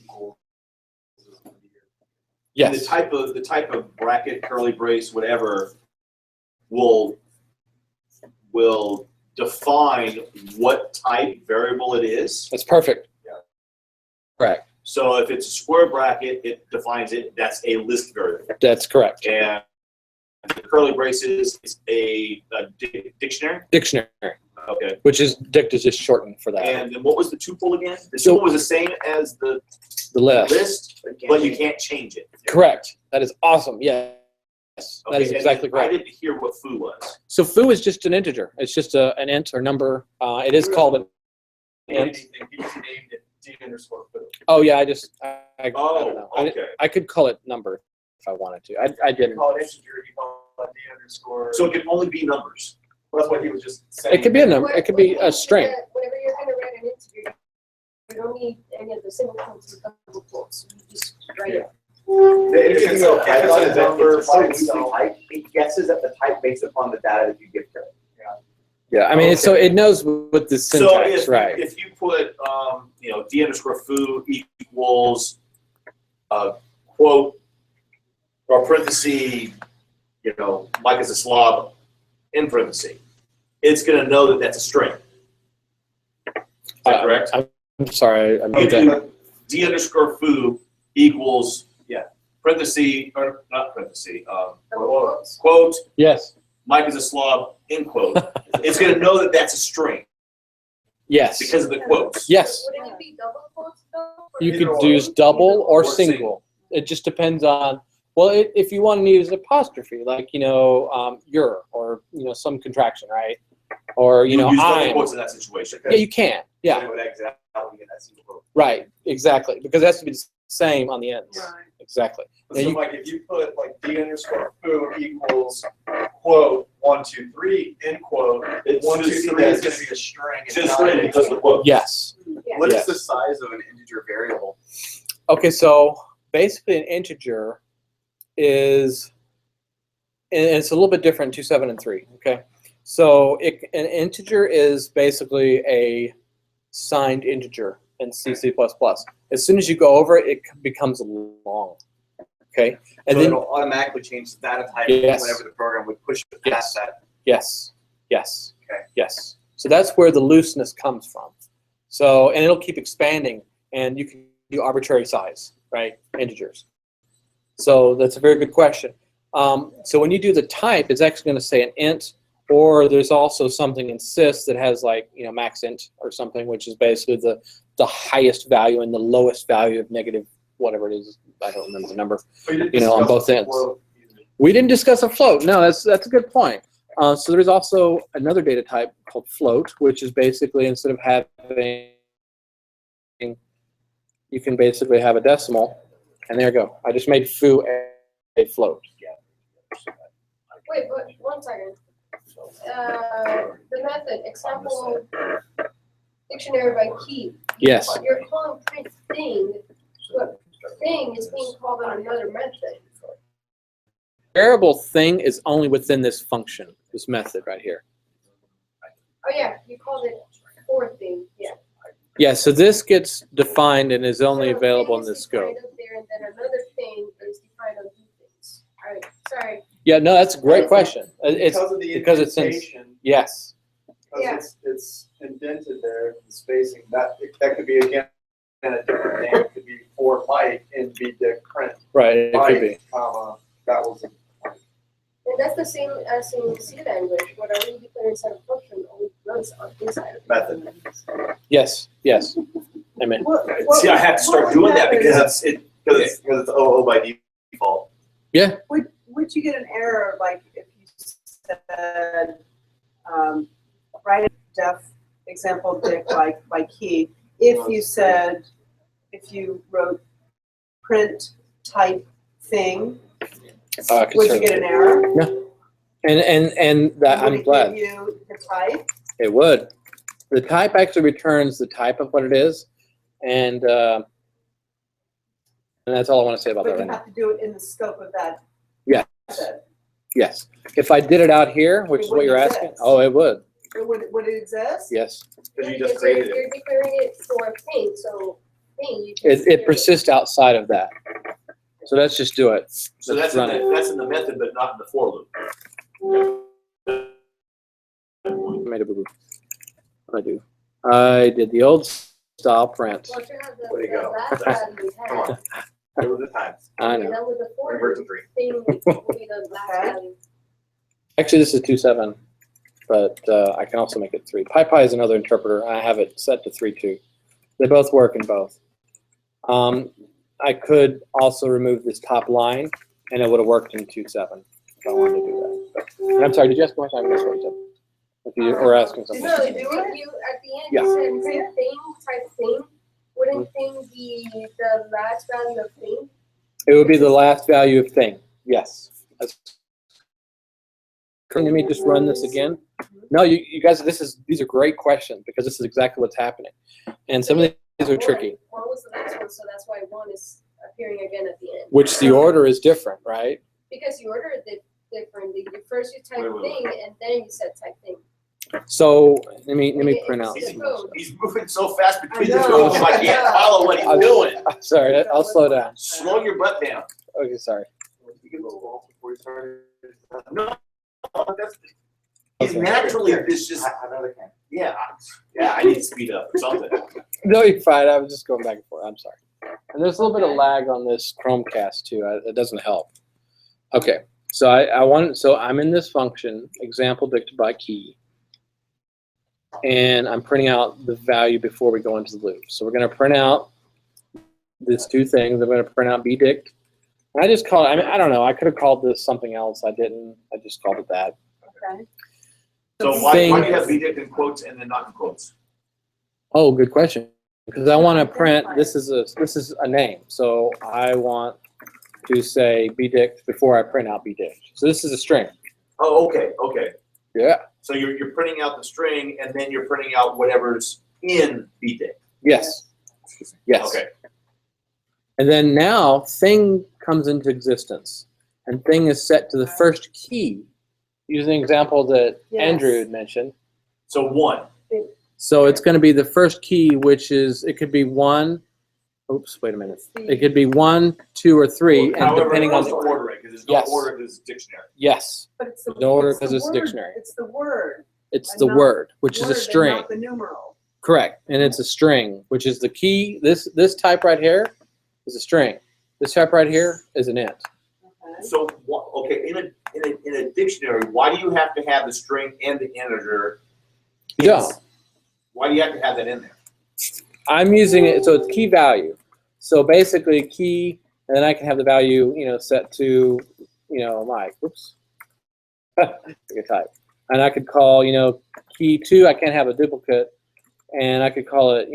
And Yes. the type of bracket, curly brace, whatever, will define what type variable it is. That's perfect. Yeah. Correct. So if it's a square bracket, it defines it. That's a list variable. That's correct. And the curly braces is a dictionary. Dictionary. Okay. Which is dict is just shortened for that. And then what was the tuple again? The So- tuple was the same as the list. but you can't change it. Correct. That is awesome. Yes. That is Okay, exactly I correct. didn't hear what foo was. So foo is just an integer. It's just an int or number. It is called an int. Anything, he just named it d_foo. Oh yeah, I don't Oh, know. okay. I could call it number if I wanted to. I You didn't. call it integer, you call it d_. So it can only be numbers. That's what he was just saying. It could be a number. It could be a string. Whenever you're gonna write an integer, you don't need any of the single quotes or double quotes. You just write it. The interesting thing about Python is that number it's so by loosely itself. typed, it guesses at the type based upon the data that you give to it. Yeah, I mean, so it knows what the So syntax, right? if you put d_foo equals quote or parenthesis, Mike is a slob in parenthesis, it's going to know that that's a string. Is that correct? I'm sorry. I made If that. you d_foo equals parenthesis or not parenthesis quote Yes. Mike is a slob end quote. It's going to know that that's a string Yes. because of the quotes. Yes. Wouldn't it be double quotes though? You Either could or. use double or Or single. single. It just depends on. Well, if you want to use apostrophe, like your or some contraction, right? Or You use double I'm. quotes in that situation. Yeah, you can. Yeah. Then it would exit out and get that single quote. Right. Exactly. Because it has to be the same on the ends. Right. Exactly. So Now you- like if you put like d_foo equals quote 1, 2, 3 end quote, It's 1, 2, just 3 is that- going to be a string. It's just string because of the quote. Yes. Yeah. What is Yes. the size of an integer variable? Okay, so basically an integer is, and it's a little bit different in 2, 7, and 3, okay? So an integer is basically a signed integer in C++. As soon as you go over it, it becomes long, okay? And So then, it'll automatically change the data type Yes. whenever the program would push it Yes. past that. yes, Okay. yes. So that's where the looseness comes from. So, and it'll keep expanding, and you can do arbitrary size, right, integers. So that's a very good question. So when you do the type, it's actually going to say an int, or there's also something in sys that has like max int or something, which is basically the highest value and the lowest value of negative whatever it is. I don't remember the number. On both ends. We didn't discuss a float. No, that's a good point. So there's also another data type called float, which is basically instead of having, you can basically have a decimal, and there you go. I just made foo a float. Wait, but 1 second. The method, example, dictionary by key. Yes. You're calling print thing, but thing is being called on another method. Variable thing is only within this function, this method right here. Oh yeah, you called it for thing, yeah. Yeah, so this gets defined and is only So available in thing the is scope. defined up there, and then another thing is defined on two things. All right, sorry. Yeah, no, that's a great question. It's because of the because it's in, indentation, yes, because Yeah. it's indented there, the spacing, that could be again a different name. It could be for Mike and be Dick print. right, it could be. Mike, comma, that was And that's the same as in C language, whatever you declare inside a function only runs on inside of Method. Yes, yes. Amen. See, I have to start doing that because it's OO by default. Yeah. Would you get an error like if you said, write a def example dict by key? If you said, if you wrote print type thing, would you get an error? No. And that, Would I'm it glad. give you the type? It would. The type actually returns the type of what it is, and that's all I want to say about that But right you now. have to do it in the scope of that. Yes. method. Yes. If I did it out here, which It is what you're wouldn't asking, exist. oh, it would. Would it exist? Yes. Because you Because just created you're it. declaring it for thing, so thing you just It declare persists outside of that. So let's just do it. So Let's that's run it. that's in the method, but not in the for loop. Made a boo-boo. What did I do? I did the old style print. Well, if you have the, Way to the go. last value we Come on. had, There was the times. I and know. then with the four Revert to 3. thing will be the last value. Actually, this is 2.7, but I can also make it 3. PyPy is another interpreter. I have it set to 3.2. They both work in both. I could also remove this top line, and it would have worked in 2.7 if I wanted to do that. And I'm sorry, did you ask a question? I missed what you said. If you were asking something. No, you at the end Yeah. you said same thing, type thing. Wouldn't thing be the last value of thing? It would be the last value of thing. Yes. Let me just run this again. No, you guys, these are great questions because this is exactly what's happening. And some of these are tricky. One was the last one, so that's why one is appearing again at the end. Which the order is different, right? Because you ordered it differently. First you type Wait, wait, thing, and then you said type thing. So let me print out. It's the code. He's moving so fast between the I two know. of them, I can't follow what he's doing. I'm sorry, I'll slow down. Slow your butt down. Okay, sorry. No, that's, he's naturally, it's just, yeah, I need to speed up or something. No, you're fine. I was just going back and forth. I'm sorry. And there's a little bit of lag on this Chromecast too. It doesn't help. Okay, so I'm in this function, example dicted by key, and I'm printing out the value before we go into the loop. So we're going to print out these two things. I'm going to print out bdict. And I just call it, I don't know, I could have called this something else. I didn't. I just called it that. Okay. So why do you have bdict in quotes and then not in quotes? Oh, good question. Because I want to print, this is a name. So I want to say bdict before I print out bdict. So this is a string. Oh, okay, okay. Yeah. So you're printing out the string and then you're printing out whatever's in bdict. Yes. Yes. Okay. And then now thing comes into existence. And thing is set to the first key, using the example that Andrew had mentioned. So 1. So it's going to be the first key, which is, it could be 1. Oops, wait a minute. It could be 1, 2, or 3, and However, depending on to the order it, because there's no Yes. order because it's dictionary. Yes. But it's the, No order it's the because it's word- dictionary. It's the word. It's and the not- word, which is word a and string. not the numeral. Correct. And it's a string, which is the key. This type right here is a string. This type right here is an int. Okay. So, okay, in a dictionary, why do you have to have the string and the integer? Yeah. Why do you have to have that in there? I'm using it, so it's key value. So basically key, and then I can have the value, set to, Mike. Whoops. I could type. And I could call, key 2, I can't have a duplicate, and I could call it,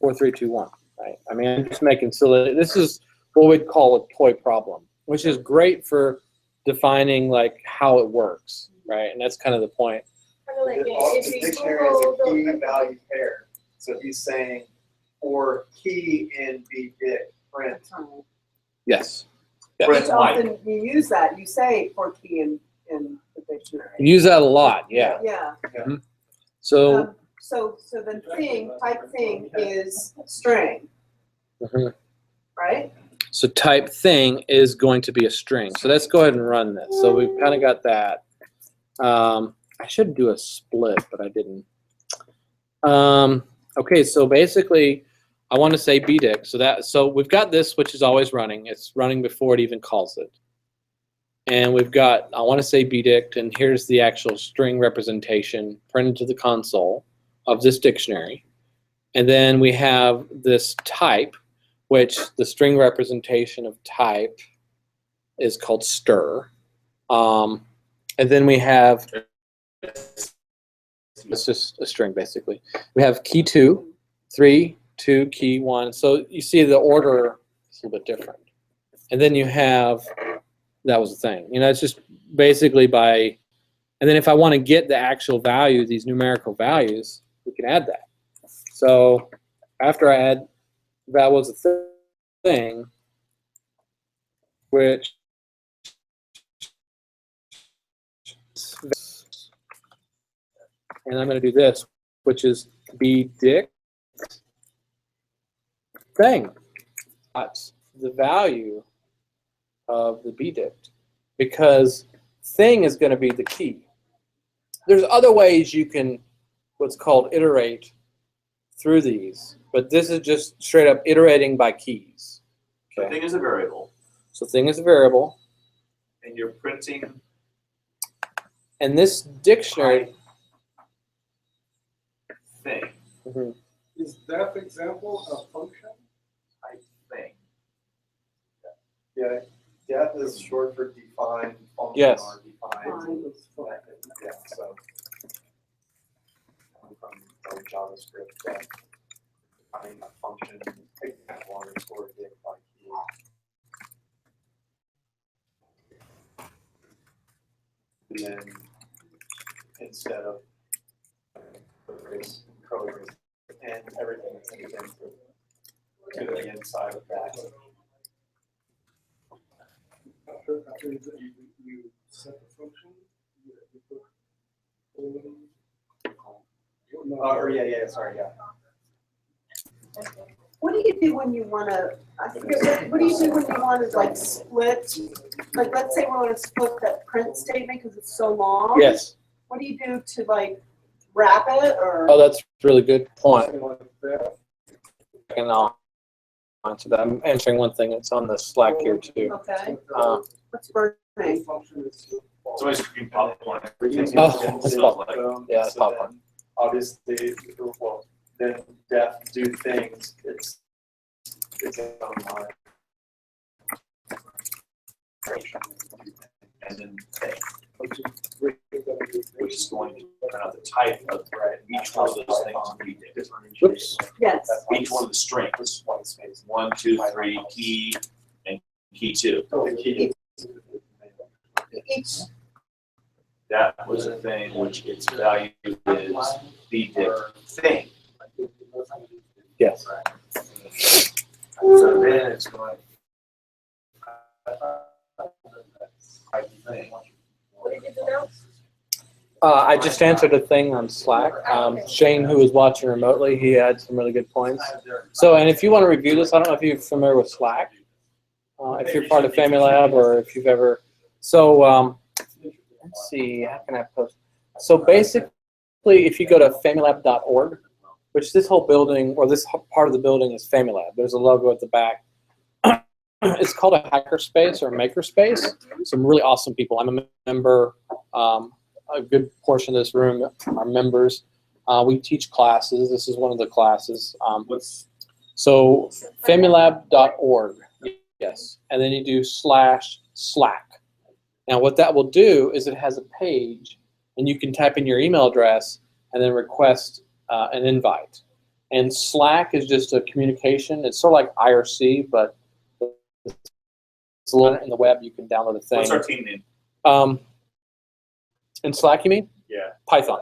4321, right? I mean, I'm just making silly, this is what we'd call a toy problem, which is great for defining like how it works, right? And that's kind of the point. Kind of like The if you dictionary is a key Google value pair. So he's saying for key in bdict print. Yes. Which often you use that. You say for key in the dictionary. You use that a lot, yeah. Yeah. Mm-hmm. So, So then type thing is string, mhm. right? So type thing is going to be a string. So let's go ahead and run this. So we've kind of got that. I should do a split, but I didn't. Okay, so basically, I want to say bdict. So we've got this, which is always running. It's running before it even calls it. And we've got, I want to say bdict, and here's the actual string representation printed to the console of this dictionary. And then we have this type, which the string representation of type is called stir. And then we have, it's just a string basically. We have key 2, 3, 2, key 1. So you see the order is a little bit different. And then you have, that was the thing. It's just basically by, and then if I want to get the actual value, these numerical values, we can add that. So after I add, that was a thing, which and I'm going to do this, which is bdict thing. the value of the bdict, because thing is going to be the key. There's other ways you can what's called iterate through these, but this is just straight up iterating by keys. The thing is a variable. So thing is a variable. And you're printing. And this dictionary Thing. Is that example a function? I think. Yeah, def is short for defined function Yes. or defined. Yeah, so. From JavaScript, defining a function, example underscore dict by key. And then instead of this code and everything is again to the inside of that. After you set the function, Or yeah, sorry, yeah. What do you do when you want to, I forget, what do you do when you want to like split, like let's say we want to split that print statement because it's so long? Yes. What do you do to like wrap it or? Oh, that's a really good point. And I'll answer that. I'm answering one thing that's on the Slack here too. Okay. What's burning? It's always cooking popcorn. Oh, that's popcorn. Yeah, it's So popcorn. then, obviously, well, then def do things, it's online. And then thing. Which is going to print out the type of each one of those things. We did. Whoops. Yes. Each one of the strings. 1, 2, 3, key, and key 2. Each. That was a thing which its value is bdict thing. Yes. So then it's going thing. What did you do now? I just answered a thing on Slack. Shane, who was watching remotely, he had some really good points. So, and if you want to review this, I don't know if you're familiar with Slack, if you're part of FamilyLab or if you've ever. So, let's see, how can I post? So basically, if you go to familylab.org, which this whole building, or this part of the building is FamilyLab. There's a logo at the back. It's called a hackerspace or makerspace. Some really awesome people. I'm a member. A good portion of this room are members. We teach classes. This is one of the classes. So familylab.org, yes. And then you do /Slack. Now what that will do is it has a page, and you can type in your email address and then request an invite. And Slack is just a communication. It's sort of like IRC, but it's a little in the web. You can download a thing. What's our team name? In Slack, you mean? Yeah. Python.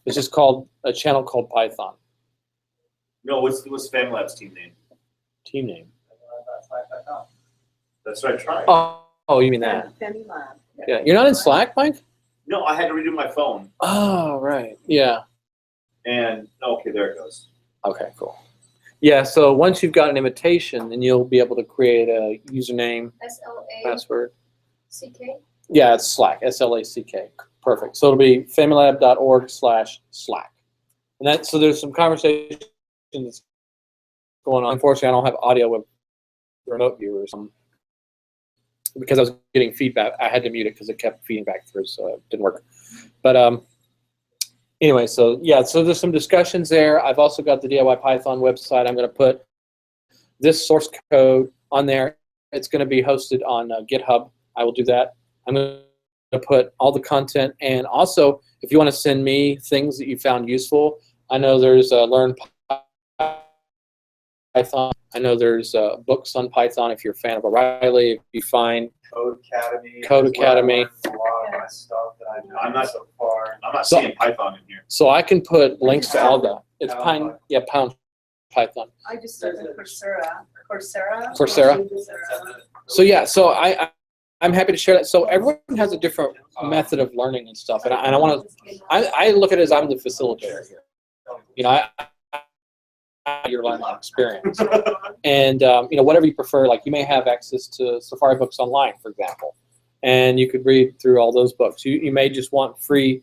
It's just called a channel called Python. No, what's FamilyLab's team name? Team name. That's what I tried. Oh, you mean that? FamilyLab. Yeah. You're not in Slack, Mike? No, I had to redo my phone. Oh, right. Yeah. And okay, there it goes. Okay, cool. Yeah, so once you've got an invitation, then you'll be able to create a username, password. SLACK? Yeah, it's Slack, SLACK. Perfect. So it'll be familylab.org/Slack. And that, so there's some conversations going on. Unfortunately, I don't have audio with remote viewers because I was getting feedback. I had to mute it because it kept feeding back through, so it didn't work. But anyway, so yeah, so there's some discussions there. I've also got the DIY Python website. I'm going to put this source code on there. It's going to be hosted on GitHub. I will do that. I'm going to put all the content, and also if you want to send me things that you found useful, I know there's Learn Python. I know there's books on Python if you're a fan of O'Reilly. If you find Code Academy. Code Academy. A lot of my stuff that I've done I'm not so far. I'm not So- seeing Python in here. So I can put links to all that. It's Pound Python. I just said Coursera. Coursera? So yeah, so I'm happy to share that. So everyone has a different method of learning and stuff, and I want to. I look at it as I'm the facilitator here. You know, your learning experience. And you know, whatever you prefer, like you may have access to Safari books online, for example, and you could read through all those books. You may just want free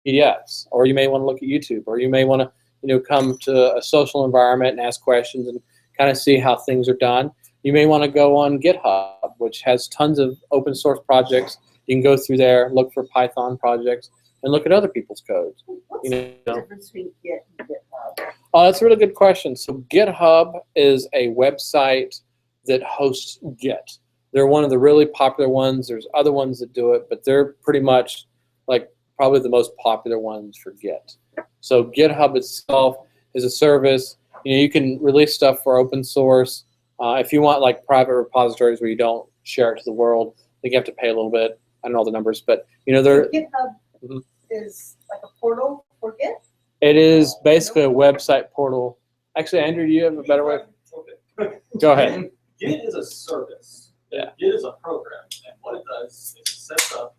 PDFs, or you may want to look at YouTube, or you may want to, you know, come to a social environment and ask questions and kind of see how things are done. You may want to go on GitHub, which has tons of open source projects. You can go through there, look for Python projects, and look at other people's codes. What's You the know. difference between Git and GitHub? Oh, that's a really good question. So GitHub is a website that hosts Git. They're one of the really popular ones. There's other ones that do it, but they're pretty much like probably the most popular ones for Git. So GitHub itself is a service. You know, you can release stuff for open source. If you want like private repositories where you don't share it to the world, I think you have to pay a little bit. I don't know all the numbers, but you know, they're. GitHub is like a portal for Git? It is basically a website portal. Actually, Andrew, do you have a better way? Go ahead. Git is a service. Yeah. Git is a program, and what it does is it sets up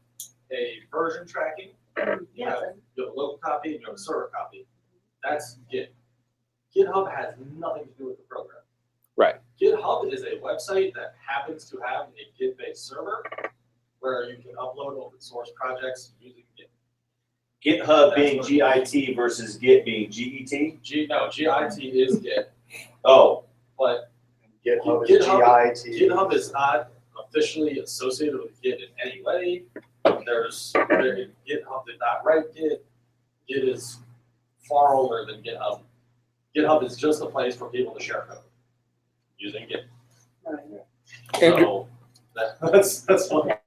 a version tracking. You have a local copy and you have a server copy. That's Git. GitHub has nothing to do with the program. Right. GitHub is a website that happens to have a Git-based server where you can upload open source projects using Git. GitHub being GIT versus Git being GET? No, GIT is Git. Oh. But GitHub is GIT. GitHub is not officially associated with Git in any way. GitHub did not write Git. Git is far older than GitHub. GitHub is just a place for people to share code using Git. So that's what.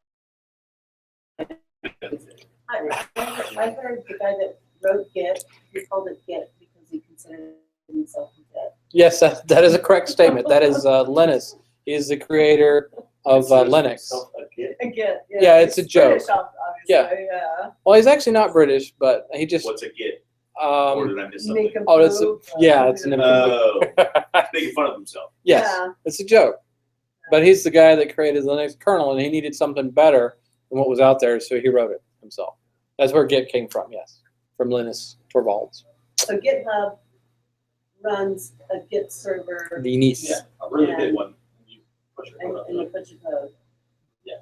I heard the guy that wrote Git, he called it Git because he considered himself a Git. Yes, that is a correct statement. That is Linus. He is the creator of Linux. A Git, Yeah, it's a joke. British, obviously, yeah. Well, he's actually not British, but he just. What's a Git? Or did I miss something? Oh, it's it's an making fun of himself. Yes, Yeah. it's a joke. But he's the guy that created the Linux kernel, and he needed something better than what was out there, so he wrote it himself. That's where Git came from, yes, from Linus Torvalds. So GitHub runs a Git server. Linus. Yeah, a really big one. You push your And code up. you put your code. Yes.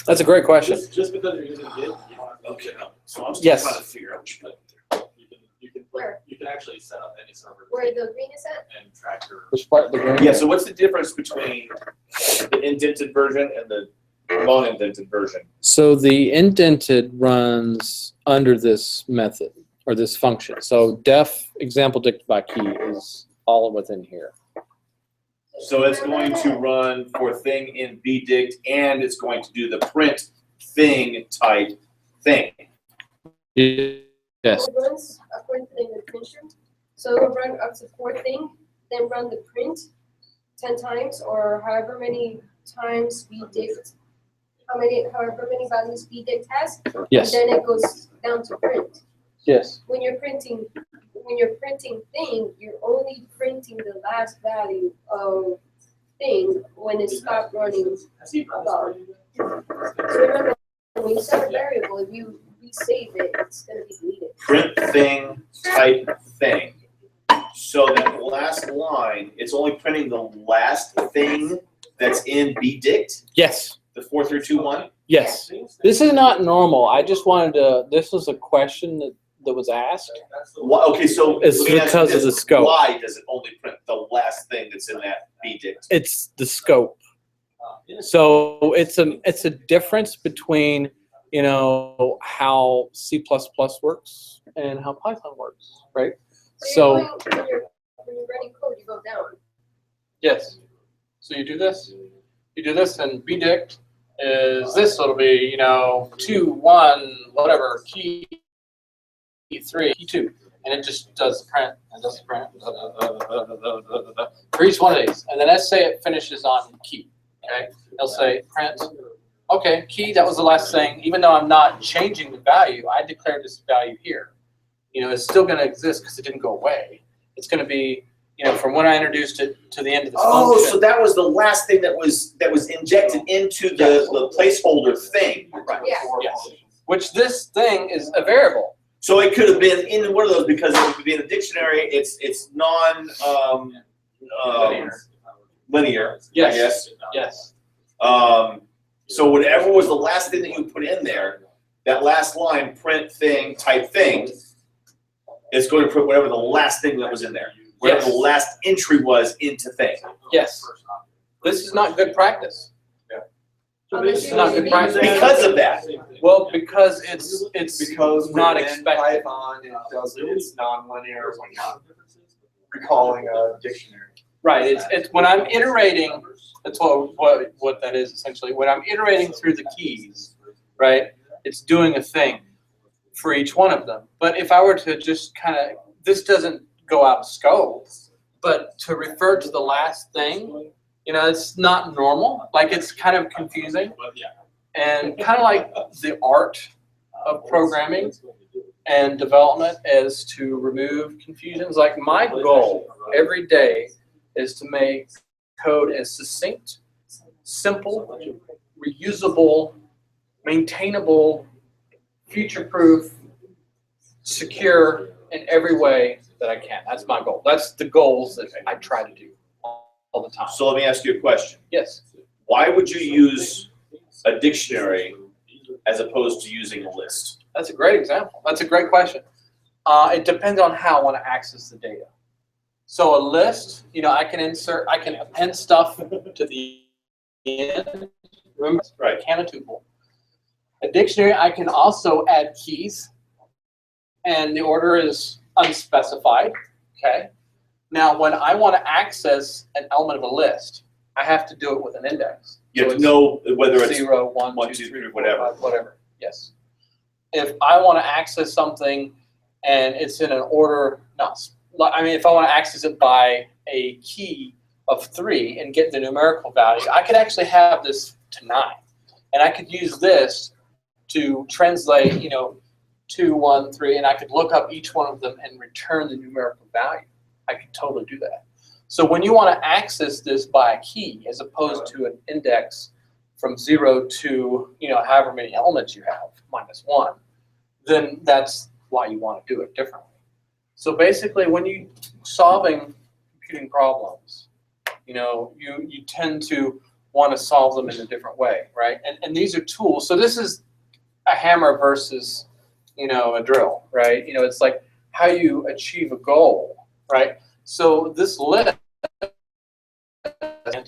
That's a great question. Just because you're using Git, you don't have to. Okay, so I'm still Yes. trying to figure out which one. You can actually set up any server Where the green is at? and track your. Which part of the green? Yeah, so what's the difference between the indented version and the non-indented version? So the indented runs under this method or this function. So def example dicted by key is all within here. So it's going to run for thing in bdict, and it's going to do the print thing type thing. Yes. It runs according to the intention. So it'll run up to 4 thing, then run the print 10 times or however many times bdict, however many values bdict has. Yes. And then it goes down to print. Yes. When you're printing thing, you're only printing the last value of thing when it stopped running above. So remember, when you set a variable, if you resave it, it's going to be deleted. Print thing type thing. So that last line, it's only printing the last thing that's in bdict? Yes. The 43211? Yes. This is not normal. I just wanted to, this was a question that was asked. Why, okay, so It's let me ask you because of this. the scope. Why does it only print the last thing that's in that bdict? It's the scope. So it's a difference between, you know, how C++ works and how Python works, right? So when you're writing code, you go down. yes. So you do this, and bdict is this. So it'll be, you know, 2, 1, whatever, key 3, key 2, and it just does the print and does the print for each one of these. And then let's say it finishes on key. Okay, it'll say print. Okay, key. That was the last thing. Even though I'm not changing the value, I declared this value here. You know, it's still going to exist because it didn't go away. It's going to be, you know, from when I introduced it to the end of the function. So that was the last thing that was injected into the placeholder thing. Yeah. Yes. Which this thing is a variable. So it could have been in one of those because it would be in a dictionary. It's non linear. Yes. I guess. Yes. So whatever was the last thing that you put in there, that last line, print thing, type thing, is going to put whatever the last thing that was in there. Whatever the last entry was into thing. Yes. This is not good practice. So this is not good practice. Because of that. Well, because it's Because not within expected. Python, it's non-linear. We're not recalling a dictionary. Right. It's when I'm iterating. That's what that is essentially. When I'm iterating through the keys, right? It's doing a thing for each one of them. But if I were to just kind of, this doesn't go out of scope, but to refer to the last thing, you know, it's not normal. Like it's kind of confusing, and kind of like the art of programming and development is to remove confusions. Like my goal every day is to make code as succinct, simple, reusable, maintainable, future-proof, secure in every way that I can. That's my goal. That's the goals that I try to do all the time. So let me ask you a question. Yes. Why would you use a dictionary as opposed to using a list? That's a great example. That's a great question. It depends on how I want to access the data. So a list, you know, I can append stuff to the end. Remember, right? Can of tuple. A dictionary, I can also add keys, and the order is unspecified. Okay. Now, when I want to access an element of a list, I have to do it with an index. You have to know whether it's 0, 1, 1, 2, 3, whatever. Whatever. Yes. If I want to access something and it's in an order, if I want to access it by a key of 3 and get the numerical value, I could actually have this to 9, and I could use this to translate, 2, 1, 3, and I could look up each one of them and return the numerical value. I could totally do that. So when you want to access this by a key as opposed to an index from 0 to however many elements you have, -1, then that's why you want to do it differently. So basically, when you're solving computing problems, you tend to want to solve them in a different way, right? And these are tools. So this is a hammer versus, a drill, right? It's like how you achieve a goal, right? So this list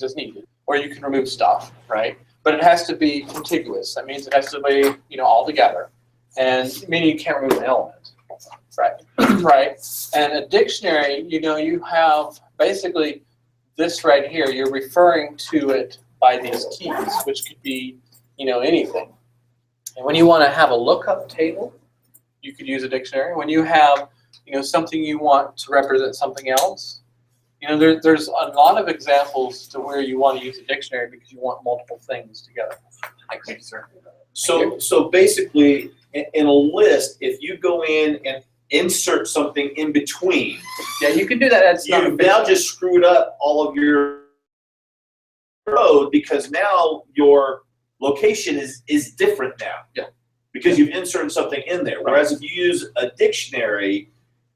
is needed, or you can remove stuff, right? But it has to be contiguous. That means it has to be, all together, and meaning you can't remove an element, right? Right. And a dictionary, you have basically this right here. You're referring to it by these keys, which could be, anything. And when you want to have a lookup table, you could use a dictionary. When you have, something you want to represent something else, there's a lot of examples to where you want to use a dictionary because you want multiple things together. Thank you, sir. So basically, in a list, if you go in and insert something in between, yeah, you can do that. You've now just screwed up all of your code because now your location is different now. Yeah. Because you've inserted something in there. Whereas if you use a dictionary,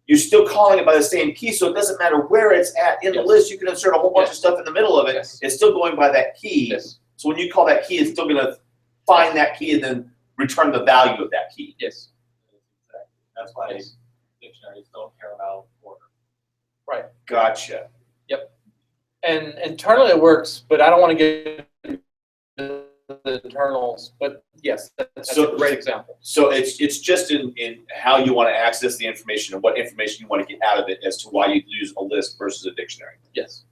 you're still calling it by the same key, so it doesn't matter where it's at in the list. You can insert a whole bunch of stuff in the middle of it. It's still going by that key. Yes. So when you call that key, it's still going to find that key and then return the value of that key. Yes. That's why dictionaries don't care about order. Right. Gotcha. Yep. And internally it works, but I don't want to get into the internals. But yes, that's a great example. So it's just in how you want to access the information and what information you want to get out of it as to why you use a list versus a dictionary. Yes.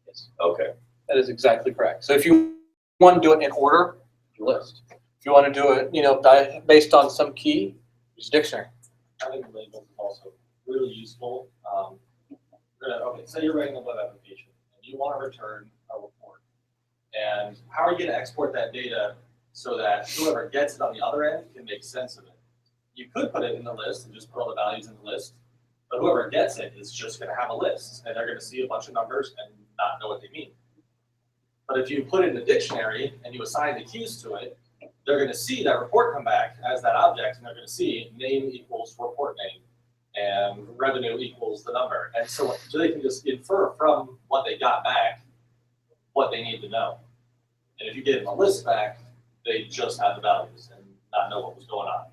Yes. Okay. That is exactly correct. So if you want to do it in order, you list. If you want to do it, based on some key, use a dictionary. I think labels is also really useful. Say you're writing a web application and you want to return a report. And how are you going to export that data so that whoever gets it on the other end can make sense of it? You could put it in the list and just put all the values in the list, but whoever gets it is just going to have a list, and they're going to see a bunch of numbers and not know what they mean. But if you put it in a dictionary and you assign the keys to it, they're going to see that report come back as that object, and they're going to see name equals report name, and revenue equals the number. And so they can just infer from what they got back what they need to know. And if you get them a list back, they just have the values and not know what was going on.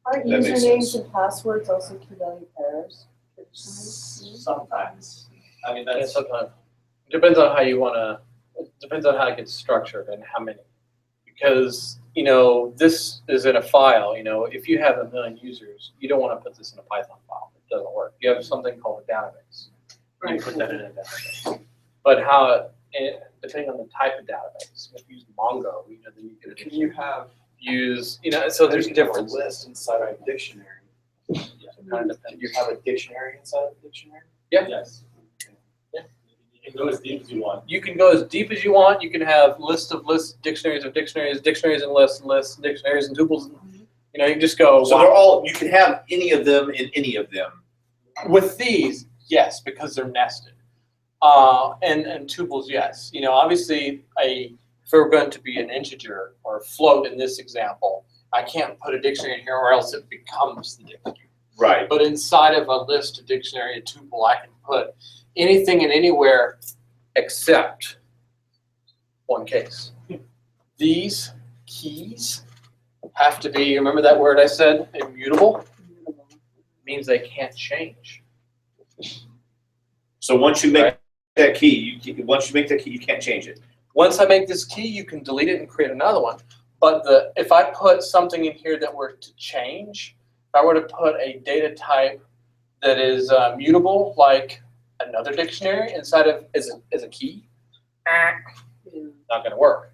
Aren't That makes usernames sense. and passwords also key value pairs? Sometimes. I mean, Yeah, that's sometimes. It depends on how you want to, it depends on how it gets structured and how many. Because, you know, this is in a file, you know, if you have 1 million users, you don't want to put this in a Python file. It doesn't work. You have something called a database. You put that in a database. But how, depending on the type of database, if you use Mongo, you know, then you can Can you have use, you know, so there's a difference. list inside a dictionary? Kind of Do you have a dictionary inside of the dictionary? Yeah. yes. Yeah. You can go as deep as you want. You can go as deep as you want. You can have lists of lists, dictionaries of dictionaries, dictionaries and lists, dictionaries and tuples. You know, you can just go. So they're all, you can have any of them in any of them. With these, yes, because they're nested. And tuples, yes. You know, obviously, if we're going to be an integer or a float in this example, I can't put a dictionary in here or else it becomes the dictionary. Right. But inside of a list, a dictionary, a tuple, I can put anything and anywhere except one case. These keys have to be, remember that word I said, immutable? Means they can't change. So once you make that key, once you make that key, you can't change it. Once I make this key, you can delete it and create another one. But if I put something in here that were to change, if I were to put a data type that is mutable, like another dictionary inside of as a key, not going to work.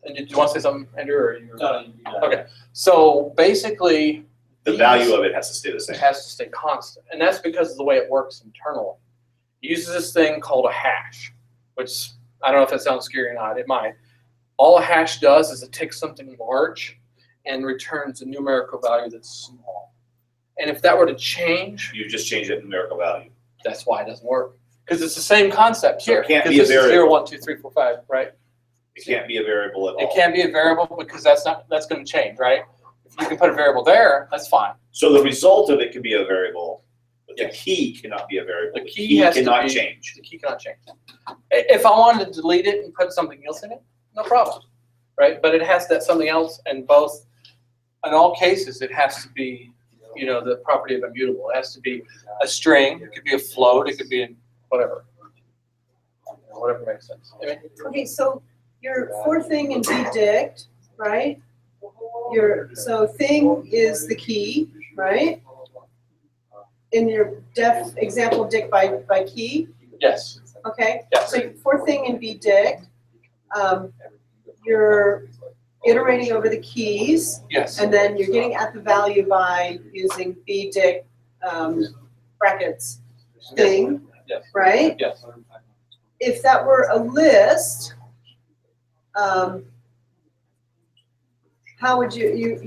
And did you want to say something, Andrew? Or you? No, Okay. So basically, The value of it has to stay the same. it has to stay constant, and that's because of the way it works internally. It uses this thing called a hash, which I don't know if that sounds scary or not. It might. All a hash does is it takes something large and returns a numerical value that's small. And if that were to change, You just change that numerical value. that's why it doesn't work. Because it's the same concept So it here. can't 'Cause be a this is variable. 0, 1, 2, 3, 4, 5, right? It can't be a variable at all. It can't be a variable because that's going to change, right? If you can put a variable there, that's fine. So the result of it can be a variable, but the Yes. key cannot be a variable. The key has to cannot be- change. The key cannot change. If I wanted to delete it and put something else in it, no problem, right? But it has that something else, and both, in all cases, it has to be, you know, the property of immutable. It has to be a string. It could be a float. It could be whatever. Whatever makes sense. I mean, Okay, so your fourth thing in bdict, right? So thing is the key, right? In your def example dict by key, yes. okay? Yes. So fourth thing in bdict, you're iterating over the keys, Yes. and then you're getting at the value by using bdict brackets thing, Yes. right? Yes. If that were a list, how would you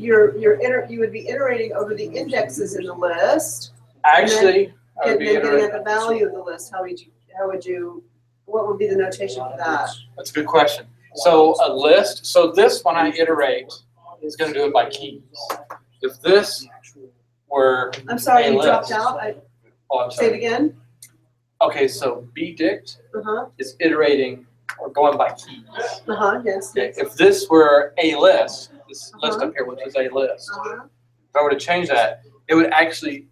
would be iterating over the indexes in the list, Actually, I would and be then getting iterating. at the value of the list. What would be the notation for that? That's a good question. So a list, so this, when I iterate, is going to do it by keys. If this were I'm sorry, a you dropped list- out. Oh, I'm Say it sorry. again. Okay, so bdict Uh-huh, is iterating or going by keys. yes. Okay, if this were a list, this list Uh-huh. up here, which is a list, Uh-huh. if I were to change that, it would actually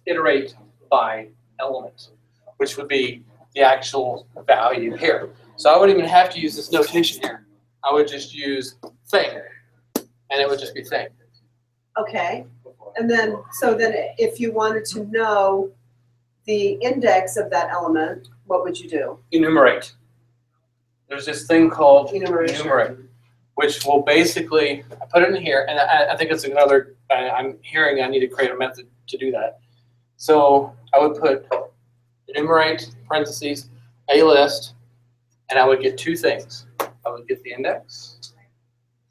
iterate by element, which would be the actual value here. So I wouldn't even have to use this notation here. I would just use thing, and it would just be thing. Okay, and then, so then if you wanted to know the index of that element, what would you do? Enumerate. There's this thing called Enumeration. enumerate, which will basically, I put it in here, and I think it's another, I'm hearing I need to create a method to do that. So I would put enumerate, parentheses, a list, and I would get two things. I would get the index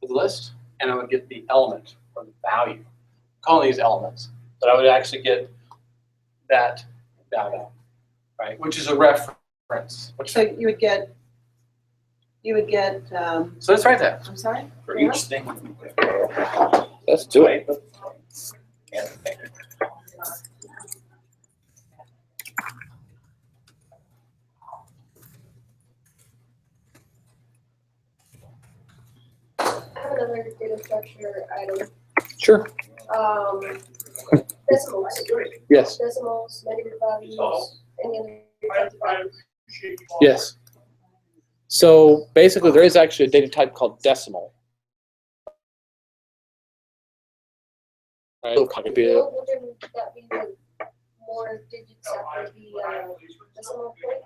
for the list, and I would get the element or the value. I'm calling these elements, but I would actually get that value, right? Which is a reference. Which So you would get you would get, So let's write that. I'm sorry? For each thing. Let's do it. I have another data structure item. Sure. Decimals. Yes. Decimals, negative values, any other types of values. Yes. So basically, there is actually a data type called decimal. Right. Wouldn't that be the more digits after the decimal point?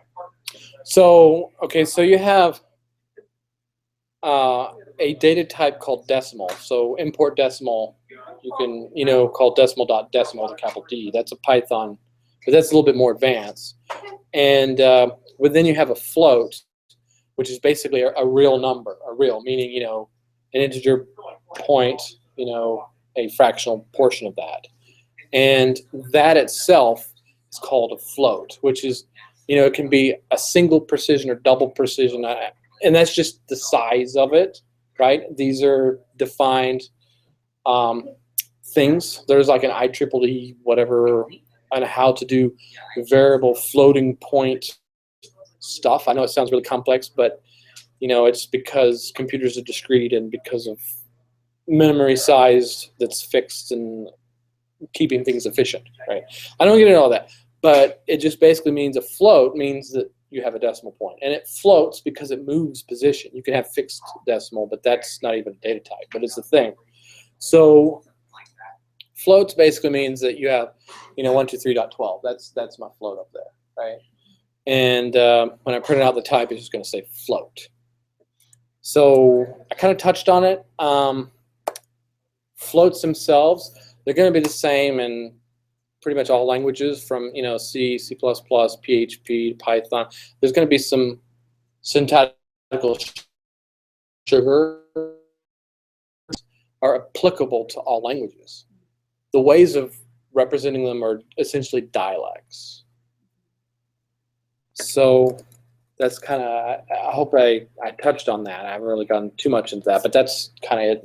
So okay, so you have a data type called decimal. So import decimal, you can call decimal.decimal with a capital D. That's a Python, but that's a little bit more advanced. And but then you have a float, which is basically a real number, a real meaning an integer point, a fractional portion of that, and that itself is called a float, which is it can be a single precision or double precision, and that's just the size of it, right? These are defined things. There's like an IEEE whatever on how to do variable floating point stuff. I know it sounds really complex, but it's because computers are discrete and because of memory size that's fixed and keeping things efficient, right? I don't get into all that, but it just basically means a float means that you have a decimal point, and it floats because it moves position. You can have fixed decimal, but that's not even a data type, but it's a thing. So floats basically means that you have 123.12. That's my float up there, right? And when I print out the type, it's just going to say float. So I kind of touched on it. Floats themselves, they're going to be the same in pretty much all languages from C, C++, PHP, Python. There's going to be some syntactical sugar are applicable to all languages. The ways of representing them are essentially dialects. So that's kind of, I hope I touched on that. I haven't really gone too much into that, but that's kind of it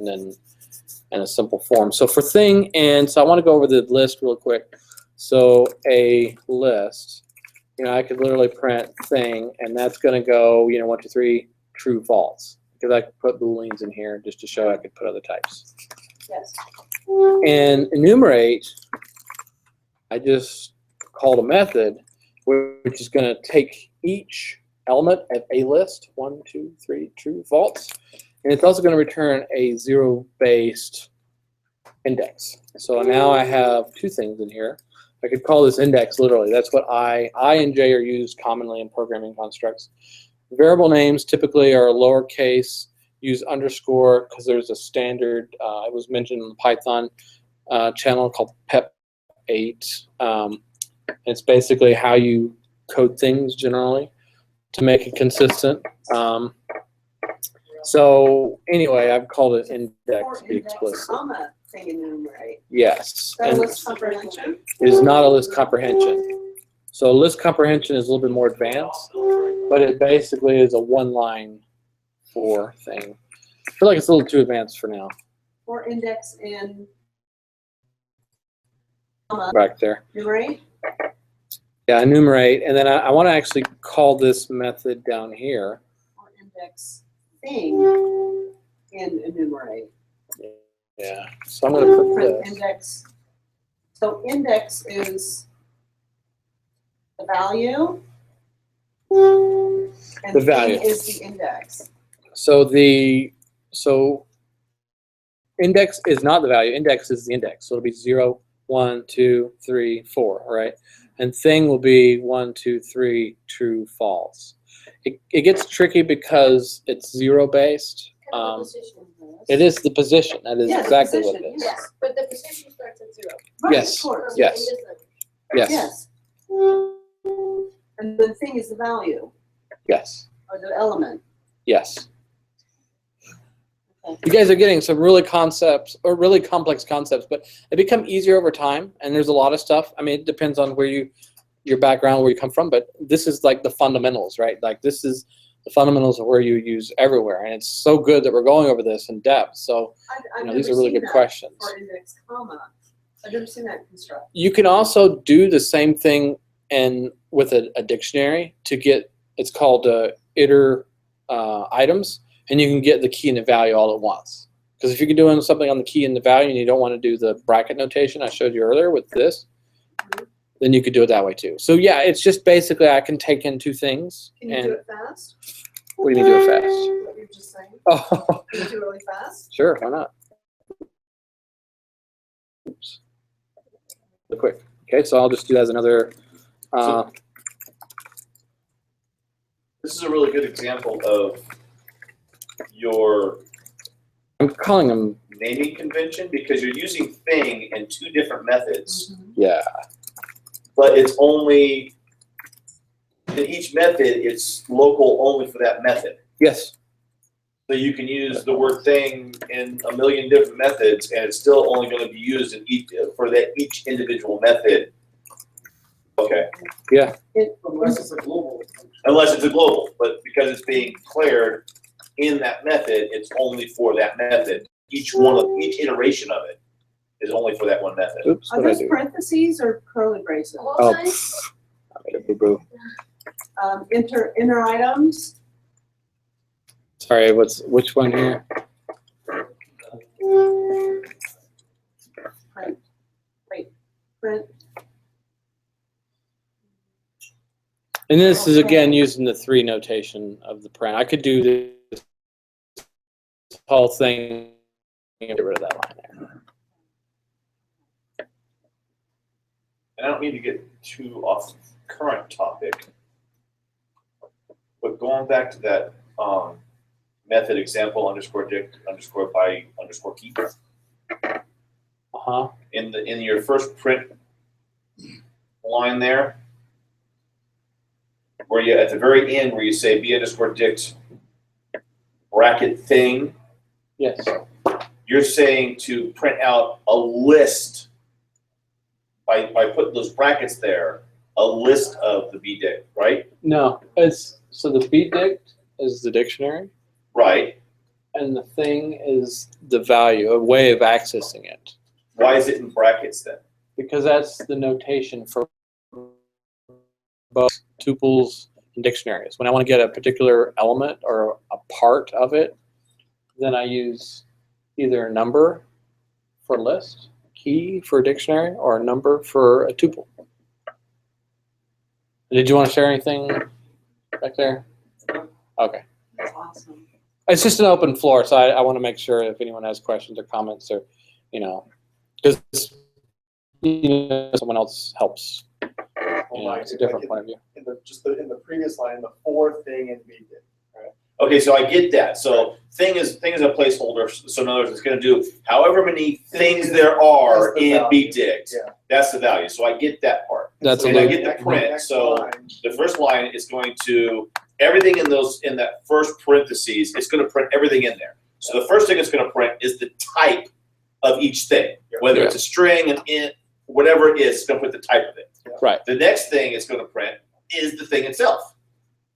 in a simple form. So for thing, and so I want to go over the list real quick. So a list, I could literally print thing, and that's going to go, 1, 2, 3, true, false. Because I could put booleans in here just to show I could put other types. Yes. And enumerate, I just called a method which is going to take each element of a list, 1, 2, 3, true, false, and it's also going to return a zero-based index. So now I have two things in here. I could call this index literally. That's what I and J are used commonly in programming constructs. Variable names typically are lowercase, use underscore because there's a standard, it was mentioned in the Python channel called PEP8. It's basically how you code things generally to make it consistent. So anyway, I've called it index to be explicit. Comma thing enumerate. Yes. That list comprehension? It is not a list comprehension. So list comprehension is a little bit more advanced, but it basically is a one-line for thing. I feel like it's a little too advanced for now. Or index and Back there. enumerate? Yeah, enumerate, and then I want to actually call this method down here. Or index thing and enumerate. Yeah, so I'm going to put Print this. index. So index is the value. And The value. thing is the index. So index is not the value. Index is the index. So it'll be 0, 1, 2, 3, 4, right? And thing will be 1, 2, 3, true, false. It gets tricky because it's zero-based. It is the position. That is exactly what it is. Yes, but the position starts at 0. Right, Yes, of course. yes. Yes. Yes. And the thing is the value Yes. or the element. Yes. You guys are getting some really really complex concepts, but they become easier over time, and there's a lot of stuff. I mean, it depends on where your background, where you come from, but this is like the fundamentals, right? Like this is the fundamentals are where you use everywhere, and it's so good that we're going over this in depth. So I've these never are really seen good that questions. For index comma. I've never seen that construct. You can also do the same thing with a dictionary to get, it's called iter items, and you can get the key and the value all at once. Because if you're doing something on the key and the value and you don't want to do the bracket notation I showed you earlier with this, then you could do it that way too. So yeah, it's just basically I can take in two things. Can you do it fast? What do you mean do it fast? What you're just saying? Oh, Can you do it really fast? sure, why not? Oops. Real quick. Okay, so I'll just do that as another. This is a really good example of your I'm calling them naming convention because you're using thing in two different methods. Yeah. But it's only in each method it's local only for that method. Yes. So you can use the word thing in a million different methods and it's still only going to be used in each individual method. Okay. Yeah. Unless it's a global. Unless it's a global, but because it's being declared in that method, it's only for that method. Each iteration of it is only for that one method. Oops, Are those parentheses or curly braces? Oh, I made a boo-boo. Inner items. Sorry, which one here? Print. Wait. Print. And this is again using the 3 notation of the print. I could do this whole thing and get rid of that line there. And I don't need to get too off the current topic, but going back to that method example underscore dict underscore by underscore key. In your first print line there, where you at the very end where you say b underscore dict bracket thing. Yes. You're saying to print out a list by putting those brackets there, a list of the bdict, right? No, so the bdict is the dictionary. Right. And the thing is the value, a way of accessing it. Why is it in brackets then? Because that's the notation for both tuples and dictionaries. When I want to get a particular element or a part of it, then I use either a number for a list, key for a dictionary, or a number for a tuple. Did you want to share anything back there? Okay. That's awesome. It's just an open floor, so I want to make sure if anyone has questions or comments or, because someone else helps. It's a different point of view. In the previous line, the for thing and be did. Right? Okay, so I get that. So thing is a placeholder. So in other words, it's going to do however many things there are in bdict. Yeah. That's the value. So I get that part. That's and I get the print. So the first line is going to everything in that first parentheses. It's going to print everything in there. So the first thing it's going to print is the type of each thing, whether it's a string, an int, whatever it is. It's going to put the type of it. Right. The next thing it's going to print is the thing itself.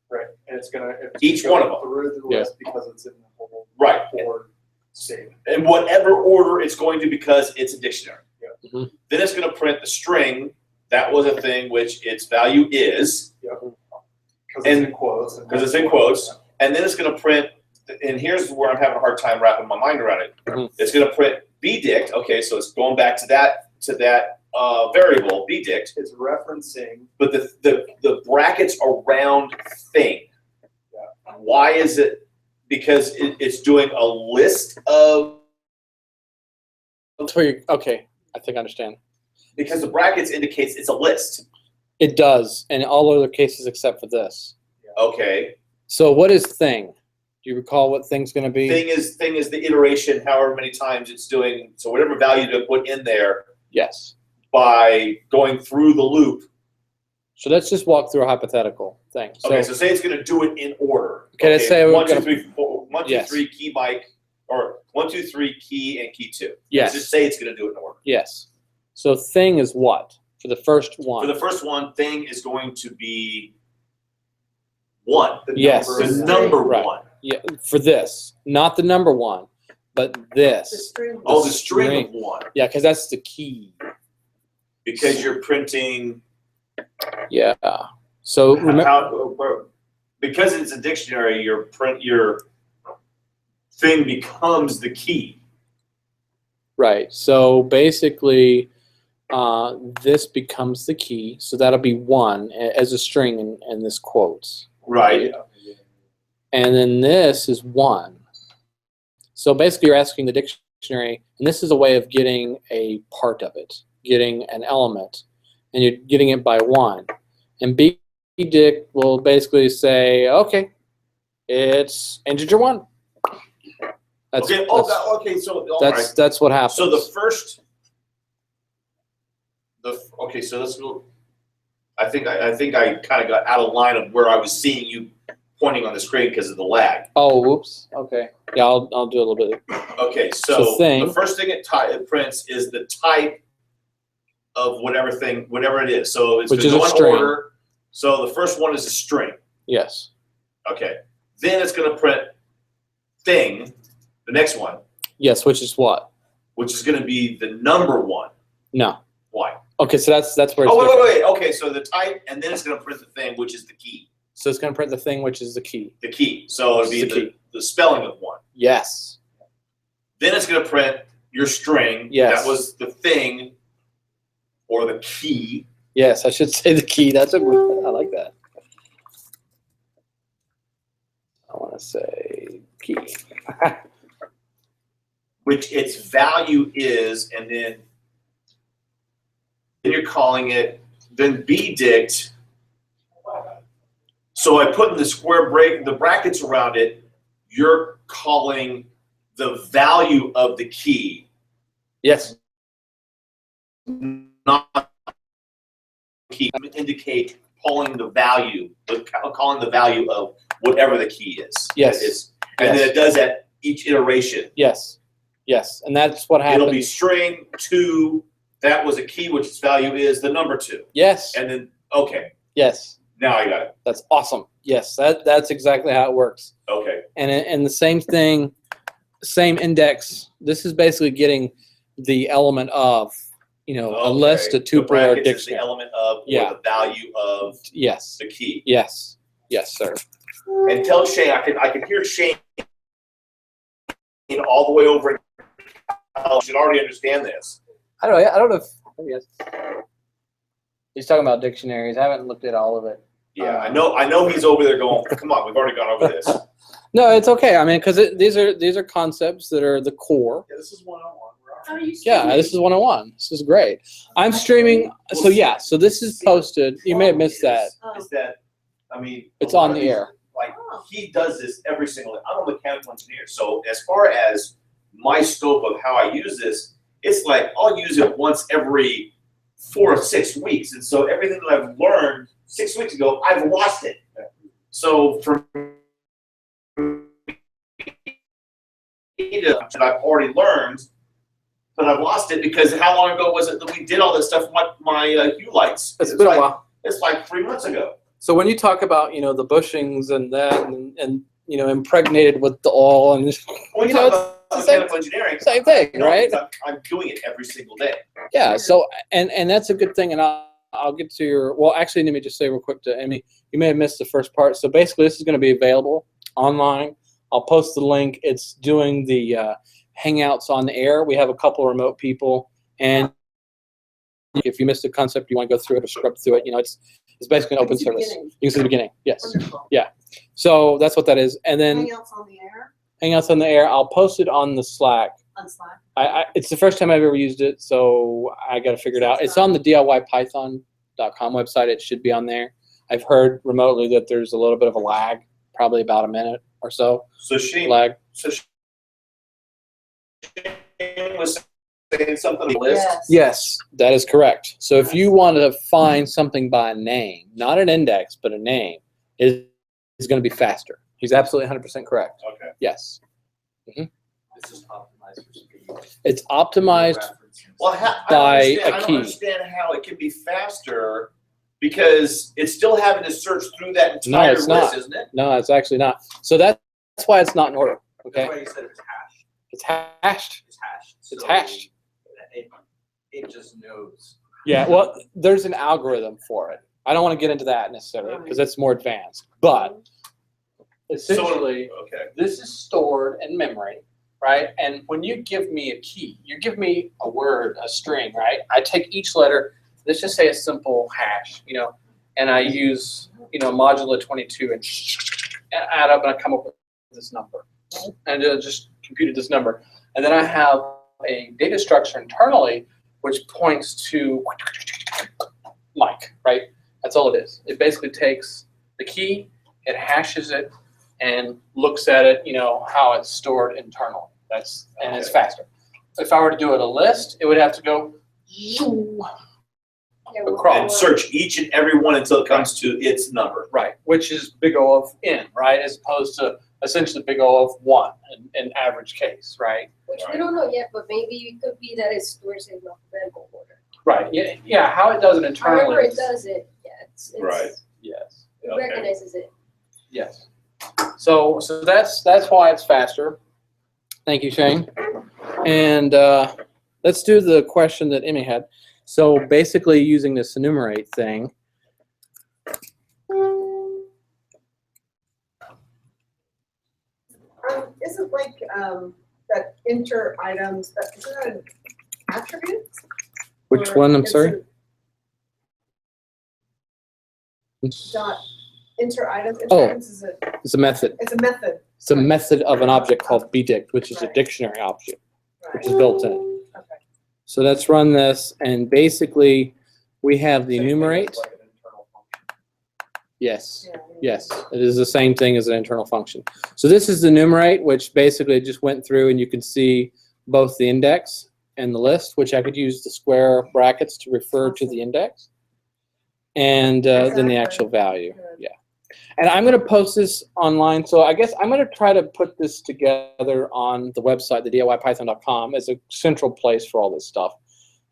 Right, and it's gonna each one of them through the list because it's in the whole right or statement. In whatever order it's going to because it's a dictionary. Yeah. Mm-hmm. Then it's going to print the string. That was a thing which its value is. Yep. Because it's in quotes. Because it's in quotes, and then it's going to print. And here's where I'm having a hard time wrapping my mind around it. Mm-hmm. It's going to print bdict. Okay, so it's going back to that variable bdict. It's referencing. But the brackets around thing. Yeah. Why is it? Because it's doing a list of. That's where okay, I think I understand. Because the brackets indicates it's a list. It does, in all other cases except for this. Okay. So what is thing? Do you recall what thing's going to be? Thing is the iteration, however many times it's doing. So whatever value to put in there. Yes. By going through the loop. So let's just walk through a hypothetical thing. Okay, so say it's going to do it in order. Okay, let's say we're 1, 2, gonna, 3, 4, 1, 2, yes. 3 key bike, or 1, 2, 3 key and key 2. Yes. Let's just say it's going to do it in order. Yes. So thing is what? For the first one. For the first one, thing is going to be one. Yes. The number Right. one. Yeah, for this, not the number one, but this. The string. Oh, the string of one. Yeah, because that's the key. Because you're printing. Yeah. So because it's a dictionary, your thing becomes the key. Right. So basically, this becomes the key. So that'll be one as a string in this quotes. Right. And then this is one. So basically, you're asking the dictionary, and this is a way of getting a part of it, getting an element, and you're getting it by one. And BDict will basically say, okay, it's integer one. That's, okay. Oh, okay. So that's what happens. So the first. Okay. So let's go. I think I kind of got out of line of where I was seeing you pointing on the screen because of the lag. Oh, whoops. Okay. Yeah, I'll do a little bit. Okay. So thing. the first thing it prints is the type of whatever it is. So it's which going is to a go in string. order. So the first one is a string. Yes. Okay. Then it's going to print thing, the next one. Yes, which is what? Which is going to be the number one. No. Why? Okay, so that's where it's wait. Okay, so the type, and then it's going to print the thing, which is the key. So it's going to print the thing, which is the key. The key. So it'll be the spelling of one. Yes. Then it's going to print your string. Yes. That was the thing, or the key. Yes, I should say the key. That's a good. I like that. I want to say key. Which its value is, and then you're calling it, then BDict. So I put in the brackets around it, you're calling the value of the key. Yes. Not key. Indicate calling the value of whatever the key is. Yes. And then it does at each iteration. Yes. Yes. And that's what happens. It'll be string 2, that was a key, which its value is the number 2. Yes. And then, okay. Yes. Now I got it. That's awesome. Yes, that's exactly how it works. Okay. And the same thing, same index. This is basically getting the element of, a list, a tuple, or a dictionary. Is the element of, or the value of the key. Yes. Yes, sir. And tell Shane, I can hear Shane all the way over. You should already understand this. I don't know if he's talking about dictionaries. I haven't looked at all of it. Yeah, I know he's over there going, come on, we've already gone over this. No, it's okay. I mean, because these are concepts that are the core. Yeah, this is 101. Yeah, this is 101. This is great. I'm streaming. So yeah, so this is posted. You may have missed that. Is that, I mean, It's on the air. Like, he does this every single day. I'm a mechanical engineer, so as far as my scope of how I use this, it's like I'll use it once every 4 or 6 weeks, and so everything that I've learned 6 weeks ago, I've lost it. So for me that I've already learned, but I've lost it because how long ago was it that we did all this stuff with my hue lights? It's been a while. It's like 3 months ago. So when you talk about the bushings and that and impregnated with the oil and when you talk about mechanical engineering, same thing, right? I'm doing it every single day. Yeah. So and that's a good thing. And I'll get to your. Well, actually, let me just say real quick to Amy. You may have missed the first part. So basically, this is going to be available online. I'll post the link. It's doing the Hangouts on the air. We have a couple of remote people, and if you missed a concept, you want to go through it or scrub through it. It's basically an open service. You can see the beginning. Yes. Wonderful. Yeah. So that's what that is. And then Hangouts on the air? Hangouts on the air. I'll post it on the Slack. On Slack? It's the first time I've ever used it, so I got to figure it out. It's on the diypython.com website. It should be on there. I've heard remotely that there's a little bit of a lag, probably about a minute or so. So Shane lag. So Shane was saying something on the list. Yes, that is correct. So if you want to find something by a name, not an index, but a name, is going to be faster. He's absolutely 100% correct. Okay. Yes. This is optimized for speed. It's optimized Well, by I a don't key. understand how it can be faster Because it's still having to search through that No, entire it's list, not. isn't it? No, it's actually not. So that's why it's not in order. Okay, That's why you said it's hashed. it's hashed. It's hashed. It's So hashed. It just knows. Yeah, well, there's an algorithm for it. I don't want to get into that necessarily because it's more advanced. But essentially, Okay. this is stored in memory, right? And when you give me a key, you give me a word, a string, right? I take each letter, let's just say a simple hash, and I use, modulo 22 and add up and I come up with this number. And it just computed this number. And then I have a data structure internally which points to Mike, right? That's all it is. It basically takes the key, it hashes it, and looks at it, how it's stored internally. And it's faster. If I were to do it a list, it would have to go across. And search each and every one until it comes to its number. Right, which is big O of n, right? As opposed to essentially big O of 1 in average case, right? Which we don't know yet, but maybe it could be that it stores in alphabetical order. Right, yeah, how it does it internally. However it does it, yeah, it's Right. Yes. it recognizes it. Yes. So that's why it's faster. Thank you, Shane. And let's do the question that Emmy had. So basically using this enumerate thing. Isn't like that enter items, isn't that an attribute? Which Or one, I'm it's sorry? Dot enter items, Oh. enter items is It's a method. it's a method. It's a method of an object called bdict, which is a dictionary object, which is built in. Okay. So let's run this, and basically we have the enumerate. Yes, yes, it is the same thing as an internal function. So this is the enumerate, which basically just went through, and you can see both the index and the list, which I could use the square brackets to refer to the index, and then the actual value. Yeah. And I'm going to post this online, so I guess I'm going to try to put this together on the website, the diypython.com, as a central place for all this stuff.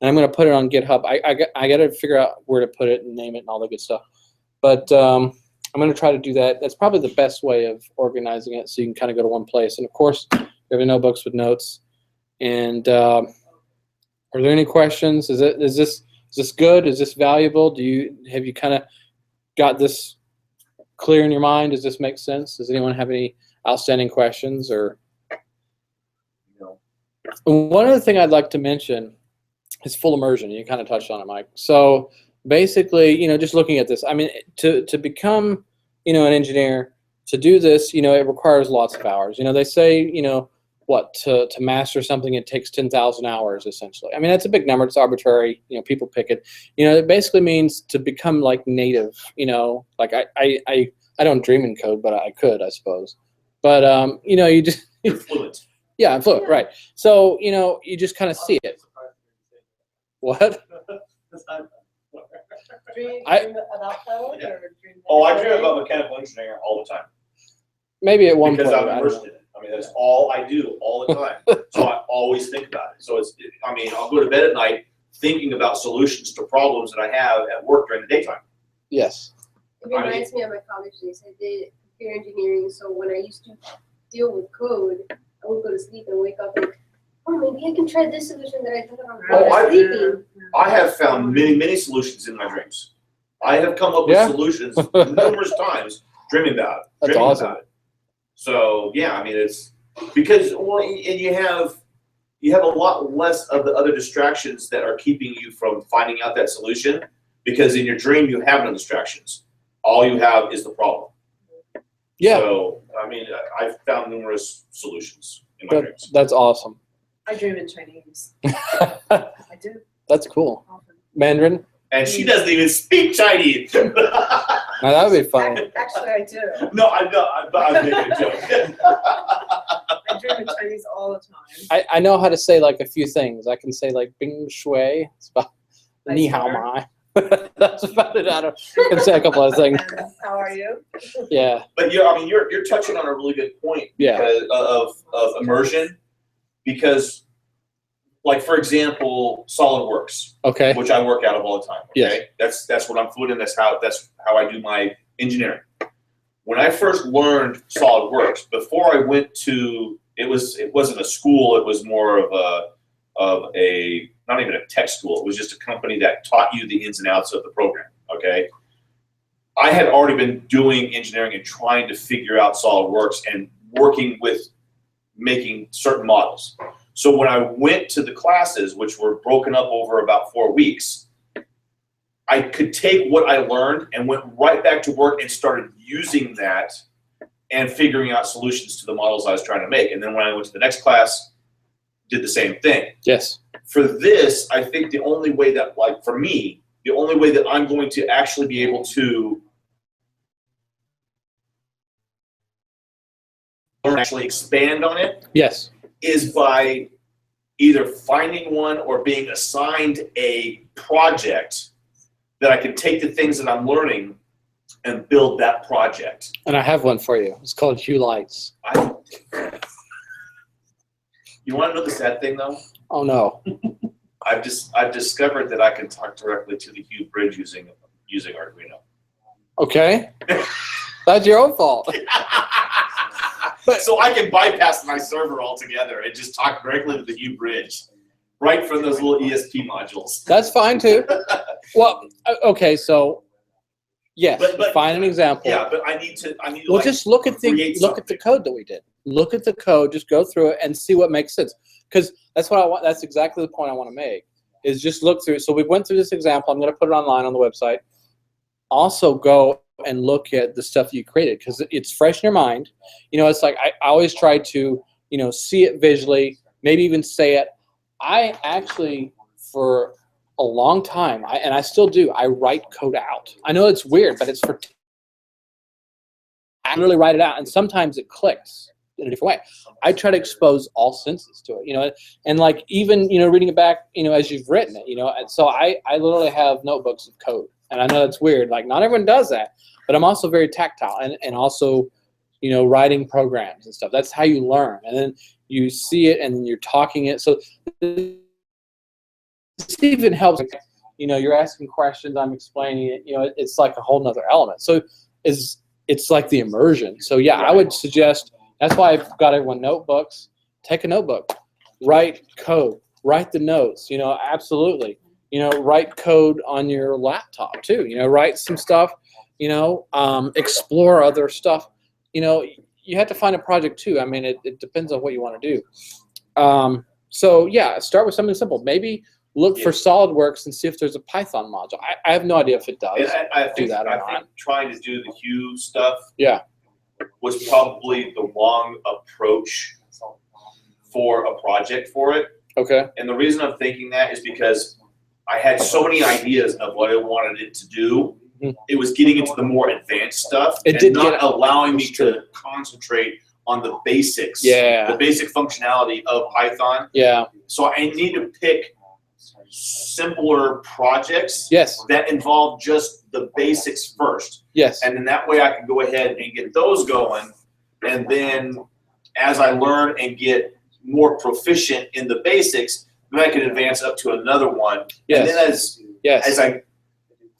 And I'm going to put it on GitHub. I got to figure out where to put it and name it and all that good stuff. But I'm going to try to do that. That's probably the best way of organizing it, so you can kind of go to one place. And of course, we have notebooks with notes. And are there any questions? Is this good? Is this valuable? Have you kind of got this clear in your mind? Does this make sense? Does anyone have any outstanding questions? Or one other thing I'd like to mention is full immersion. You kind of touched on it, Mike. So basically, just looking at this, I mean, to become, an engineer, to do this, it requires lots of hours. They say, to master something, it takes 10,000 hours, essentially. I mean, that's a big number. It's arbitrary. People pick it. It basically means to become like native, like I don't dream in code, but I could, I suppose. But, you just. You're fluent. Yeah, I'm fluent, right. So, you just kind of see it. What? Dream I- about code Yeah. or dream? Oh, I dream about mechanical engineering all the time. Maybe at one Because point. I'm I don't immersed know. in it. I mean, that's all I do all the time. So I always think about it. So I'll go to bed at night thinking about solutions to problems that I have at work during the daytime. Yes. It reminds me of my college days. I did computer engineering, so when I used to deal with code, I would go to sleep and wake up and, oh, maybe I can try this solution that I thought on while I was sleeping. I have found many, many solutions in my dreams. I have come up with solutions numerous times dreaming about it. That's dreaming awesome. about it. So yeah, I mean, it's because and you have a lot less of the other distractions that are keeping you from finding out that solution, because in your dream you have no distractions. All you have is the problem. Yeah. So I mean, I've found numerous solutions in my dreams. That's awesome. I dream in Chinese. I do. That's cool. Mandarin? And she doesn't even speak Chinese. Now that would be funny. Actually, I do. No, I was making a joke. I dream in Chinese all the time. I know how to say like a few things. I can say like Bing Shui. It's about Ni Hao Mai. That's about it. I can say a couple of things. How are you? Yeah. But you're touching on a really good point Yeah. because of immersion, because like for example, SolidWorks, Okay. which I work out of all the time. Okay, Yes. that's what I'm fluent in. That's how I do my engineering. When I first learned SolidWorks, before I went to it wasn't a school. It was more of a not even a tech school. It was just a company that taught you the ins and outs of the program. Okay. I had already been doing engineering and trying to figure out SolidWorks and working with making certain models. So when I went to the classes, which were broken up over about 4 weeks, I could take what I learned and went right back to work and started using that and figuring out solutions to the models I was trying to make. And then when I went to the next class, did the same thing. Yes. For this, I think the only way that, like for me, the only way that I'm going to actually be able to learn, actually expand on it, yes, is by either finding one or being assigned a project that I can take the things that I'm learning and build that project. And I have one for you. It's called Hue Lights. You want to know the sad thing though? Oh no. I've discovered that I can talk directly to the Hue bridge using Arduino. Okay. That's your own fault. So I can bypass my server altogether and just talk directly to the Hue bridge, right from those little ESP modules. That's fine too. Well, okay, so yes, but find an example. Yeah, but I need to Well, like, just look at the code that we did. Look at the code. Just go through it and see what makes sense. Because that's what I want. That's exactly the point I want to make. Is just look through. So we went through this example. I'm going to put it online on the website. Also, go and look at the stuff you created because it's fresh in your mind. You know, it's like I always try to, you know, see it visually. Maybe even say it. I actually, for a long time, and I still do, I write code out. I know it's weird, but it's for. I really write it out, and sometimes it clicks in a different way. I try to expose all senses to it, you know, and like even, you know, reading it back, you know, as you've written it, you know, and so I literally have notebooks of code, and I know it's weird, like not everyone does that, but I'm also very tactile and also, you know, writing programs and stuff. That's how you learn, and then you see it and then you're talking it. So this even helps, you know, you're asking questions, I'm explaining it, you know, it's like a whole nother element. So it's like the immersion. So yeah, I would suggest, that's why I've got everyone notebooks. Take a notebook, write code, write the notes, you know, absolutely. You know, write code on your laptop too, you know, write some stuff, you know, explore other stuff. You know, you have to find a project too. I mean, it depends on what you want to do. So yeah, start with something simple. Maybe look for SolidWorks and see if there's a Python module. I have no idea if it does do that or not. I think trying to do the Hue stuff yeah. was probably the wrong approach for a project for it. Okay. And the reason I'm thinking that is because I had so many ideas of what I wanted it to do. Mm-hmm. It was getting into the more advanced stuff not allowing me to concentrate on the basics, the basic functionality of Python. Yeah. So I need to pick simpler projects that involve just the basics first. Yes. And then that way I can go ahead and get those going. And then as I learn and get more proficient in the basics, then I can advance up to another one. Yes. And then as I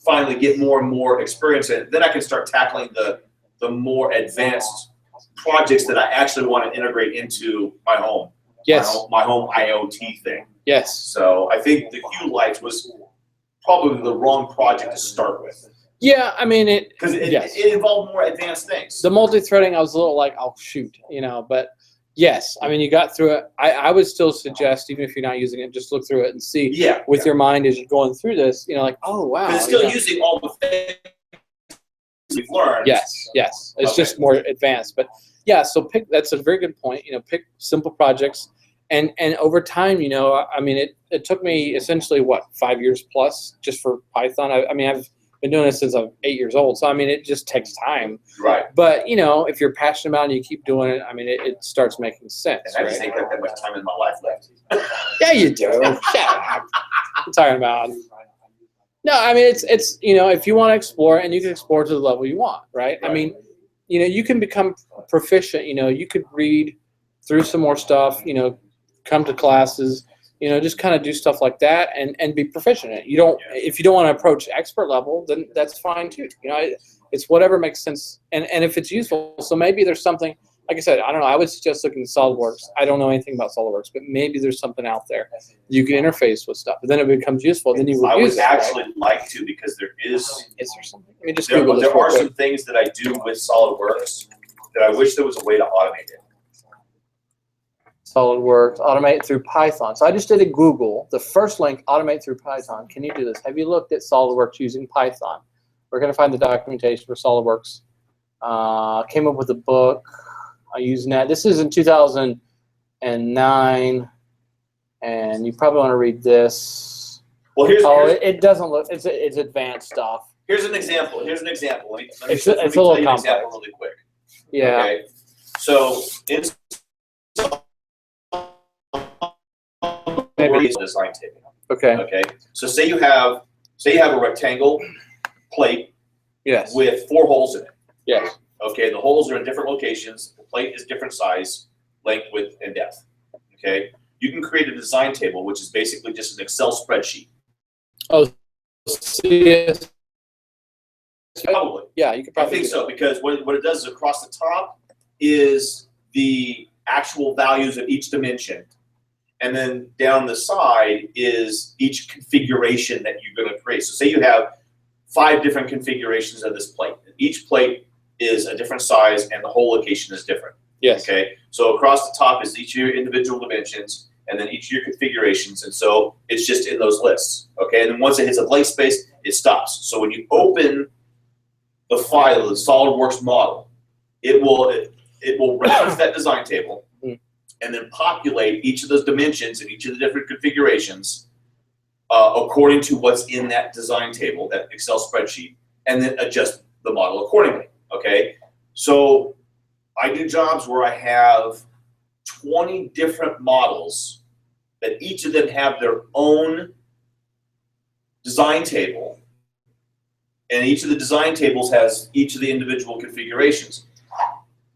finally get more and more experience in it, then I can start tackling the more advanced projects that I actually want to integrate into my home. Yes. My home IoT thing. Yes. So I think the Hue Lights was probably the wrong project to start with. Yeah, I mean because it involved more advanced things. The multi-threading, I was a little like, oh shoot, you know, but yes, I mean you got through it. I would still suggest, even if you're not using it, just look through it and see with your mind as you're going through this, you know, like, oh wow. Because it's still using all the things we've learned. Yes, yes. It's just more advanced. But yeah, so that's a very good point. You know, pick simple projects. And over time, you know, I mean, it took me essentially, what, 5 years plus just for Python. I mean, I've been doing this since I'm 8 years old. So, I mean, it just takes time. Right. But, you know, if you're passionate about it and you keep doing it, I mean, it starts making sense. And I just ain't got that much time in my life left. Yeah, you do. Shut up. I'm talking about. No, I mean, it's you know, if you want to explore, and you can explore to the level you want, right? I mean, you know, you can become proficient. You know, you could read through some more stuff, you know, come to classes, You know, just kind of do stuff like that and be proficient in it. You don't, if you don't want to approach expert level, then that's fine too. You know, it's whatever makes sense, and if it's useful. So maybe there's something, like I said, I don't know. I would suggest looking at SolidWorks. I don't know anything about SolidWorks, but maybe there's something out there you can interface with stuff. And then it becomes useful. Then you would use it. I would actually like to, because there is. Is there something? Let me just There, Google this there real are quick. some things that I do with SolidWorks that I wish there was a way to automate it. SolidWorks, automate through Python. So I just did a Google. The first link, automate through Python. Can you do this? Have you looked at SolidWorks using Python? We're going to find the documentation for SolidWorks. Came up with a book. I use that. This is in 2009, and you probably want to read this. Well, here's it doesn't look. It's advanced stuff. Here's an example. Here's an example. Let me It's a little tell you an complex. example really quick. Yeah. Okay. So in design table. Okay. Okay. So say you have a rectangle plate. Yes. With 4 holes in it. Yes. Okay. The holes are in different locations. The plate is different size, length, width, and depth. Okay. You can create a design table, which is basically just an Excel spreadsheet. Oh, yes. Probably. Yeah, you could probably. I think so, because what it does is across the top is the actual values of each dimension. And then down the side is each configuration that you're going to create. So say you have 5 different configurations of this plate. Each plate is a different size and the whole location is different. Yes. Okay. So across the top is each of your individual dimensions and then each of your configurations. And so it's just in those lists. Okay. And then once it hits a blank space, it stops. So when you open the file, the SolidWorks model, it will reference that design table and then populate each of those dimensions and each of the different configurations according to what's in that design table, that Excel spreadsheet, and then adjust the model accordingly. Okay, so I do jobs where I have 20 different models that each of them have their own design table, and each of the design tables has each of the individual configurations.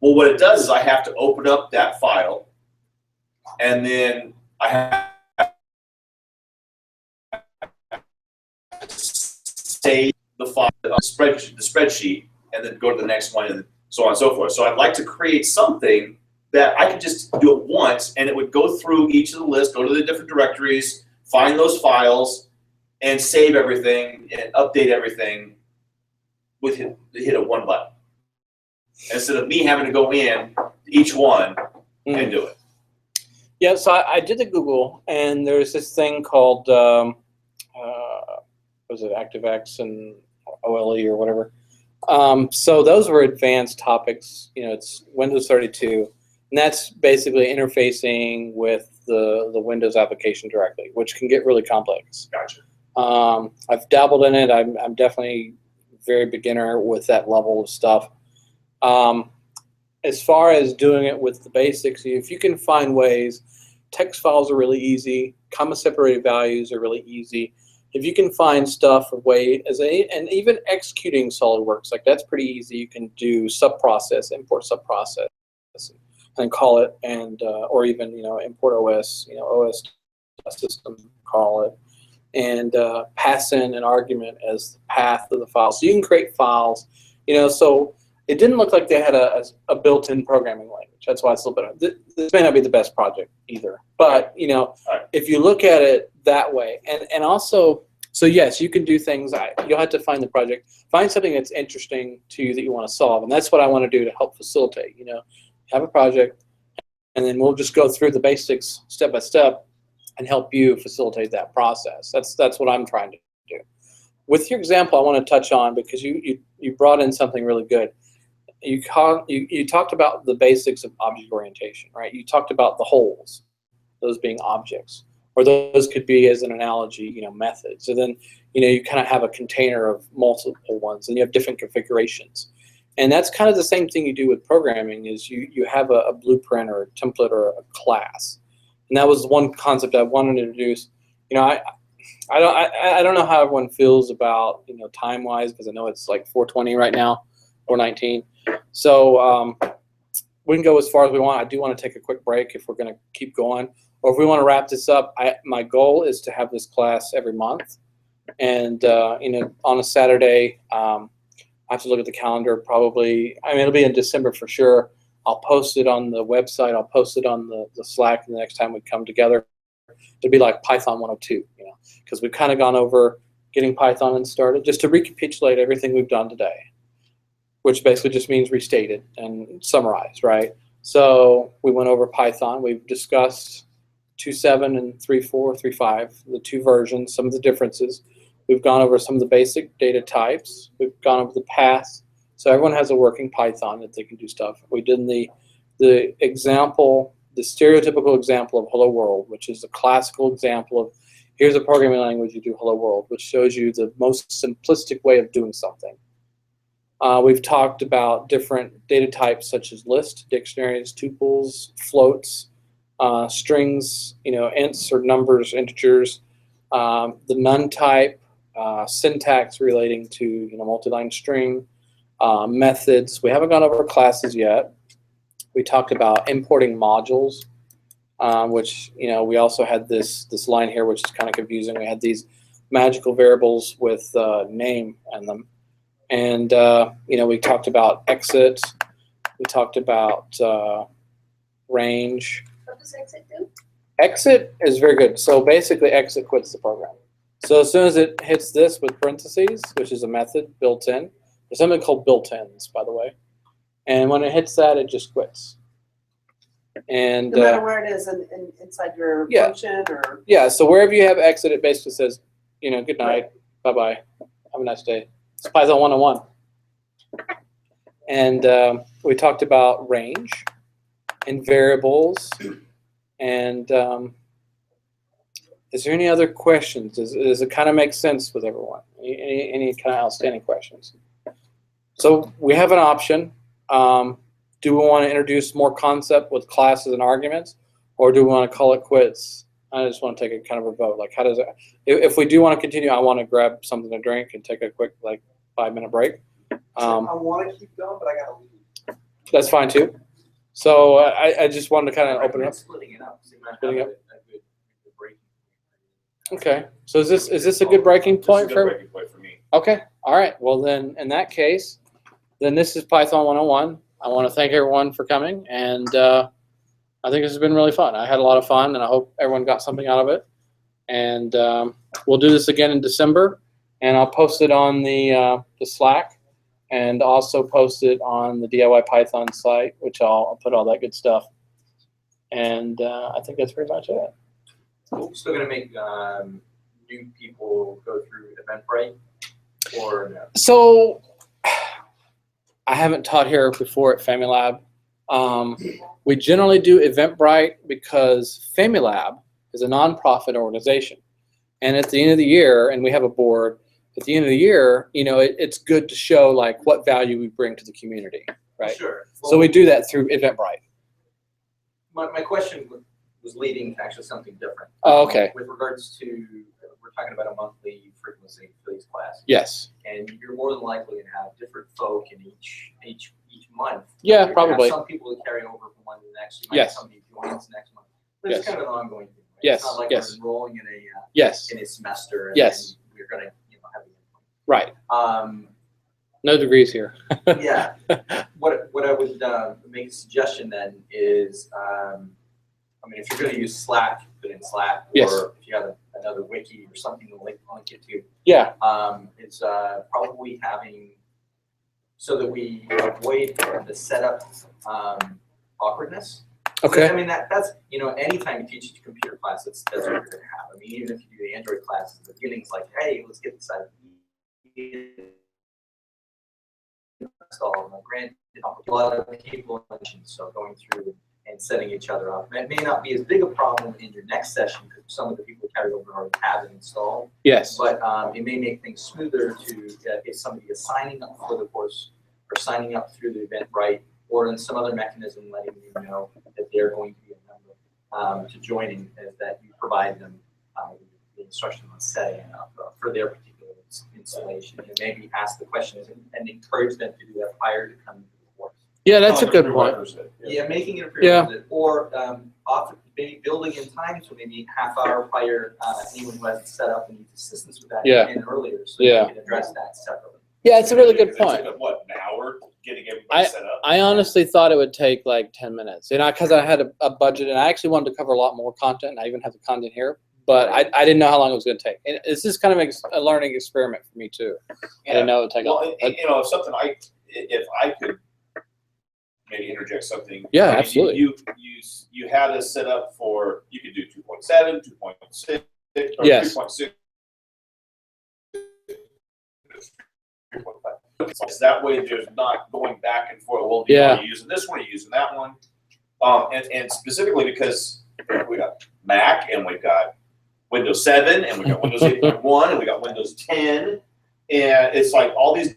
Well, what it does is I have to open up that file, and then I have to save the file, the spreadsheet, and then go to the next one, and so on and so forth. So I'd like to create something that I could just do it once, and it would go through each of the lists, go to the different directories, find those files, and save everything and update everything with the hit of one button. Instead of me having to go in each one and do it. Yeah, so I did the Google, and there's this thing called, was it ActiveX and OLE or whatever. So those were advanced topics. You know, it's Windows 32, and that's basically interfacing with the Windows application directly, which can get really complex. Gotcha. I've dabbled in it. I'm definitely very beginner with that level of stuff. As far as doing it with the basics, if you can find ways, text files are really easy, comma separated values are really easy. If you can find stuff and even executing SolidWorks, like that's pretty easy. You can do subprocess, import subprocess, and call it, and or even import OS, OS system, call it, and pass in an argument as the path of the file. So you can create files, so it didn't look like they had a built-in programming language. That's why it's a little bit. This may not be the best project either, but if you look at it that way, and also, so yes, you can do things. You'll have to find the project, find something that's interesting to you that you want to solve, and that's what I want to do to help facilitate. Have a project, and then we'll just go through the basics step by step, and help you facilitate that process. That's what I'm trying to do. With your example, I want to touch on, because you brought in something really good. You talked about the basics of object orientation, right? You talked about the holes, those being objects, or those could be, as an analogy, methods. So then, you kind of have a container of multiple ones, and you have different configurations. And that's kind of the same thing you do with programming. Is you have a blueprint or a template or a class, and that was one concept I wanted to introduce. I don't know how everyone feels about time-wise, because I know it's like 4:20 right now, 4:19. So we can go as far as we want. I do want to take a quick break if we're going to keep going, or if we want to wrap this up, my goal is to have this class every month. And, on a Saturday, I have to look at the calendar probably. I mean, it'll be in December for sure. I'll post it on the website. I'll post it on the Slack the next time we come together. It'll be like Python 102, because we've kind of gone over getting Python started. Just to recapitulate everything we've done today, which basically just means restated and summarized, right? So we went over Python. We've discussed 2.7 and 3.4, 3.5, the two versions, some of the differences. We've gone over some of the basic data types. We've gone over the paths. So everyone has a working Python that they can do stuff. We did the example, the stereotypical example of Hello World, which is a classical example of here's a programming language, you do Hello World, which shows you the most simplistic way of doing something. We've talked about different data types such as lists, dictionaries, tuples, floats, strings, ints or numbers, integers, the none type, syntax relating to multi-line string, methods. We haven't gone over classes yet. We talked about importing modules, which we also had this line here, which is kind of confusing. We had these magical variables with name in them, and we talked about exit. We talked about range. What does exit do? Exit is very good. So basically, exit quits the program. So as soon as it hits this with parentheses, which is a method built in, there's something called built-ins, by the way. And when it hits that, it just quits. And No matter where it is inside your function or? Yeah, so wherever you have exit, it basically says, good night, bye-bye, have a nice day. It's Python 101. And we talked about range and variables. And is there any other questions? Does it kind of make sense with everyone? Any kind of outstanding questions? So we have an option. Do we want to introduce more concept with classes and arguments, or do we want to call it quits? I just want to take a kind of a vote. Like, how does it? If we do want to continue, I want to grab something to drink and take a quick 5-minute break. I want to keep going, but I gotta leave. That's fine too. So I just wanted to kind of open it up. Splitting it up. So you might Splitting have up. a good breaking Okay. So is this a good breaking point for? breaking point for me. Okay. All right. Well then, in that case, then this is Python 101. I want to thank everyone for coming, and I think this has been really fun. I had a lot of fun, and I hope everyone got something out of it. And we'll do this again in December, and I'll post it on the Slack, and also post it on the DIY Python site, which I'll put all that good stuff. And I think that's pretty much it. We're still going to make new people go through Eventbrite, or no? So I haven't taught here before at FamiLab. We generally do Eventbrite because FamiLab is a nonprofit organization. And at the end of the year, and we have a board, at the end of the year, it's good to show what value we bring to the community, right? Sure. So we do that through Eventbrite. My question was leading to actually something different. Oh, okay. With regards to, we're talking about a monthly frequency for these classes. Yes. And you're more than likely to have different folk in each month. Yeah, You're gonna probably. have some people that carry over from one to the next. You might Yes. have somebody who joins next month. But it's Yes. kind of an ongoing thing. Right? Yes, It's not like yes. we're enrolling in a Yes. in a semester. And Yes. then we're going to have the Right. endpoint. No degrees here. Yeah. What I would make a suggestion then is, if you're going to use Slack, put in Slack, Yes. or if you have another wiki or something to link it to. Yeah. It's probably having, so that we avoid the setup awkwardness. Okay. That's anytime you teach a computer class, that's what you're going to have. Even if you do the Android classes, the beginning is like, hey, let's get this out of install. Granted, a lot of people, so going through and setting each other up. It may not be as big a problem in your next session because some of the people carried over already have it installed. Yes. But it may make things smoother to if somebody is signing up for the course or signing up through the Eventbrite or in some other mechanism letting you know that they're going to be a member to joining, that you provide them the instruction on setting it up for their particular installation, and maybe ask the questions and encourage them to do that prior to coming to the course. Yeah, that's a good point. Yeah, making it a Yeah. prerequisite, or often maybe building in time to maybe half hour prior, anyone who hasn't set up and needs assistance with that Yeah. in earlier, so Yeah. you can address that separately. Yeah, it's a really good It point. took, what, an hour getting everybody set up? I honestly thought it would take like 10 minutes, because I had a budget, and I actually wanted to cover a lot more content. And I even have the content here, but I didn't know how long it was going to take. And it's just kind of a learning experiment for me too. I didn't know it would take. Well, if something if I could maybe interject something. Yeah, I mean, absolutely. You had this set up for, you could do 2.7, 2.6, or Yes. 3.6. So that way there's not going back and forth. Well, are you using this one? Are you using that one? And specifically because we got Mac and we've got Windows 7 and we got Windows 8.1 and we got Windows 10, and it's like all these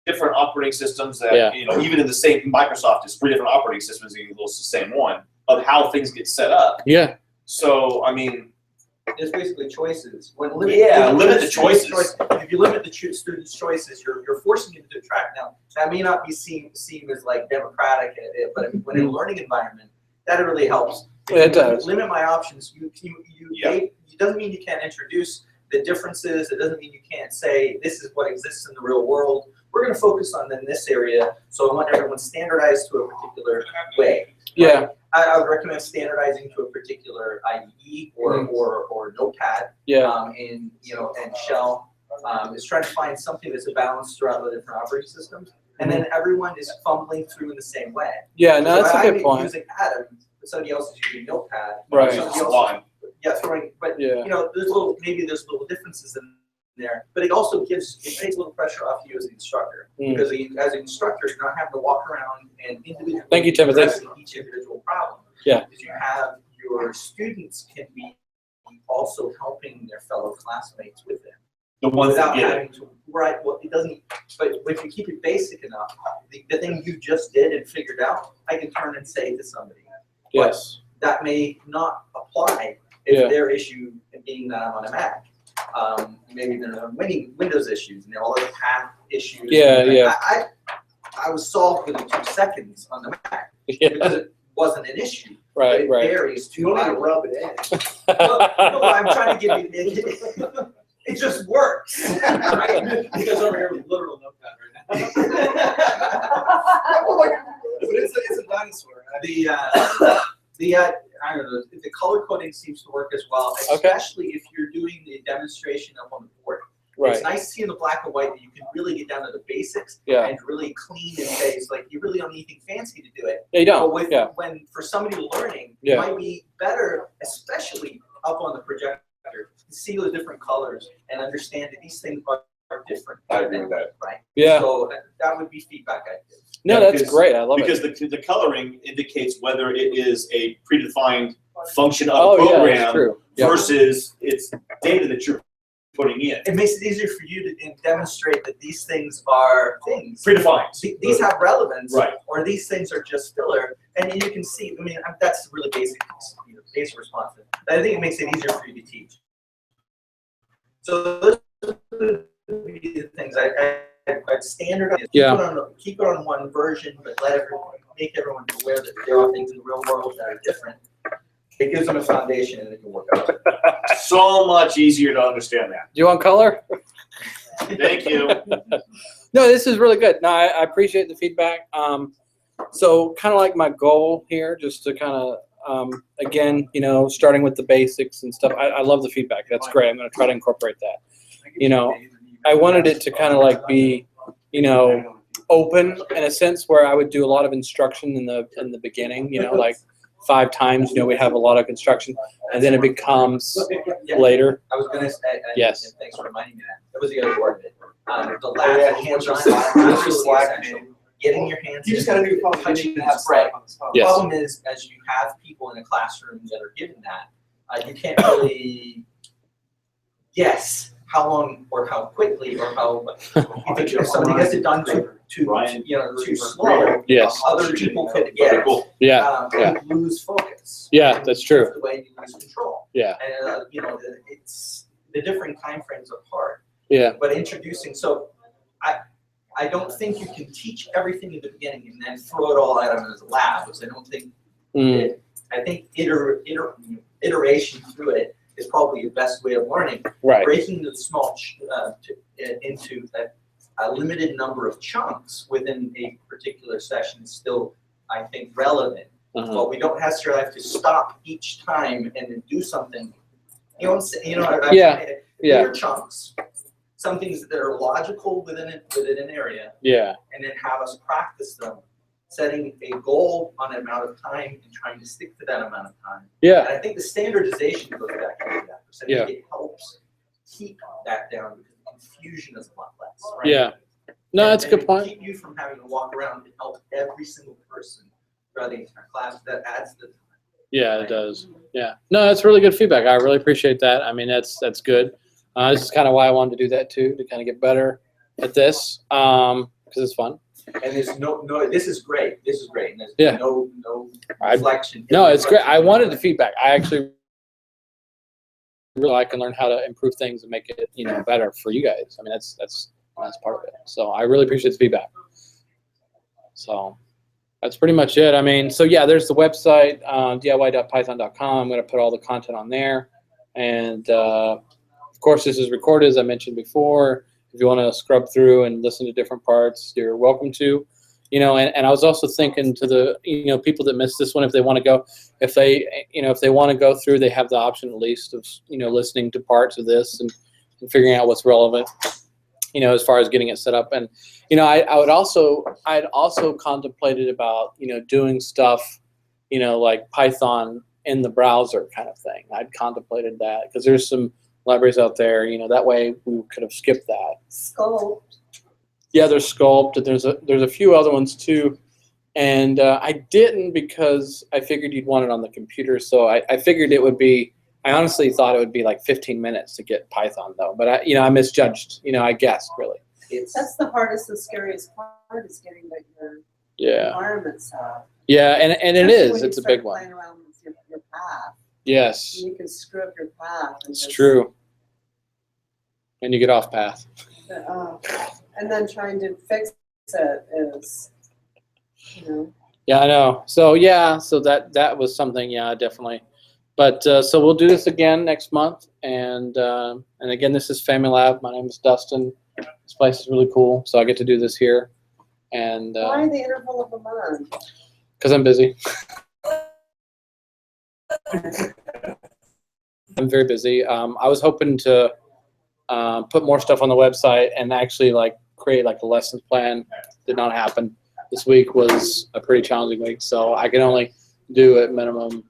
different operating systems that even in the same Microsoft is 3 different operating systems, even though it's the same one of how things get set up. Yeah. So I mean. There's basically choices. Limit the choices. If you limit the students' choices, you're forcing them to track. Now, that may not be seen as like democratic, but when in a learning environment, that really helps. It does. Limit my options. It doesn't mean you can't introduce the differences. It doesn't mean you can't say this is what exists in the real world. We're going to focus on in this area, so I want everyone standardized to a particular way. Yeah. I would recommend standardizing to a particular IDE or Notepad. Yeah. And Shell is trying to find something that's a balance throughout the different operating systems, and then everyone is fumbling through in the same way. Yeah, no, that's a good I'm point. using Atom, but somebody else is using Notepad. Right. Somebody else, but there's little differences in there, but it also takes a little pressure off you as an instructor, because as an instructor, you're not having to walk around and individually addressing each individual problem. Yeah. Because you have your students can be also helping their fellow classmates with them. The ones without that get having to, right, well, it doesn't, but if you keep it basic enough, the thing you just did and figured out, I can turn and say to somebody. Yes. But that may not apply if their issue being that I'm on a Mac. Maybe there are many Windows issues and all other path issues. I was solved within 2 seconds on the Mac because it wasn't an issue. Right, but it varies too. You don't need to rub it in. No, I'm trying to give you it just works. Right? Because over here with literal Notepad right now. It's a dinosaur. I don't know, the color coding seems to work as well, especially if you're doing the demonstration up on the board. Right. It's nice to see in the black and white that you can really get down to the basics and really clean and say, it's like you really don't need anything fancy to do it. Yeah, you don't. But when for somebody learning, it might be better, especially up on the projector, to see those different colors and understand that these things are different. I agree with that. Right. Yeah. So that would be feedback I give. No, that's great. I love it. Because the coloring indicates whether it is a predefined function of the program versus it's data that you're putting in. It makes it easier for you to demonstrate that these things are things. Predefined. These have relevance, right? Or these things are just filler, and you can see. I mean, that's really basic response. But I think it makes it easier for you to teach. So those would be the things I'd standardize. Keep it on one version, but make everyone aware that there are things in the real world that are different. It gives them a foundation and they can work out. So much easier to understand that. Do you want color? Thank you. No, this is really good. No, I appreciate the feedback. So kind of like my goal here, just to kind of, again, starting with the basics and stuff. I love the feedback. That's great. I'm going to try to incorporate that. I wanted it to kind of like be, open in a sense where I would do a lot of instruction in the beginning, like 5 times, we have a lot of construction, and then it becomes later. I was going to say, yes. Thanks for reminding me that. That was the other part of it. The last hands-on, getting your hands. You just got to do touching and spray. The problem is, as you have people in a classroom that are given that, you can't really guess how long or how quickly or how if somebody gets it done too slow. Yes. Other people could get lose focus. Yeah, that's true. That's the way you lose control. Yeah. And it's the different time frames are hard. Yeah. But introducing, so I don't think you can teach everything in the beginning and then throw it all at them as a lab, because I don't think I think iteration through it is probably the best way of learning. Right. Breaking the small into a limited number of chunks within a particular session is still, I think, relevant. But we don't necessarily have to stop each time and then do something. You know what I'm saying? Bigger chunks, some things that are logical within an area. Yeah. And then have us practice them, setting a goal on an amount of time and trying to stick to that amount of time. Yeah. And I think the standardization goes back to that. So I think it helps keep that down because the confusion is a lot less. Right? Yeah. No, that's a good point. Keep you from having to walk around and help every single person throughout the entire class. That adds the time. Yeah, it does. Yeah. No, that's really good feedback. I really appreciate that. I mean, that's good. This is kind of why I wanted to do that too, to kind of get better at this, because it's fun. And there's no, this is great. This is great. And Yeah. there's no reflection. No, it's great. I wanted the feedback. I actually really I can learn how to improve things and make it, better for you guys. I mean, that's part of it. So I really appreciate the feedback. So that's pretty much it. I mean, so yeah, there's the website, diy.python.com. I'm going to put all the content on there. And of course, this is recorded, as I mentioned before. If you want to scrub through and listen to different parts, you're welcome to. And I was also thinking to the, people that missed this one, if they want to go, if they want to go through, they have the option at least of, listening to parts of this and figuring out what's relevant, as far as getting it set up. And, I'd also contemplated about, doing stuff, like Python in the browser kind of thing. I'd contemplated that because there's some libraries out there, that way we could have skipped that. Sculpt. Yeah, there's Sculpt, and there's a few other ones too. And I didn't because I figured you'd want it on the computer. So I figured it would be, I honestly thought it would be like 15 minutes to get Python though. But I misjudged, I guessed really. That's the hardest and scariest part is getting your environment set up. Yeah, and it Especially is. when It's you a big start one. playing around with your path. Yes. You can screw up your path. It's true. And you get off path. And then trying to fix it is, Yeah, I know. So that was something. Yeah, definitely. But so we'll do this again next month, and again, this is Family Lab. My name is Dustin. This place is really cool, so I get to do this here. And why the interval of a month? Because I'm busy. I'm very busy. I was hoping to put more stuff on the website and actually create a lessons plan. Did not happen. This week was a pretty challenging week, so I can only do at minimum.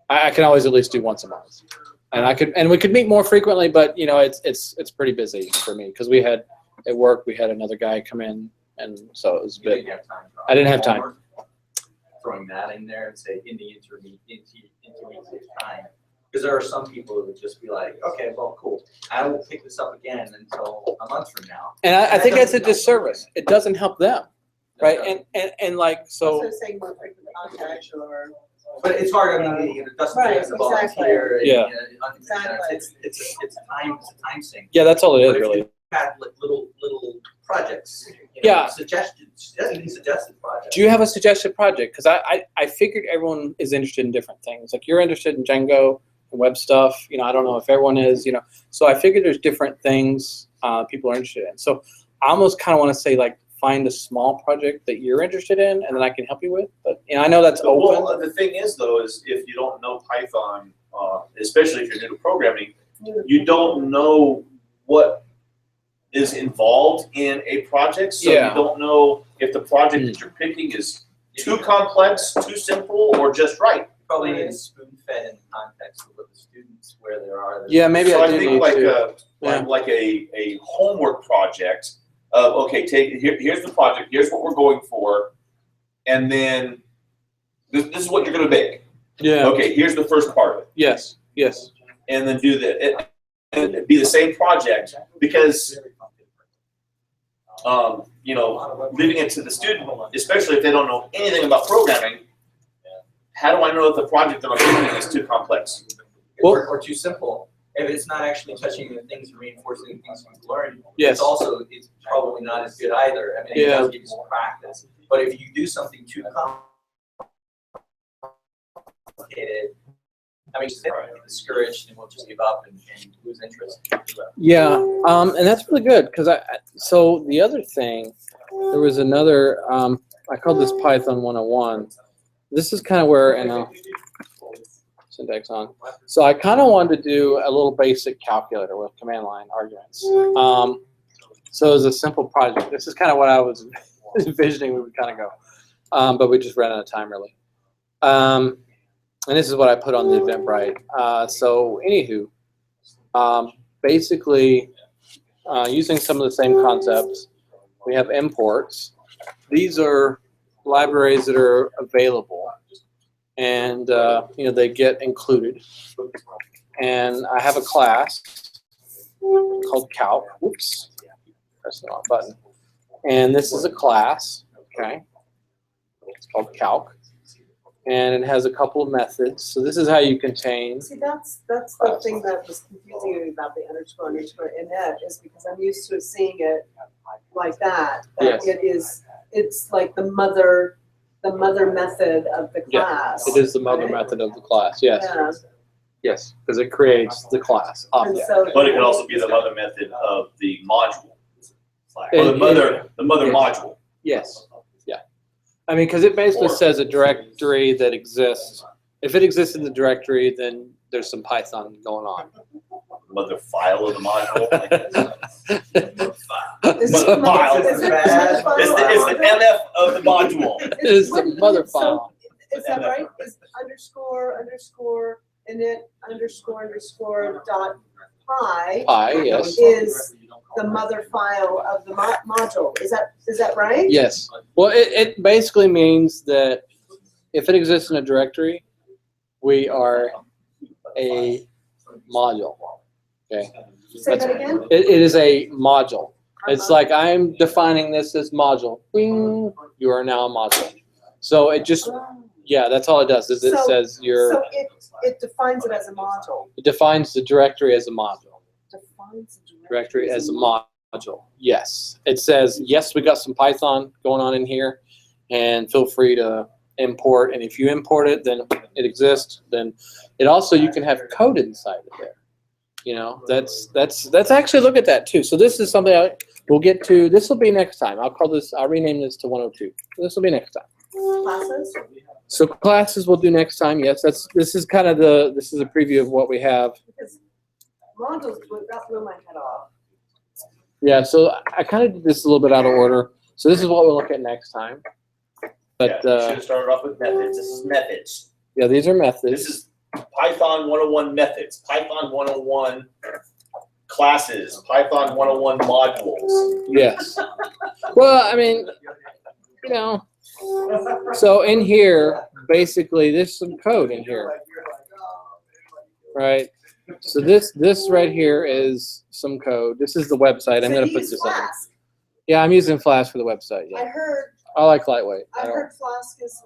I can always at least do once a month, and we could meet more frequently. But it's pretty busy for me because we had at work we had another guy come in, and so it was a bit. I didn't have time. Throwing that in there and say in the intermediate time. Because there are some people who would just be like, okay, well, cool. I won't pick this up again until a month from now. And I think that's a disservice. It doesn't help them, right? And so. Also saying more frequent contact or. But it's hard. I mean, it doesn't Right, have to volunteer. Yeah. Exactly. It's a time sink. Yeah, that's all it is, But if really. you had little projects. Suggestions. Even suggested projects. Do you have a suggested project? Because I figured everyone is interested in different things. Like you're interested in Django and web stuff. I don't know if everyone is. So I figured there's different things people are interested in. So I almost kind of want to say find a small project that you're interested in, and then I can help you with. But I know that's open. Well, the thing is though, is if you don't know Python, especially if you're new to programming, you don't know what is involved in a project, so you don't know if the project that you're picking is too complex, too simple, or just right. Probably need spoon-fed in the context of what the students where there are. Yeah, maybe so I I do think need like a homework project of okay, here's the project, here's what we're going for, and then this is what you're going to make. Yeah. Okay, here's the first part of it. Yes. Yes. And then do that. And it'd be the same project because. Leaving it to the student, especially if they don't know anything about programming, how do I know if the project that I'm doing is too complex? Or too simple? If it's not actually touching the things and reinforcing the things we've learned, yes. it's probably not as good either. I mean, it does give you some practice. But if you do something too complicated. I mean, just get discouraged and we'll just give up and lose interest. Yeah, and that's really good because so the other thing, there was another, I called this Python 101. This is kind of where, and syntax on. So I kind of wanted to do a little basic calculator with command line arguments. So it was a simple project. This is kind of what I was envisioning we would kind of go, but we just ran out of time really. And this is what I put on the Eventbrite. So anywho, basically using some of the same concepts, we have imports. These are libraries that are available, and you know, they get included. And I have a class called calc. Whoops, press the wrong button. And this is a class. Okay, it's called calc. And it has a couple of methods. So this is how you contain. See, that's the thing that was confusing me about the underscore init is because I'm used to seeing it like that. That Yes. It's like the mother method of the class. Yeah, it is the mother method of the class. Yes. Yeah. Yes, because it creates the class object. But it can also be the mother method of the module. Or the mother module. Yes. Yeah. I mean, because it basically says a directory that exists. If it exists in the directory, then there's some Python going on. Mother file of the module. It's Mother file. It's the MF of the module. It is the mother file. Is that right? Is underscore init underscore dot pi. Pi, yes. Is the mother file of the module. Is that right? Yes. Well, it basically means that if it exists in a directory, we are a module. Okay. Say that again? It is a module. It's like I'm defining this as module. Bing, you are now a module. So it just, yeah, that's all it does. Is it says you're. So it defines it as a module. It defines the directory as a module. Defines the Directory as a module. Yes. It says, yes, we got some Python going on in here, and feel free to import. And if you import it, then it exists. Then it also, you can have code inside of there. You know, that's actually, look at that too. So this is something we'll get to. This will be next time. I'll rename this to 102. This will be next time. Classes? So classes we'll do next time. Yes, this is kind of this is a preview of what we have. Because modules, that blew my head off. Yeah, so I kind of did this a little bit out of order. So this is what we'll look at next time. But You should have started off with methods. This is methods. yeah, these are methods. This is Python 101 methods, Python 101 classes, Python 101 modules. Yes. Well, I mean, you know, so in here, basically, there's some code in here, right? So this right here is some code. This is the website. I'm going to put this on. Yeah, I'm using Flash for the website. I Yeah, heard. I like lightweight. I heard Flask is.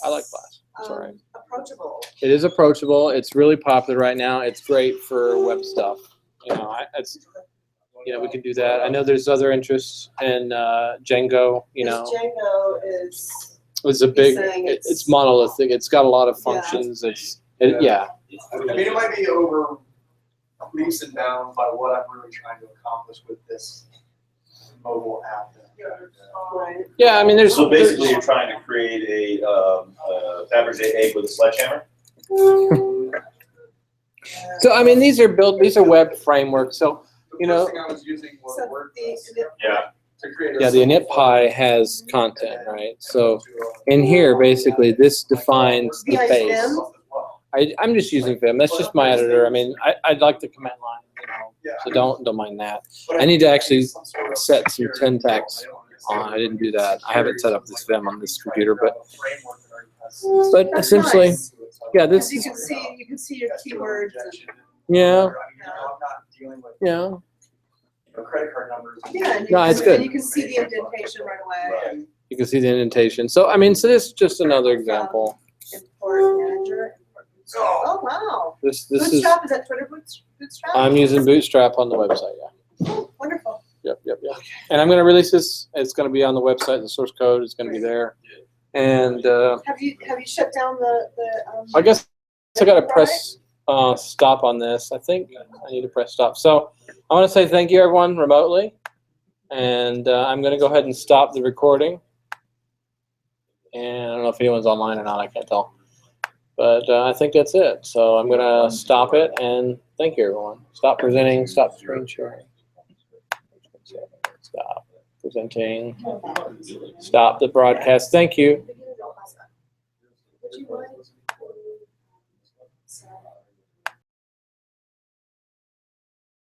I like Flash. It's all right. Approachable. It is approachable. It's really popular right now. It's great for web stuff. You know, we can do that. I know there's other interests in Django. You know, Django is. It's a big. It's monolithic. It's got a lot of functions. Yeah. I mean, it might be over leaps and bounds by what I'm really trying to accomplish with this mobile app. Right. Yeah, I mean, there's. So basically, you're trying to create a Fabergé egg with a sledgehammer. So I mean, these are built. These are web frameworks. So you know. The first thing I was using was WordPress. Yeah. To create Yeah, the initpy has content, right? So in here, basically, this defines the base. I'm just using Vim. That's just my editor. I mean, I like the command line, you know, so don't mind that. I need to actually set some syntax on. I didn't do that. I haven't set up this Vim on this computer, but essentially, Nice. yeah, this You is, can see your keywords. yeah, I'm not dealing with yeah. credit card numbers. Yeah, and No, it's good. And you can see the indentation right away. And You can see the indentation. So I mean, so this is just another example. import manager. Oh wow. This is. Bootstrap, is that Twitter Bootstrap? I'm using Bootstrap on the website. Yeah. Wonderful. Yep. And I'm going to release this. It's going to be on the website. The source code is going to be there. And Have you shut down the I guess I got to press stop on this. I think I need to press stop. So I want to say thank you, everyone, remotely. And I'm going to go ahead and stop the recording. And I don't know if anyone's online or not. I can't tell. But I think that's it. So I'm going to stop it. And thank you, everyone. Stop presenting. Stop screen sharing. Stop presenting. Stop the broadcast. Thank you. Would you mind?